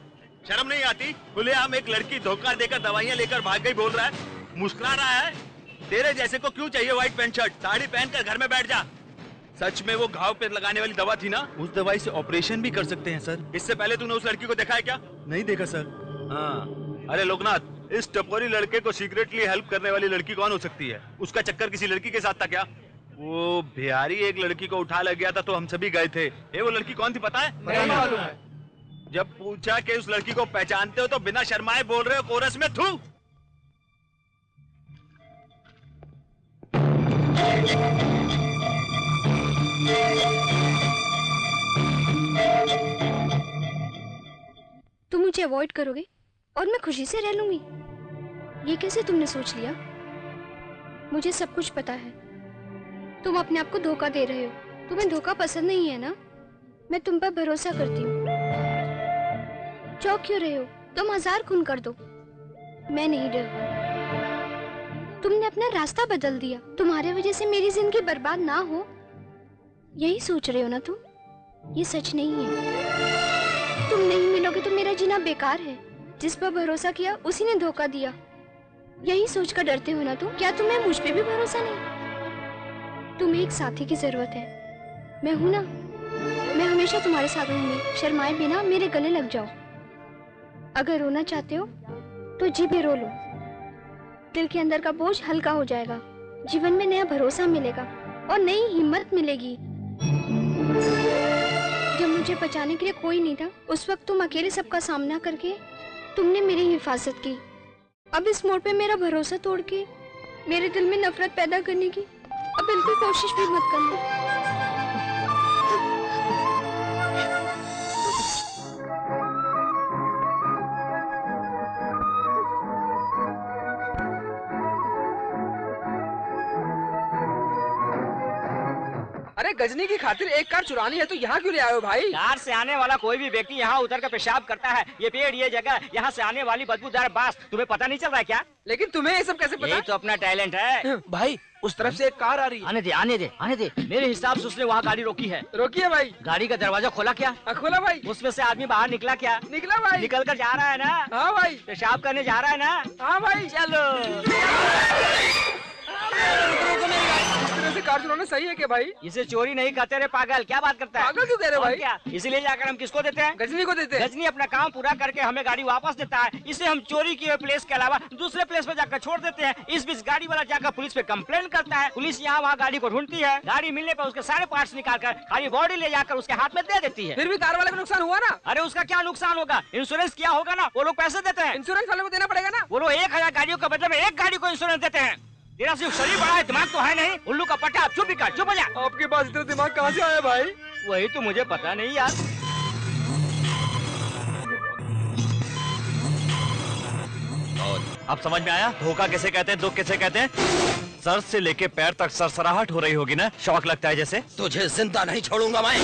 शर्म नहीं आती? खुलेआम एक लड़की धोखा देकर दवाइयां लेकर भाग गई बोल रहा है, मुस्कुरा रहा है। तेरे जैसे को क्यों चाहिए व्हाइट पैंट शर्ट? साड़ी पहनकर घर में बैठ जा। सच में वो घाव पे लगाने वाली दवा थी ना? उस दवाई से ऑपरेशन भी कर सकते हैं सर। इससे पहले तूने उस लड़की को देखा है क्या? नहीं देखा सर। हाँ, अरे लोकनाथ, इस टपोरी लड़के को सीक्रेटली हेल्प करने वाली लड़की कौन हो सकती है? उसका चक्कर किसी लड़की के साथ था क्या? वो बिहारी एक लड़की को उठा लग गया था तो हम सभी गए थे। वो लड़की कौन थी पता है? नहीं मालूम है। जब पूछा कि उस लड़की को पहचानते हो तो बिना शर्माए बोल रहे हो कोरस में थू। तुम मुझे अवॉइड करोगे और मैं खुशी से रह लूंगी? ये कैसे तुमने सोच लिया? मुझे सब कुछ पता है। तुम अपने आप को धोखा दे रहे हो। तुम्हें धोखा पसंद नहीं है ना? मैं तुम पर भरोसा करती हूँ। चौंक क्यों रहे हो? तुम 1000 खून कर दो, मैं नहीं डर। तुमने अपना रास्ता बदल दिया। तुम्हारे वजह से मेरी जिंदगी बर्बाद ना हो, यही सोच रहे हो ना तुम? ये सच नहीं है। तुम नहीं मिलोगे तो मेरा जीना बेकार है। जिस पर भरोसा किया उसी ने धोखा दिया, यही सोचकर डरते हो ना तुम? क्या तुम्हें मुझ पे भी भरोसा नहीं? तुम्हें एक साथी की जरूरत है। मैं हूं ना, मैं हमेशा तुम्हारे साथ रहूंगी। शर्माए बिना मेरे गले लग जाओ। अगर रोना चाहते हो तो जी भी रो लो। दिल के अंदर का बोझ हल्का हो जाएगा। जीवन में नया भरोसा मिलेगा और नई हिम्मत मिलेगी। जब मुझे बचाने के लिए कोई नहीं था, उस वक्त तुम अकेले सबका सामना करके तुमने मेरी हिफाजत की। अब इस मोड़ पे मेरा भरोसा तोड़ के मेरे दिल में नफरत पैदा करने की अब बिल्कुल कोशिश भी मत करना। अरे गजनी की खातिर एक कार चुरानी है तो यहाँ क्यों ले आए हो भाई? कार से आने वाला कोई भी व्यक्ति यहाँ उतर कर पेशाब करता है। ये पेड़, ये जगह, यहाँ से आने वाली बदबूदार बास तुम्हें पता नहीं चल रहा है क्या? लेकिन तुम्हें ये सब कैसे पता? यही तो अपना टैलेंट है। भाई उस तरफ से एक कार आ रही है। आने दे, आने दे, आने दे। मेरे हिसाब से उसने वहाँ गाड़ी रोकी है। रोकी है भाई? गाड़ी का दरवाजा खोला क्या? खोला भाई। उसमें से आदमी बाहर निकला क्या? निकला भाई। निकल कर जा रहा है ना? हाँ भाई। पेशाब करने जा रहा है ना? हाँ भाई। चलो। से कार चुराना सही है क्या भाई? इसे चोरी नहीं कहते रे पागल। क्या बात करता है? पागल क्यों कह रहे भाई? क्या इसीलिए जाकर हम किसको देते हैं? गजनी को देते हैं। गजनी अपना काम पूरा करके हमें गाड़ी वापस देता है। इसे हम चोरी किए प्लेस के अलावा दूसरे प्लेस पे जाकर छोड़ देते हैं। इस बीच गाड़ी वाला जाकर पुलिस पे कंप्लेंट करता है। पुलिस यहाँ वहाँ गाड़ी को ढूंढती है। गाड़ी मिलने पर उसके सारे पार्ट्स निकाल कर खाली बॉडी ले जाकर उसके हाथ में दे देती है। फिर भी कार वाले को नुकसान हुआ ना? अरे उसका क्या नुकसान होगा? इंश्योरेंस किया होगा ना, वो लोग पैसे देते हैं। इंश्योरेंस वाले को देना पड़ेगा ना? वो लोग 1000 गाड़ियों के बदले में एक गाड़ी को इंश्योरेंस देते हैं। तेरा सिर्फ शरीर बड़ा है, दिमाग तो है नहीं। उल्लू का पट्टा। चुप ही कर, चुप हो जा। आपके पास इतना दिमाग कहाँ से आया भाई? वही तो मुझे पता नहीं यार। अब समझ में आया धोखा किसे कहते हैं, दुख किसे कहते हैं? सर से लेके पैर तक सरसराहट हो रही होगी ना? शौक लगता है जैसे? तुझे जिंदा नहीं छोड़ूंगा मैं।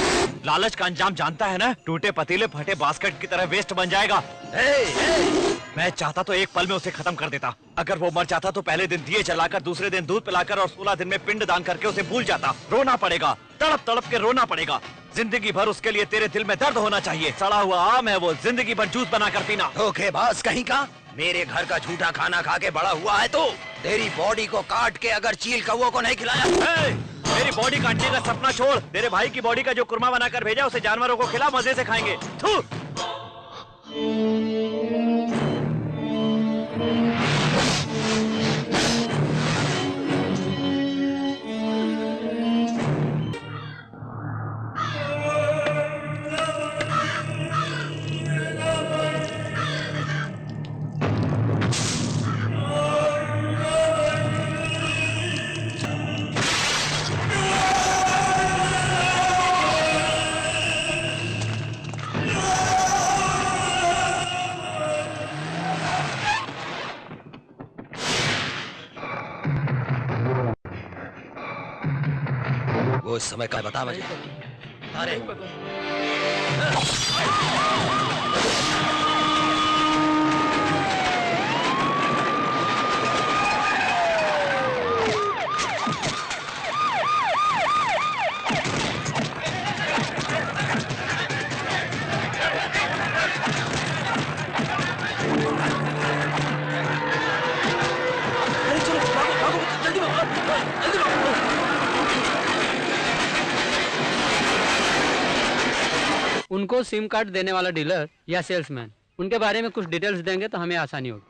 लालच का अंजाम जानता है ना? टूटे पतीले फटे बास्केट की तरह वेस्ट बन जाएगा। मैं चाहता तो एक पल में उसे खत्म कर देता। अगर वो मर जाता तो पहले दिन दिए जलाकर, दूसरे दिन दूध पिलाकर और 16 दिन में पिंड दान करके उसे भूल जाता। रोना पड़ेगा, तड़प तड़प के रोना पड़ेगा। जिंदगी भर उसके लिए तेरे दिल में दर्द होना चाहिए। सड़ा हुआ आम है वो, जिंदगी भर जूस बना कर पीना। धोखेबाज कहीं का, मेरे घर का झूठा खाना खा के बड़ा हुआ है तो तेरी बॉडी को काट के अगर चील कौओं को नहीं खिलाया। मेरी बॉडी काटने का सपना छोड़, तेरे भाई की बॉडी का जो कुरमा बनाकर भेजा उसे जानवरों को खिला, मजे से खाएंगे। थू। वो इस समय का बता मुझे। अरे उनको सिम कार्ड देने वाला डीलर या सेल्समैन, उनके बारे में कुछ डिटेल्स देंगे तो हमें आसानी होगी।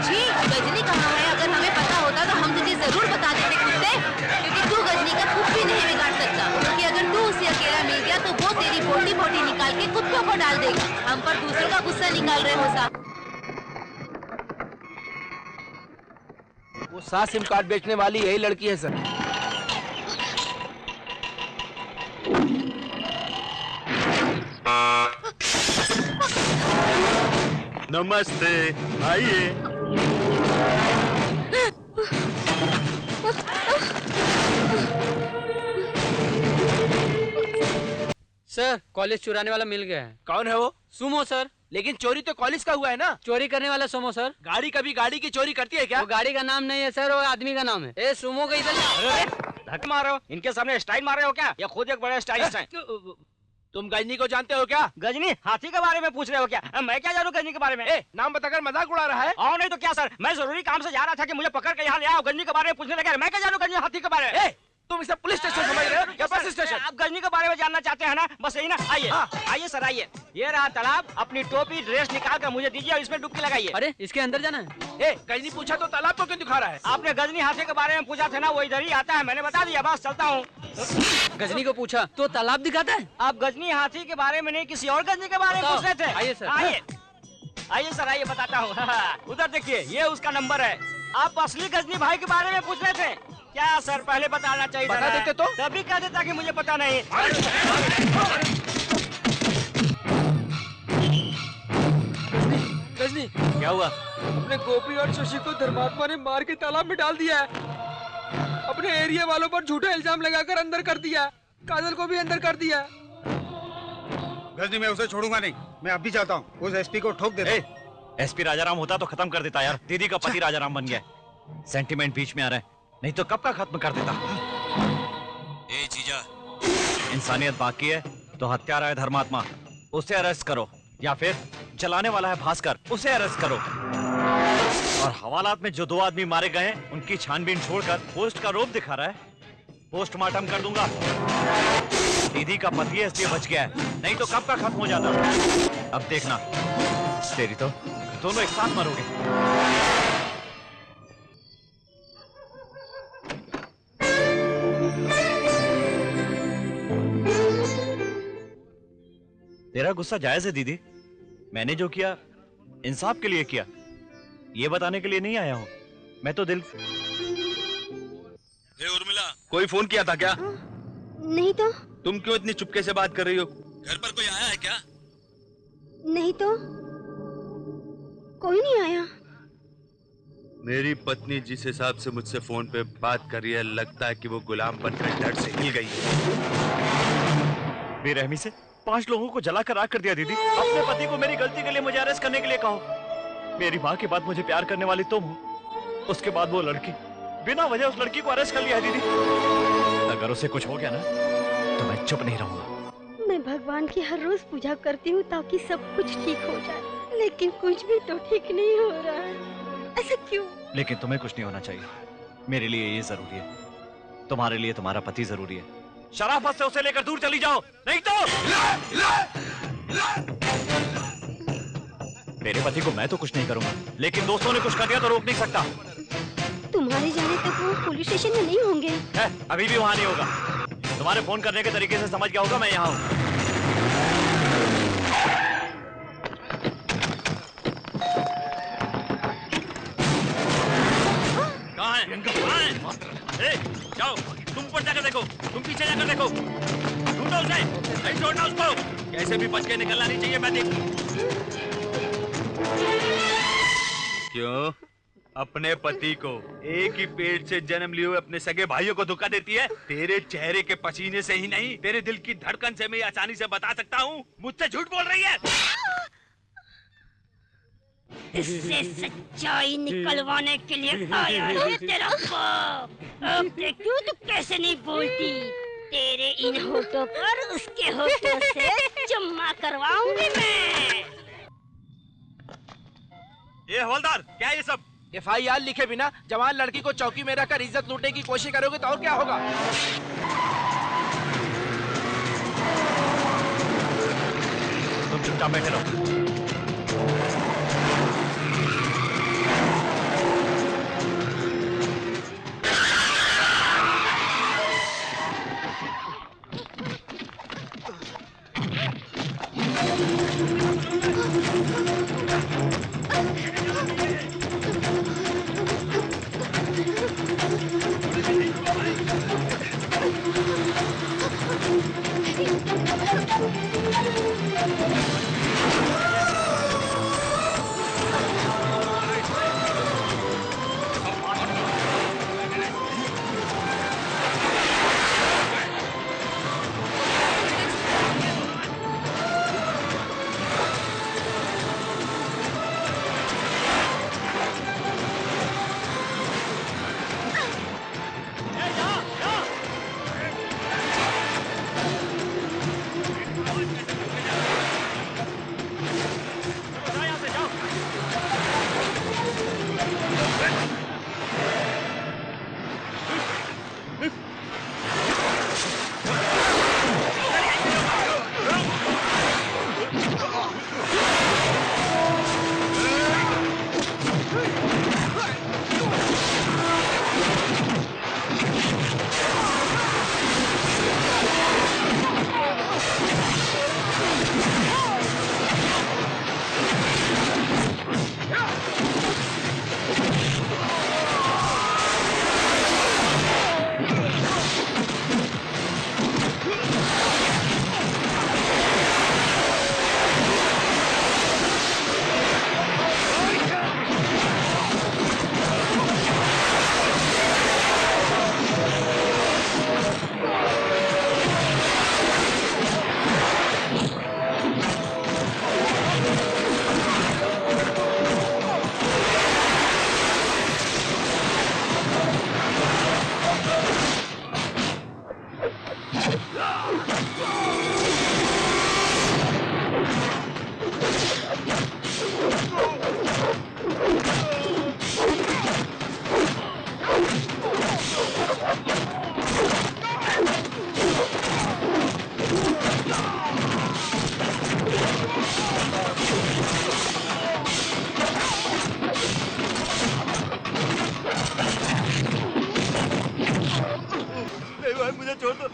जी, गजनी कहाँ है? अगर हमें पता होता तो हम तुझे जरूर बता देते कुत्ते, क्योंकि तू गजनी का कुछ भी नहीं बिगाड़ सकता। क्योंकि अगर तू उसे अकेला मिल गया तो वो तेरी बोटी बोटी निकाल के कुत्तों को डाल देगा। हम पर दूसरों का गुस्सा निकाल रहे हो साहब। वो 7 सिम कार्ड बेचने वाली यही लड़की है सर। नमस्ते, आइए। सर, कॉलेज चुराने वाला मिल गया है। कौन है वो? Sumo sir. लेकिन चोरी तो कॉलेज का हुआ है ना। चोरी करने वाला सुमो सर। गाड़ी कभी गाड़ी की चोरी करती है क्या? वो गाड़ी का नाम नहीं है सर, वो आदमी का नाम है। ए सुमो का इधर धक्के मार रहे हो, इनके सामने स्टाइल मार रहे हो क्या? ये खुद एक बड़े स्टाइलिस्ट हैं। तुम गजनी को जानते हो क्या? गजनी हाथी के बारे में पूछ रहे हो क्या? मैं क्या जानूं गजनी के बारे में? नाम बताकर मजाक उड़ा रहा है। आओ नहीं तो क्या सर, मैं जरूरी काम से जा रहा था कि मुझे पकड़ के यहाँ ले आओ। गजनी के बारे में पूछने लगा, मैं क्या जानूं गजनी हाथी के बारे में? तुम इसे पुलिस स्टेशन समझ रहे हो या बस स्टेशन? आप गजनी के बारे में जानना चाहते हैं ना? बस यही ना। आइए आइए सर, आइए। ये रहा तालाब, अपनी टोपी ड्रेस निकाल कर मुझे दीजिए और इसमें डुबकी लगाइए। अरे इसके अंदर जाना है। गजनी पूछा तो तालाब को क्यों दिखा रहा है? आपने गजनी हाथी के बारे में पूछा था ना, वो इधर ही आता है। मैंने बता दिया, बस चलता हूँ। गजनी को पूछा तो तालाब दिखाता है। आप गजनी हाथी के बारे में नहीं, किसी और गजनी के बारे में पूछ रहे थे। आइए सर, आइए आइए सर, आइए बताता हूँ। उधर देखिए, ये उसका नंबर है। आप असली गजनी भाई के बारे में पूछ रहे थे क्या सर? पहले बताना चाहिए। बता देते तो? तभी कह देता कि मुझे पता नहीं। गजनी क्या हुआ? अपने गोपी और शशि को धर्मात्मा ने मार के तालाब में डाल दिया है। अपने एरिया वालों पर झूठा इल्जाम लगाकर अंदर कर दिया। काजल को भी अंदर कर दिया। गजनी मैं उसे छोड़ूंगा नहीं, मैं अब भी चाहता हूँ उस एसपी को ठोक दे। एसपी राजाराम होता तो खत्म कर देता यार। दीदी का पति राजाराम बन गया। सेंटिमेंट बीच में आ रहा है, नहीं तो कब का खत्म कर देता। ए जीजा, इंसानियत बाकी है तो हत्यारा है धर्मात्मा, उसे अरेस्ट करो, या फिर चलाने वाला है भास्कर, उसे अरेस्ट करो। और हवालात में जो 2 आदमी मारे गए हैं उनकी छानबीन छोड़कर पोस्ट का रूप दिखा रहा है। पोस्टमार्टम कर दूंगा। दीदी का पति है इसलिए बच गया है, नहीं तो कब का खत्म हो जाता। अब देखना, तेरी तो दोनों एक साथ मरोगे। तेरा गुस्सा जायज है दीदी, मैंने जो किया इंसाफ के लिए किया, ये बताने के लिए नहीं आया हूं। मैं तो दिल। उर्मिला, कोई फोन किया था क्या? नहीं तो। तुम क्यों इतनी चुपके से बात कर रही हो? घर पर कोई आया है क्या? नहीं तो, कोई नहीं आया। मेरी पत्नी जिस हिसाब से मुझसे फोन पे बात कर रही है, लगता है कि वो गुलाम बनकर डर से हिल गई है। बेरहमी से 5 लोगों को जलाकर राख कर दिया दीदी। अपने पति को मेरी गलती के लिए मुझे अरेस्ट करने के लिए कहो। मेरी माँ के बाद मुझे प्यार करने वाली तुम हो, उसके बाद वो लड़की, बिना वजह उस लड़की को अरेस्ट कर लिया दीदी। अगर उसे कुछ हो गया ना तो मैं चुप नहीं रहूंगा। मैं भगवान की हर रोज पूजा करती हूँ ताकि सब कुछ ठीक हो जाए, लेकिन कुछ भी तो ठीक नहीं हो रहा है। ऐसा क्यों? लेकिन तुम्हें कुछ नहीं होना चाहिए। मेरे लिए ये जरूरी है, तुम्हारे लिए तुम्हारा पति जरूरी है। शराफत से उसे लेकर दूर चली जाओ, नहीं तो मेरे पति को मैं तो कुछ नहीं करूंगा, लेकिन दोस्तों ने कुछ कर दिया तो रोक नहीं सकता। तुम्हारे जाने तक वो पुलिस स्टेशन में नहीं होंगे। अभी भी वहां नहीं होगा। तुम्हारे फोन करने के तरीके से समझ गया होगा मैं यहाँ हूँ। कहाँ है? जाओ, तुम ऊपर जाकर देखो, तुम पीछे जाकर देखो, ढूंढो उसे, नहीं छोड़ना उसको। कैसे भी बच के निकलना नहीं चाहिए, मैं देखूं। क्यों अपने पति को एक ही पेट से जन्म लिए हुए अपने सगे भाइयों को धोखा देती है? तेरे चेहरे के पसीने से ही नहीं, तेरे दिल की धड़कन से मैं आसानी से बता सकता हूँ मुझसे झूठ बोल रही है। इससे सच्चाई निकलवाने के लिए आया है तेरा बाप। अब देखूं तू कैसे नहीं बोलती। तेरे इन होठों पर उसके होठों से चुम्मा करवाऊंगी मैं। ये हवलदार, क्या है ये सब? FIR लिखे बिना जवान लड़की को चौकी में रखकर इज्जत लूटने की कोशिश करोगे तो और क्या होगा? तुम चुपचाप बैठे रहो।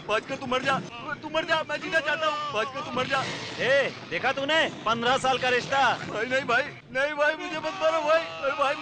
भाजकर तू मर जा, मैं जीना चाहता हूँ। भाजकर तू मर जा। देखा तूने 15 साल का रिश्ता? भाई नहीं भाई, नहीं भाई, मुझे मत मारो भाई। अरे भाई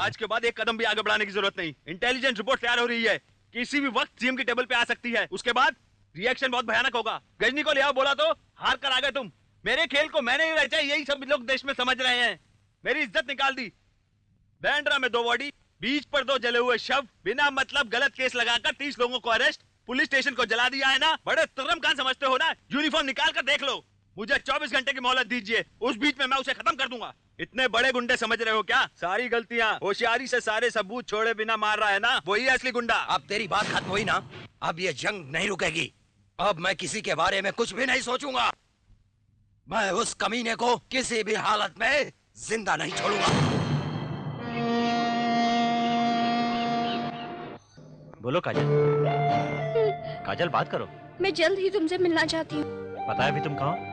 आज के बाद एक कदम भी आगे बढ़ाने की जरूरत नहीं। इंटेलिजेंस रिपोर्ट तैयार हो रही है। किसी भी वक्त सीएम की टेबल पे आ सकती है। उसके बाद रिएक्शन बहुत भयानक होगा। गजनी को ले आओ बोला तो हार कर आ गए तुम। मेरे खेल को मैंने ही रचा, यही सब लोग देश में समझ रहे हैं। मेरी इज्जत निकाल दी। बैंड्रा में 2 बॉडी, बीच पर 2 जले हुए शव, बिना मतलब गलत केस लगाकर 30 लोगों को अरेस्ट, पुलिस स्टेशन को जला दिया है ना। बड़े तुर्रम खान समझते हो ना। यूनिफॉर्म निकाल कर देख लो। मुझे 24 घंटे की मोहलत दीजिए, उस बीच में मैं उसे खत्म कर दूंगा। इतने बड़े गुंडे समझ रहे हो क्या? सारी गलतियां होशियारी से सारे सबूत छोड़े बिना मार रहा है ना, वही है असली गुंडा। अब तेरी बात खत्म हुई ना? अब ये जंग नहीं रुकेगी। अब मैं किसी के बारे में कुछ भी नहीं सोचूंगा। मैं उस कमीने को किसी भी हालत में जिंदा नहीं छोड़ूंगा। बोलो काजल। काजल बात करो। मैं जल्द ही तुमसे मिलना चाहती हूँ। पता है अभी तुम कहाँ हो?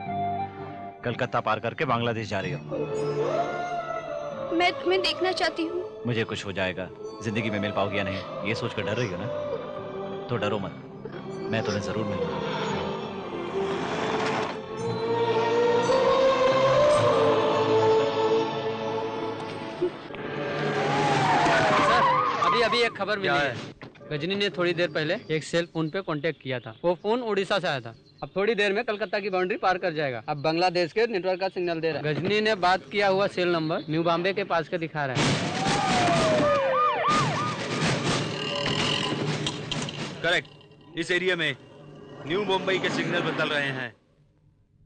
कलकत्ता पार करके बांग्लादेश जा रही हो। मैं तुम्हें देखना चाहती हूँ। मुझे कुछ हो जाएगा, जिंदगी में मिल पाओगी या नहीं ये सोचकर डर रही हो ना, तो डरो मत, मैं तुम्हें जरूर मिलूंगा। अभी एक खबर मिली है। गजनी ने थोड़ी देर पहले एक सेल फोन पे कांटेक्ट किया था। वो फोन उड़ीसा से आया था। अब थोड़ी देर में कलकत्ता की बाउंड्री पार कर जाएगा। अब बांग्लादेश के नेटवर्क का सिग्नल दे रहा है। गजनी ने बात किया हुआ सेल नंबर न्यू बॉम्बे के पास का दिखा रहा है। करेक्ट, इस एरिया में न्यू मुंबई के सिग्नल बदल रहे हैं।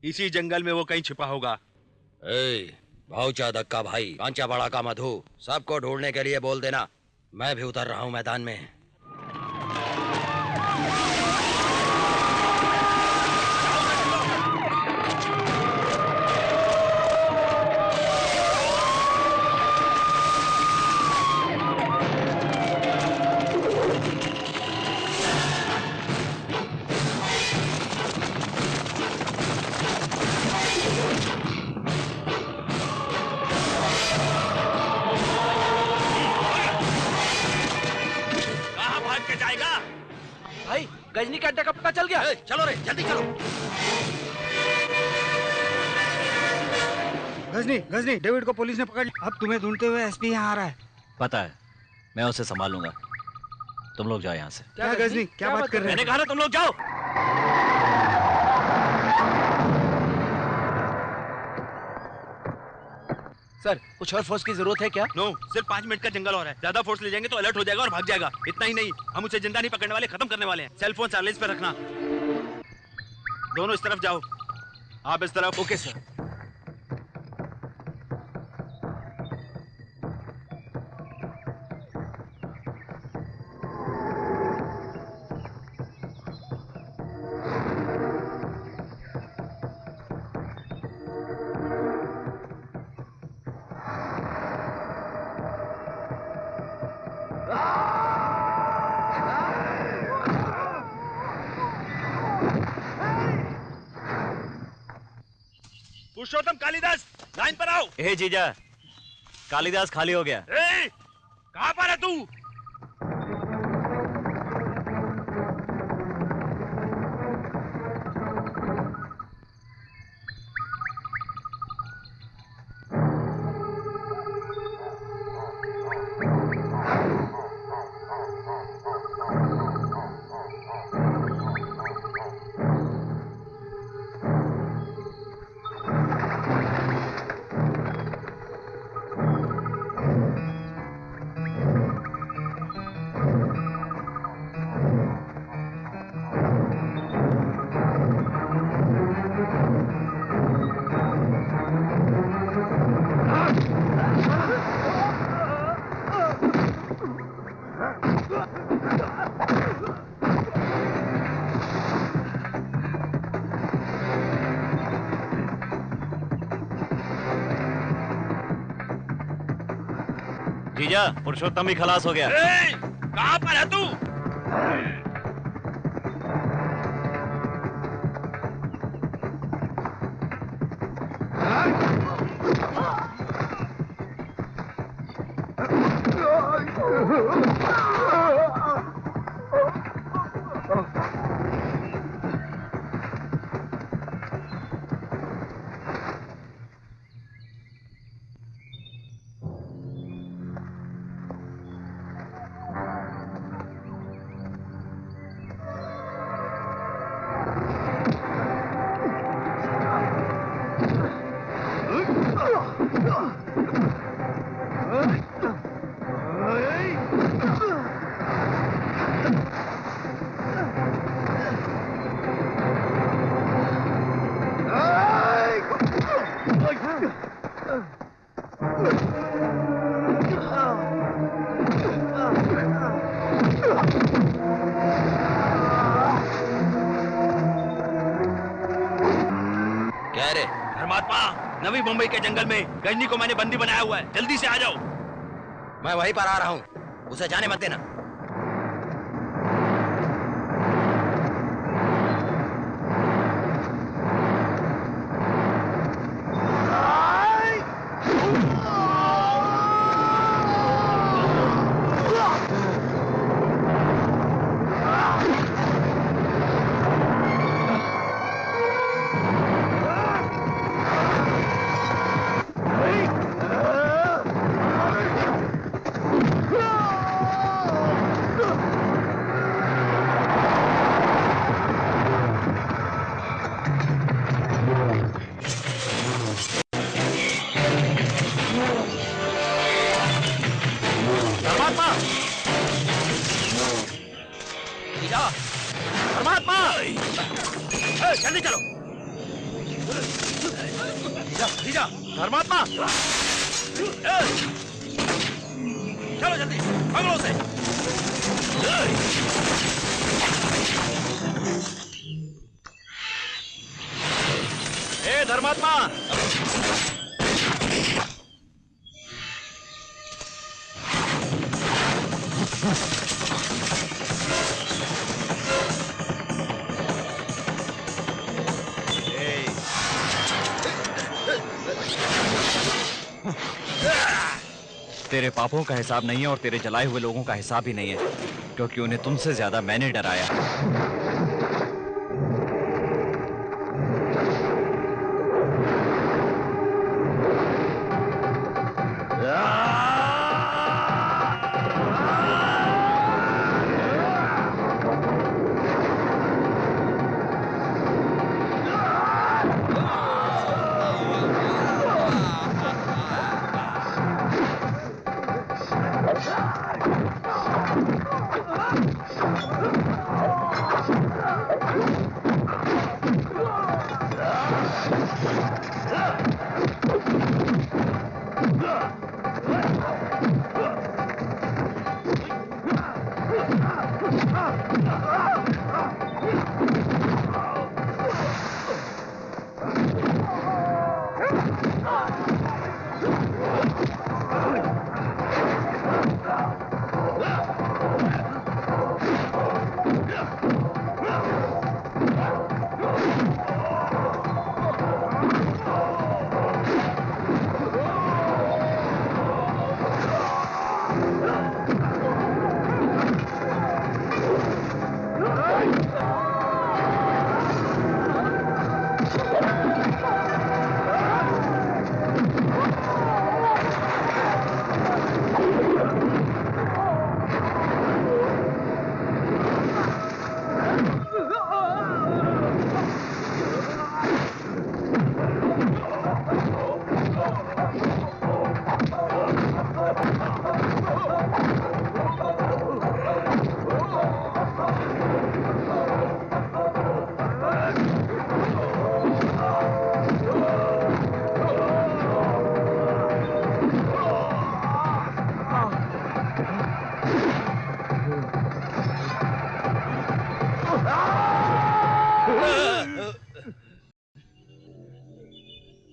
इसी जंगल में वो कहीं छिपा होगा। भाऊचा धक्का भाई, कांचा बड़ा का मधु, सबको ढूंढने के लिए बोल देना। मैं भी उतर रहा हूँ मैदान में। गजनी का अड्डा का पता चल गया। चलो रे, जल्दी चलो। गजनी, गजनी, डेविड को पुलिस ने पकड़ लिया। अब तुम्हें ढूंढते हुए एसपी यहाँ आ रहा है। पता है, मैं उसे संभाल लूंगा। तुम लोग जाओ यहाँ से। क्या गजनी, क्या बात कर रहे हैं? मैंने कहा ना तुम लोग जाओ। सर, कुछ और फोर्स की जरूरत है क्या? नो, सिर्फ 5 मिनट का जंगल और है। ज्यादा फोर्स ले जाएंगे तो अलर्ट हो जाएगा और भाग जाएगा। इतना ही नहीं, हम उसे जिंदा नहीं पकड़ने वाले, खत्म करने वाले हैं। सेल फोन साइलेंस पे रखना। दोनों इस तरफ जाओ, आप इस तरफ। Okay sir. Purushottam Kalidas, line पर आओ। ए जीजा, कालिदास खाली हो गया। कहाँ पर है तू? जीजा, पुरुषोत्तम भी खलास हो गया। कहाँ पर है तू? नवी मुंबई के जंगल में गजनी को मैंने बंदी बनाया हुआ है, जल्दी से आ जाओ। मैं वहीं पर आ रहा हूँ, उसे जाने मत देना। जल्दी चलो। धर्मात्मा, चलो जल्दी, पकड़ो उसे। ए धर्मात्मा, तेरे पापों का हिसाब नहीं है और तेरे जलाए हुए लोगों का हिसाब भी नहीं है, क्योंकि उन्हें तुमसे ज्यादा मैंने डराया।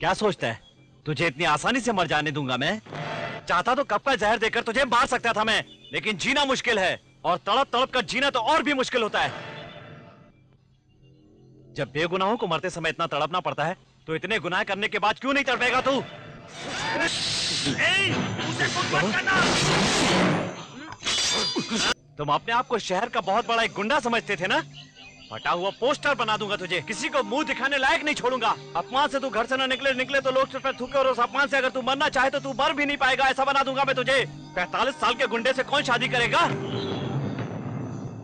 क्या सोचता है तुझे इतनी आसानी से मर जाने दूंगा मैं? चाहता तो कब का जहर देकर तुझे मार सकता था मैं, लेकिन जीना मुश्किल है और तड़प तड़प कर जीना तो और भी मुश्किल होता है। जब बेगुनाहों को मरते समय इतना तड़पना पड़ता है तो इतने गुनाह करने के बाद क्यों नहीं तड़पेगा तू? तुम अपने आप को शहर का बहुत बड़ा एक गुंडा समझते थे ना? फटा हुआ पोस्टर बना दूंगा तुझे, किसी को मुंह दिखाने लायक नहीं छोड़ूंगा। अपमान से तू घर से ना निकले तो लोग सिर्फ थूके और उस अपमान से अगर तू मरना चाहे तो तू मर भी नहीं पाएगा, ऐसा बना दूंगा मैं तुझे। 45 साल के गुंडे से कौन शादी करेगा?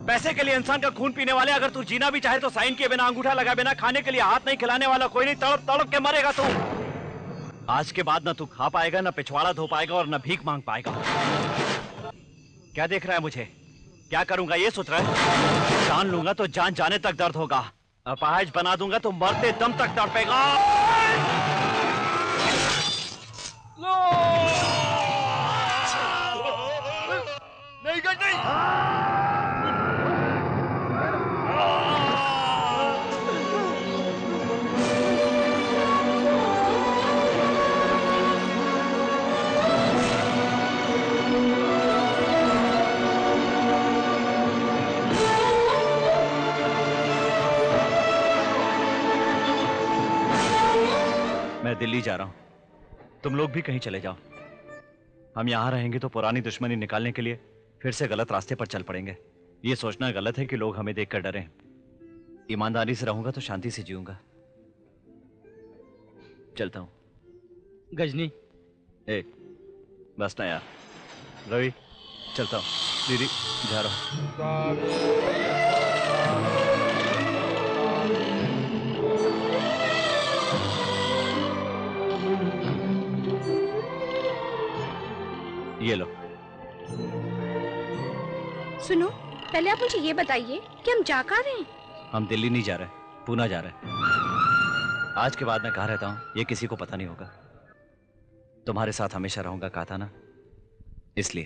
पैसे के लिए इंसान का खून पीने वाले अगर तू जीना भी चाहे तो साइन किए बिना, अंगूठा लगाए बिना, खाने के लिए हाथ नहीं खिलाने वाला कोई नहीं, तड़प तड़प के मरेगा तू। आज के बाद ना तू खा पाएगा, ना पिछवाड़ा धो पाएगा और ना भीख मांग पाएगा। क्या देख रहा है मुझे? क्या करूंगा ये सोच रहा है? जान लूंगा तो जान जाने तक दर्द होगा, अपाहिज बना दूंगा तो मरते दम तक तड़पेगा। नहीं कर नहीं। दिल्ली जा रहा हूं। तुम लोग भी कहीं चले जाओ। हम यहां रहेंगे तो पुरानी दुश्मनी निकालने के लिए फिर से गलत रास्ते पर चल पड़ेंगे। ये सोचना गलत है कि लोग हमें देखकर डरें। ईमानदारी से रहूंगा तो शांति से जीऊंगा। चलता हूं। गजनी ए, बस ना यार। रवि, चलता हूं। दीदी, जा रहा हूं। ये लो। सुनो, पहले आप मुझे ये बताइए कि हम जा कहाँ रहे हैं? हम दिल्ली नहीं जा रहे, पूना जा रहे हैं। आज के बाद मैं कहाँ रहता हूँ ये किसी को पता नहीं होगा। तुम्हारे साथ हमेशा रहूंगा कहा था ना, इसलिए।